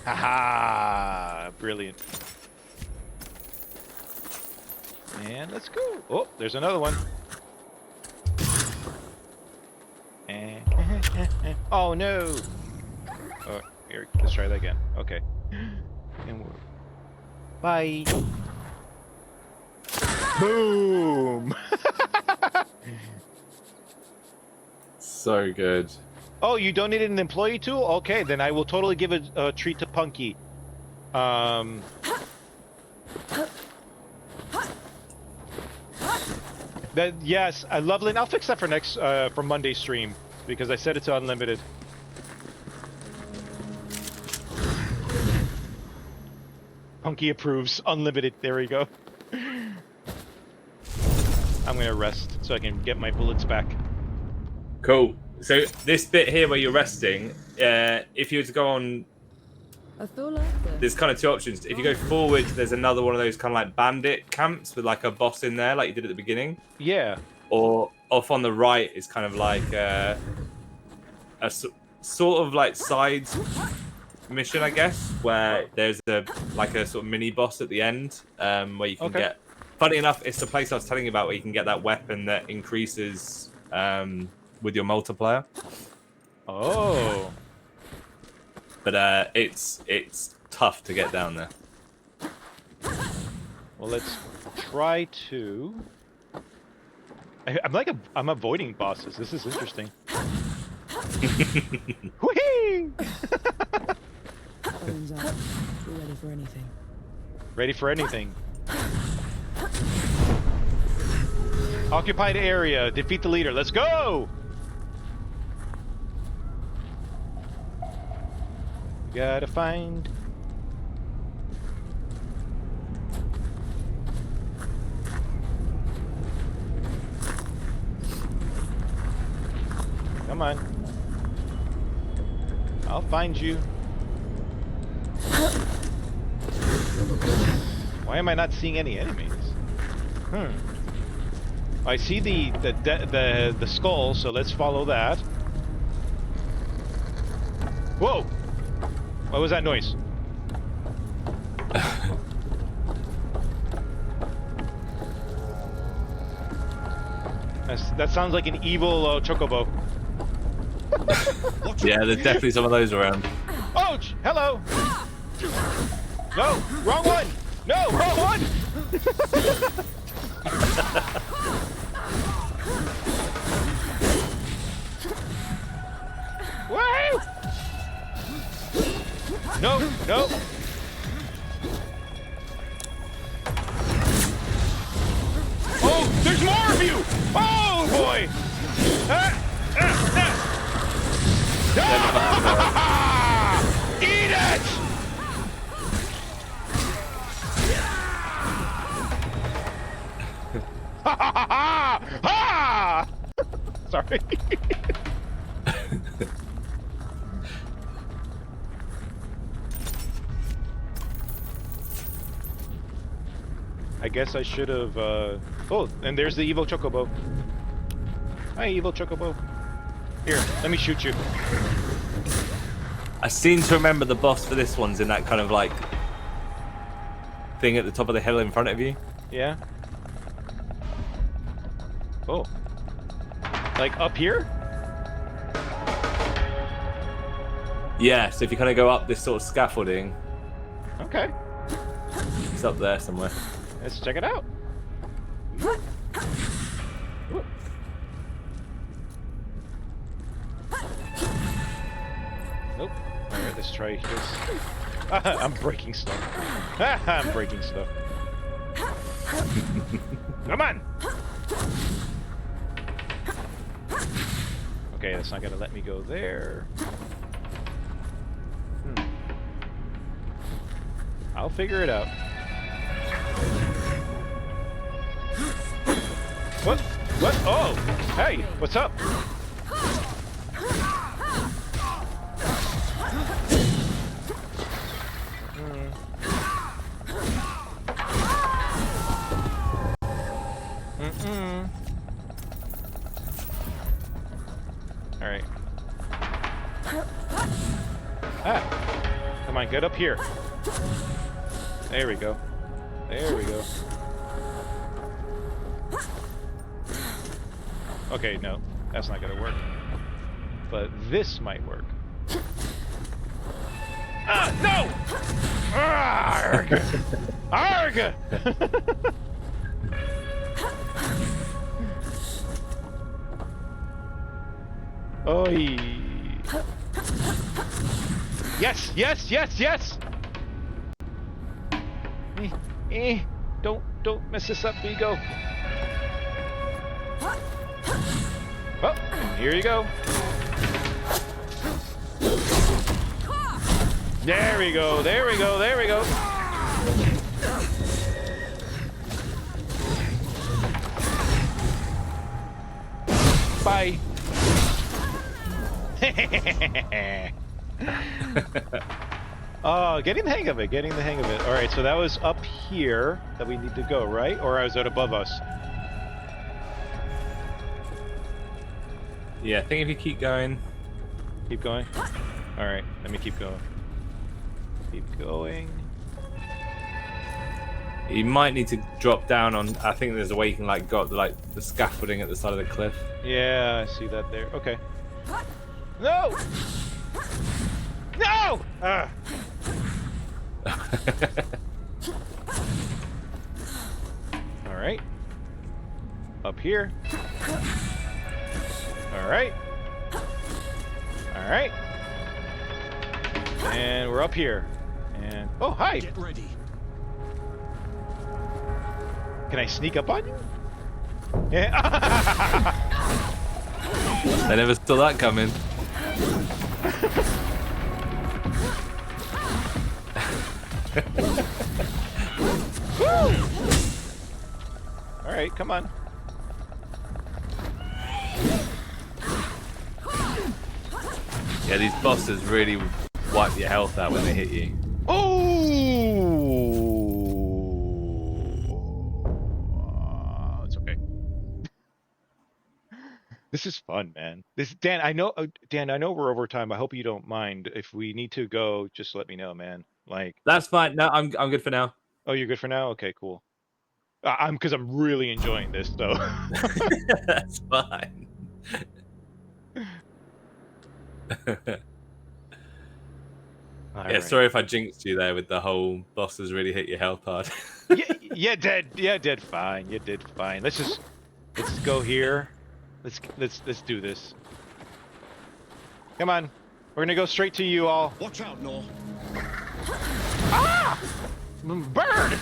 Haha, brilliant. And let's go. Oh, there's another one. Oh no. Oh, here, let's try that again. Okay. And we're... Bye. Boom. So good. Oh, you donated an employee tool? Okay, then I will totally give a treat to Punky. Yes, I love it. I'll fix that for next for Monday stream because I set it to unlimited. Punky approves unlimited. There we go. I'm gonna rest so I can get my bullets back. Cool. So this bit here where you're resting, if you were to go on, I feel like there's kind of two options. If you go forward, there's another one of those kind of like bandit camps with like a boss in there, like you did at the beginning. Yeah. Or off on the right is kind of like a sort of like side mission, I guess, where there's a sort of mini boss at the end, where you can get. Funny enough, it's the place I was telling you about where you can get that weapon that increases with your multiplier. Oh. But it's tough to get down there. Well, let's try to. I'm avoiding bosses. This is interesting. Whee! Phone's up. We're ready for anything. Ready for anything. Occupied area. Defeat the leader. Let's go! Gotta find... Come on. I'll find you. Why am I not seeing any enemies? I see the skull, so let's follow that. Whoa! What was that noise? That sounds like an evil chocobo. Yeah, there's definitely some of those around. Oh, hello! No, wrong one! No, wrong one! Woo! No, no. Oh, there's more of you! Oh boy! Eat it! Ha! Sorry. I guess I should have. Oh, and there's the evil chocobo. Hi, evil chocobo. Here, let me shoot you. I seem to remember the boss for this one's in that kind of like thing at the top of the hill in front of you. Yeah. Oh. Like up here? Yeah, so if you kind of go up this sort of scaffolding. Okay. It's up there somewhere. Let's check it out. try this. I'm breaking stuff. I'm breaking stuff. Come on! Okay, that's not gonna let me go there. I'll figure it out. What? What? Oh! Hey! What's up? Alright. Ah! Come on, get up here. There we go. There we go. Okay, no. That's not gonna work. But this might work. Ah! No! Arg! Arg! Oi! Yes! Yes! Yes! Yes! Don't mess this up, Vigo. Oh, here you go. There we go. There we go. There we go. Bye. Oh, getting the hang of it, getting the hang of it. All right, so that was up here that we need to go, right? Or is that above us? Yeah, I think if you keep going. Keep going? All right, let me keep going. Keep going. You might need to drop down on. I think there's a way you can like go up the scaffolding at the side of the cliff. Yeah, I see that there. Okay. No! No! Ah. All right. Up here. All right. All right. And we're up here. And oh, hi. Get ready. Can I sneak up on you? Yeah. I never saw that coming. All right, come on. Yeah, these bosses really wipe your health out when they hit you. Oh, it's okay. This is fun, man. Dan, I know we're over time. I hope you don't mind. If we need to go, just let me know, man. Like, That's fine. No, I'm good for now. oh, you're good for now. Okay, cool. Because I'm really enjoying this, so. That's fine. All Yeah, right. sorry if I jinxed you there with the whole bosses really hit your health hard. Yeah, did fine. You did fine. Let's go here. Let's do this. Come on. We're gonna go straight to you all. Watch out, Nor. Ah! Bird!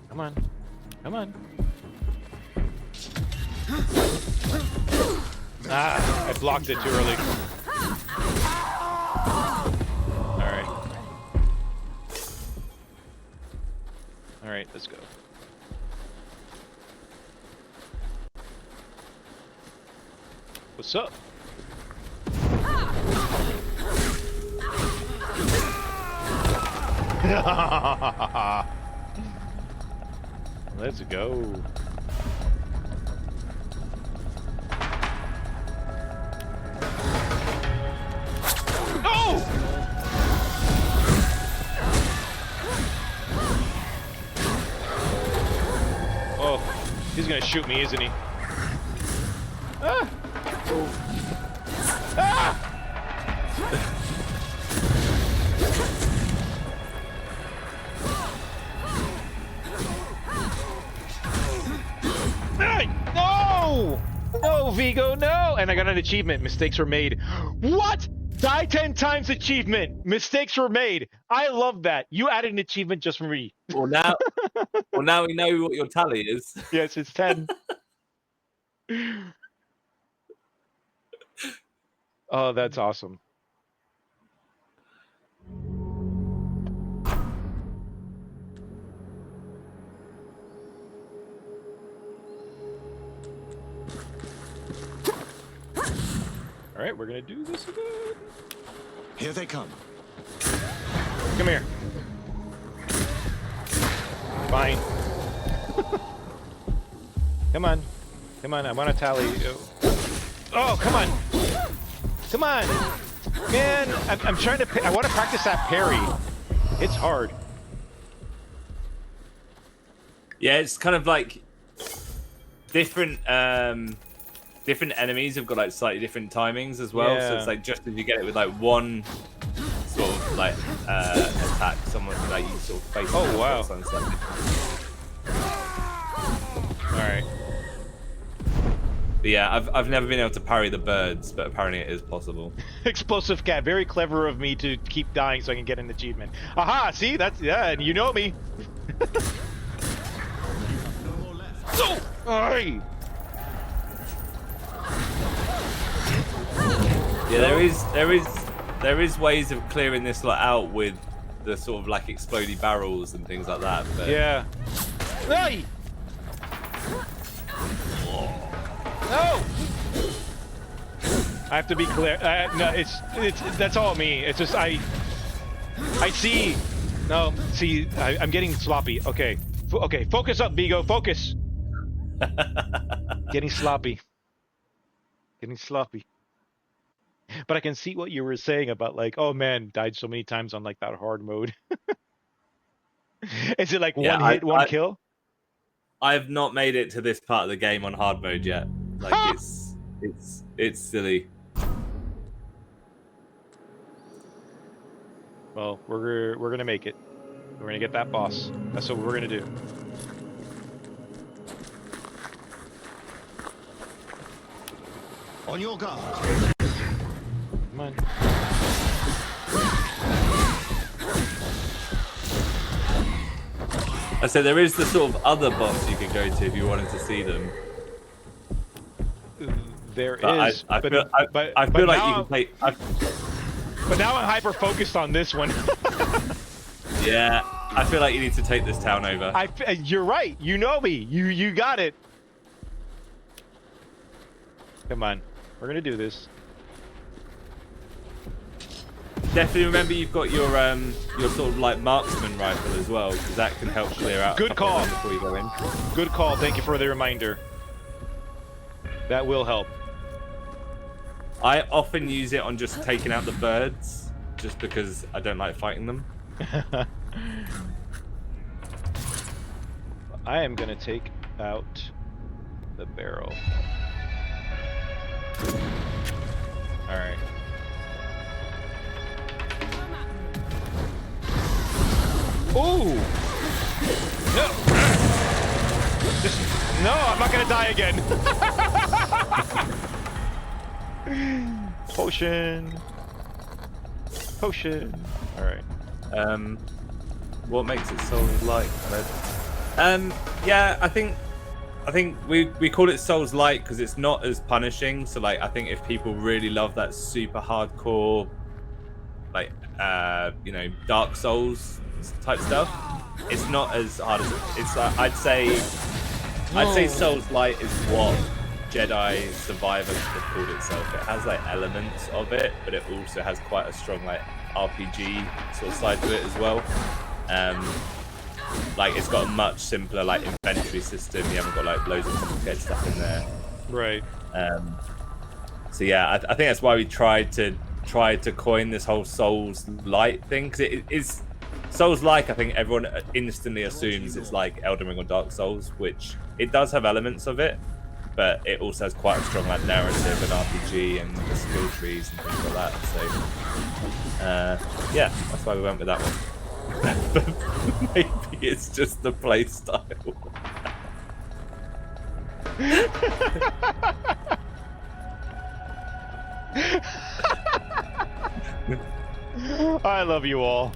Come on. Come on. Ah, I blocked it too early. Alright. Alright, let's go. What's up? Let's go. No! Oh, he's gonna shoot me, isn't he? Ah! Ah! Hey! No, Vigo, no! And I got an achievement. Mistakes were made. What? Die 10 times achievement. Mistakes were made. I love that. You added an achievement just for me. Well, now we know what your tally is. Yes, it's 10. Oh, that's awesome. All right, we're gonna do this again. Here they come. Come here. Fine. Come on. Come on, I want to tally. Oh, come on. Come on. Man, I'm trying to... I want to practice that parry. It's hard. Yeah, it's kind of like different different enemies have got like slightly different timings as well. Yeah. So it's like just as you get it with like one sort of like attack, someone like you sort of face. Oh, wow. All right. But yeah, I've never been able to parry the birds, but apparently it is possible. Explosive cat. Very clever of me to keep dying so I can get an achievement. Aha, see? That's... Yeah, and you know me. So, aye. Yeah, there is ways of clearing this lot out with the sort of like explodey barrels and things like that. But Yeah. Aye. No. I have to be clear. No, it's that's all me. It's just I see. No, see, I'm getting sloppy. Okay, okay, focus up, Vigo. Focus. Getting sloppy. Getting sloppy. But I can see what you were saying about like, oh man, died so many times on like that hard mode. Is it like Yeah, one hit, one kill? I've not made it to this part of the game on hard mode yet. Like it's silly. Well, we're gonna make it. We're gonna get that boss. That's what we're gonna do. On your guard. Come on. I said there is the sort of other boss you could go to if you wanted to see them. There But is, I but feel like now, you can play. But now I'm hyper focused on this one. Yeah, I feel like you need to take this town over. You're right. You know me. You got it. Come on, we're gonna do this. Definitely remember you've got your sort of like marksman rifle as well, because that can help clear out. Good call. Before you go in. Good call. Thank you for the reminder. That will help. I often use it on just taking out the birds, just because I don't like fighting them. I am gonna take out the barrel. All right. Ooh! No! No, I'm not gonna die again. Potion. Potion. All right. What makes it Souls-Lite? Yeah, I think we call it Souls-Lite because it's not as punishing. So like, I think if people really love that super hardcore, like Dark Souls type stuff, it's not as hard as it's. I'd say Souls-Lite is what Jedi Survivor have called itself. It has like elements of it, but it also has quite a strong like RPG sort of side to it as well. Like it's got a much simpler like inventory system. You haven't got like loads of complicated stuff in there. Right. So yeah, I think that's why we tried to coin this whole Souls-Lite thing, because it is Souls-like. I think everyone instantly assumes it's like Elden Ring or Dark Souls, which it does have elements of it, but it also has quite a strong like narrative and RPG and the skill trees and things like that. So yeah, that's why we went with that one. But maybe it's just the play style. I love you all.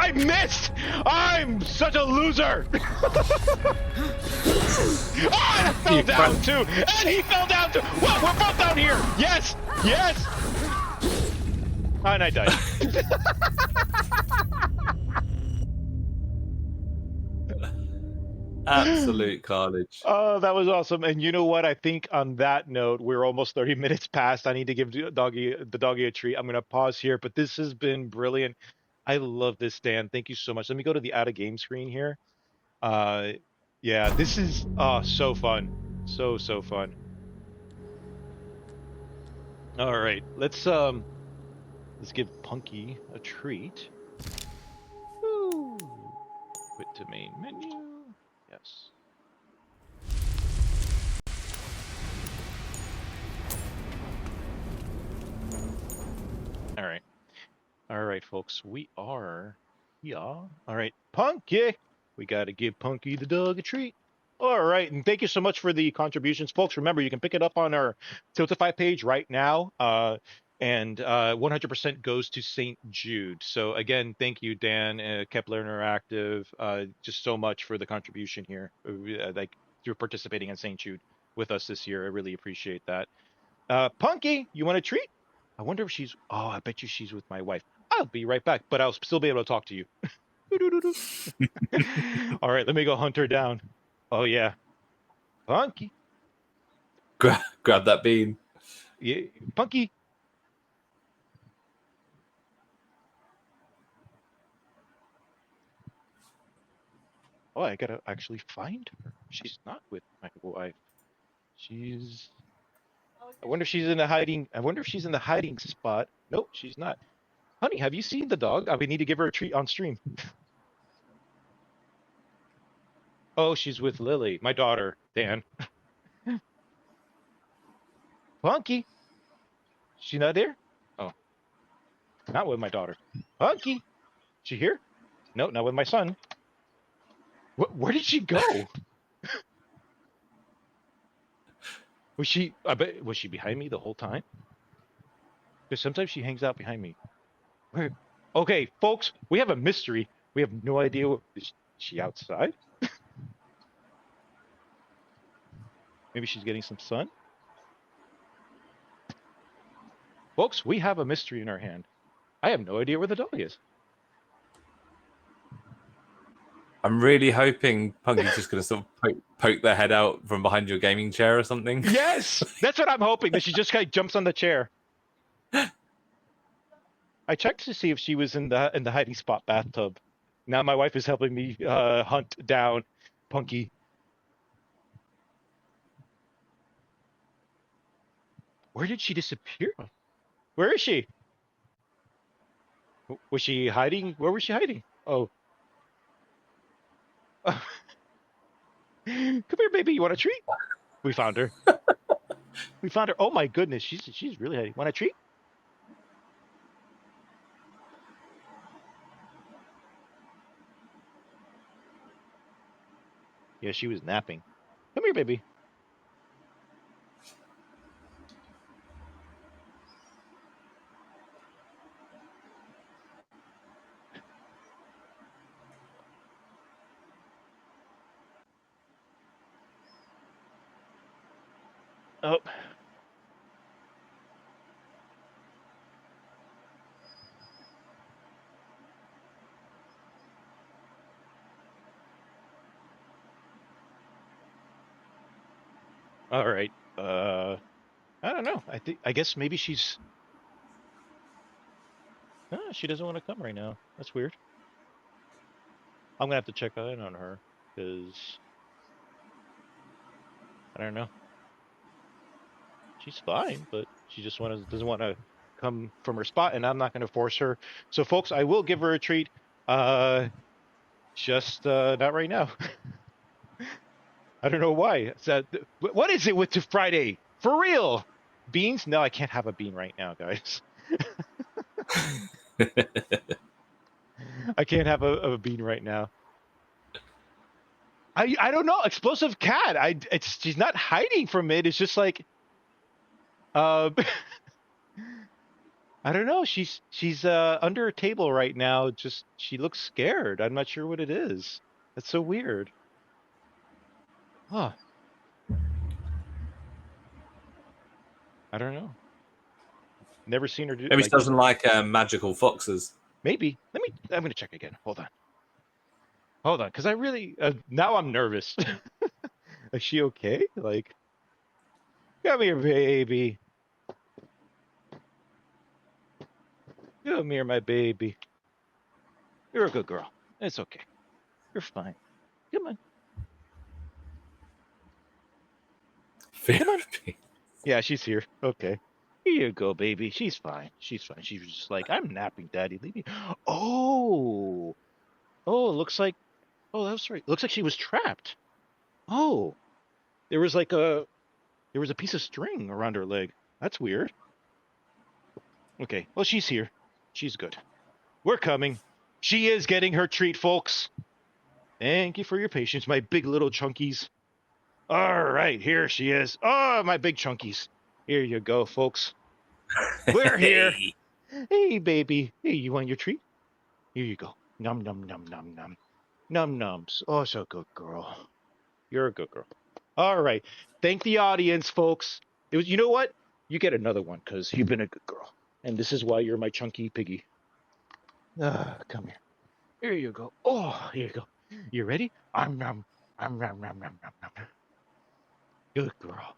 I missed! I'm such a loser! I fell down too! And he fell down too! Whoa, we're both down here! Yes! Yes! And I died. Absolute carnage. Oh, that was awesome. And you know what? I think on that note, we're almost 30 minutes past. I need to give the doggy a treat. I'm going to pause here, but this has been brilliant. I love this, Dan. Thank you so much. Let me go to the out of game screen here. Yeah, this is so fun. So fun. All right. Let's give Punky a treat. Woo. Quit to main menu. Yes. All right. All right, folks. We are here. All right, Punky. We got to give Punky the dog a treat. All right, and thank you so much for the contributions, folks. Remember, you can pick it up on our Tiltify page right now, and 100% goes to St. Jude. So again, thank you, Dan, Kepler Interactive, just so much for the contribution here, like through participating in St. Jude with us this year. I really appreciate that. Punky, you want a treat? I wonder if she's. Oh, I bet you she's with my wife. I'll be right back, but I'll still be able to talk to you. All right, let me go hunt her down. Oh yeah, Punky. Grab that bean. Yeah, Punky. Oh, I gotta actually find her. She's not with my wife. She's. I wonder if she's in the hiding. I wonder if she's in the hiding spot. Nope, she's not. Honey, have you seen the dog? We need to give her a treat on stream. Oh, she's with Lily, my daughter, Dan. Punky. She not there? Oh, not with my daughter. Punky. She here? No, not with my son. Where did she go? Was she? I bet was she behind me the whole time? Because sometimes she hangs out behind me. Where? Okay, folks, we have a mystery. We have no idea. Is she outside? Maybe she's getting some sun. Folks, we have a mystery in our hand. I have no idea where the dog is. I'm really hoping Punky's just going to sort of poke their head out from behind your gaming chair or something. Yes, that's what I'm hoping. That she just kind of jumps on the chair. I checked to see if she was in the hiding spot bathtub. Now my wife is helping me hunt down Punky. Where did she disappear? Where is she? Was she hiding? Where was she hiding? Oh. Come here, baby. You want a treat? We found her. We found her. Oh my goodness, she's really hiding. Want a treat? Yeah, she was napping. Come here, baby. Oh. All right. I don't know. I guess maybe she's. She doesn't want to come right now. That's weird. I'm gonna have to check in on her because I don't know. She's fine, but she just doesn't want to come from her spot, and I'm not going to force her. So, folks, I will give her a treat. Just not right now. I don't know why. What is it with Friday? For real? Beans? No, I can't have a bean right now, guys. I can't have a bean right now. I don't know. Explosive cat. She's not hiding from it. It's just like uh I don't know. She's under a table right now. Just she looks scared. I'm not sure what it is. That's so weird. Huh. I don't know. Never seen her do Maybe she like this. doesn't like magical foxes. Maybe. I'm gonna check again. Hold on. Hold on, because I really now I'm nervous. Is she okay? Like, come here, baby. Come here, my baby. You're a good girl. It's okay. You're fine. Come on. Come on. Yeah, she's here. Okay. Here you go, baby. She's fine. She's fine. She was just like, I'm napping, Daddy. Leave me. Oh. Oh, it looks like. Oh, that's right. Looks like she was trapped. Oh, there was like there was a piece of string around her leg. That's weird. Okay. Well, she's here. She's good. We're coming. She is getting her treat, folks. Thank you for your patience, my big little chunkies. All right, here she is. Oh, my big chunkies. Here you go, folks. We're here. Hey. Hey, baby. Hey, you want your treat? Here you go. Num num num num num. Num nums. Oh, so good girl. You're a good girl. All right. Thank the audience, folks. It was. You know what? You get another one because you've been a good girl, and this is why you're my chunky piggy. Come here. Here you go. Oh, here you go. You ready? Num. Num num num num num. Good girl.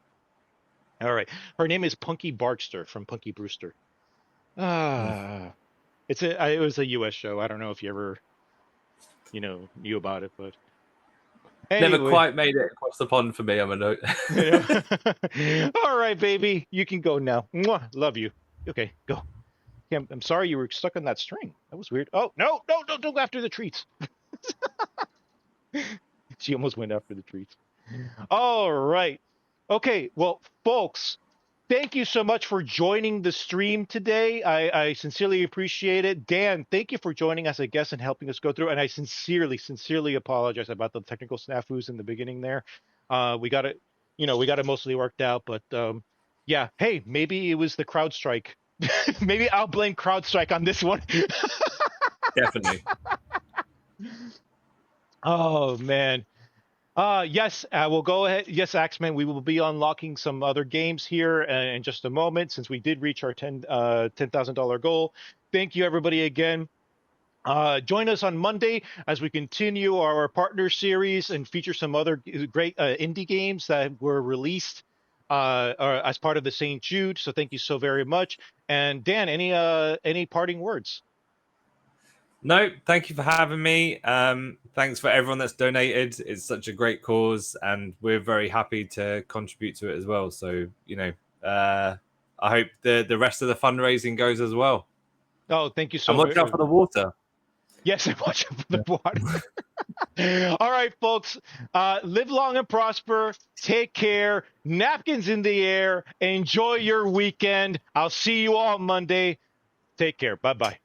All right. Her name is Punky Barkster from Punky Brewster. Ah, it was a U.S. show. I don't know if you ever, knew about it, but Never anyway. quite made it across the pond for me, I'm a note. All right, baby. You can go now. Mwah, love you. Okay, go. Yeah, I'm sorry you were stuck on that string. That was weird. Oh, no, don't go after the treats. She almost went after the treats. All right. Okay, well, folks, thank you so much for joining the stream today. I sincerely appreciate it. Dan, thank you for joining us as a guest and helping us go through. And I sincerely apologize about the technical snafus in the beginning there. We got it, we got it mostly worked out. But yeah, hey, maybe it was the CrowdStrike. Maybe I'll blame CrowdStrike on this one. Definitely. Oh man. Yes, we'll go ahead. Yes, Axeman, we will be unlocking some other games here in just a moment since we did reach our $10,000 goal. Thank you, everybody, again. Join us on Monday as we continue our partner series and feature some other great indie games that were released as part of the St. Jude. So thank you so very much. And Dan, any parting words? No, thank you for having me. Thanks for everyone that's donated. It's such a great cause, and we're very happy to contribute to it as well. So, I hope the rest of the fundraising goes as well. Oh, thank you And so watch out very for the water. Yes, watch out for the water. All right, folks. Live long and prosper. Take care. Napkins in the air. Enjoy your weekend. I'll see you all Monday. Take care. Bye-bye.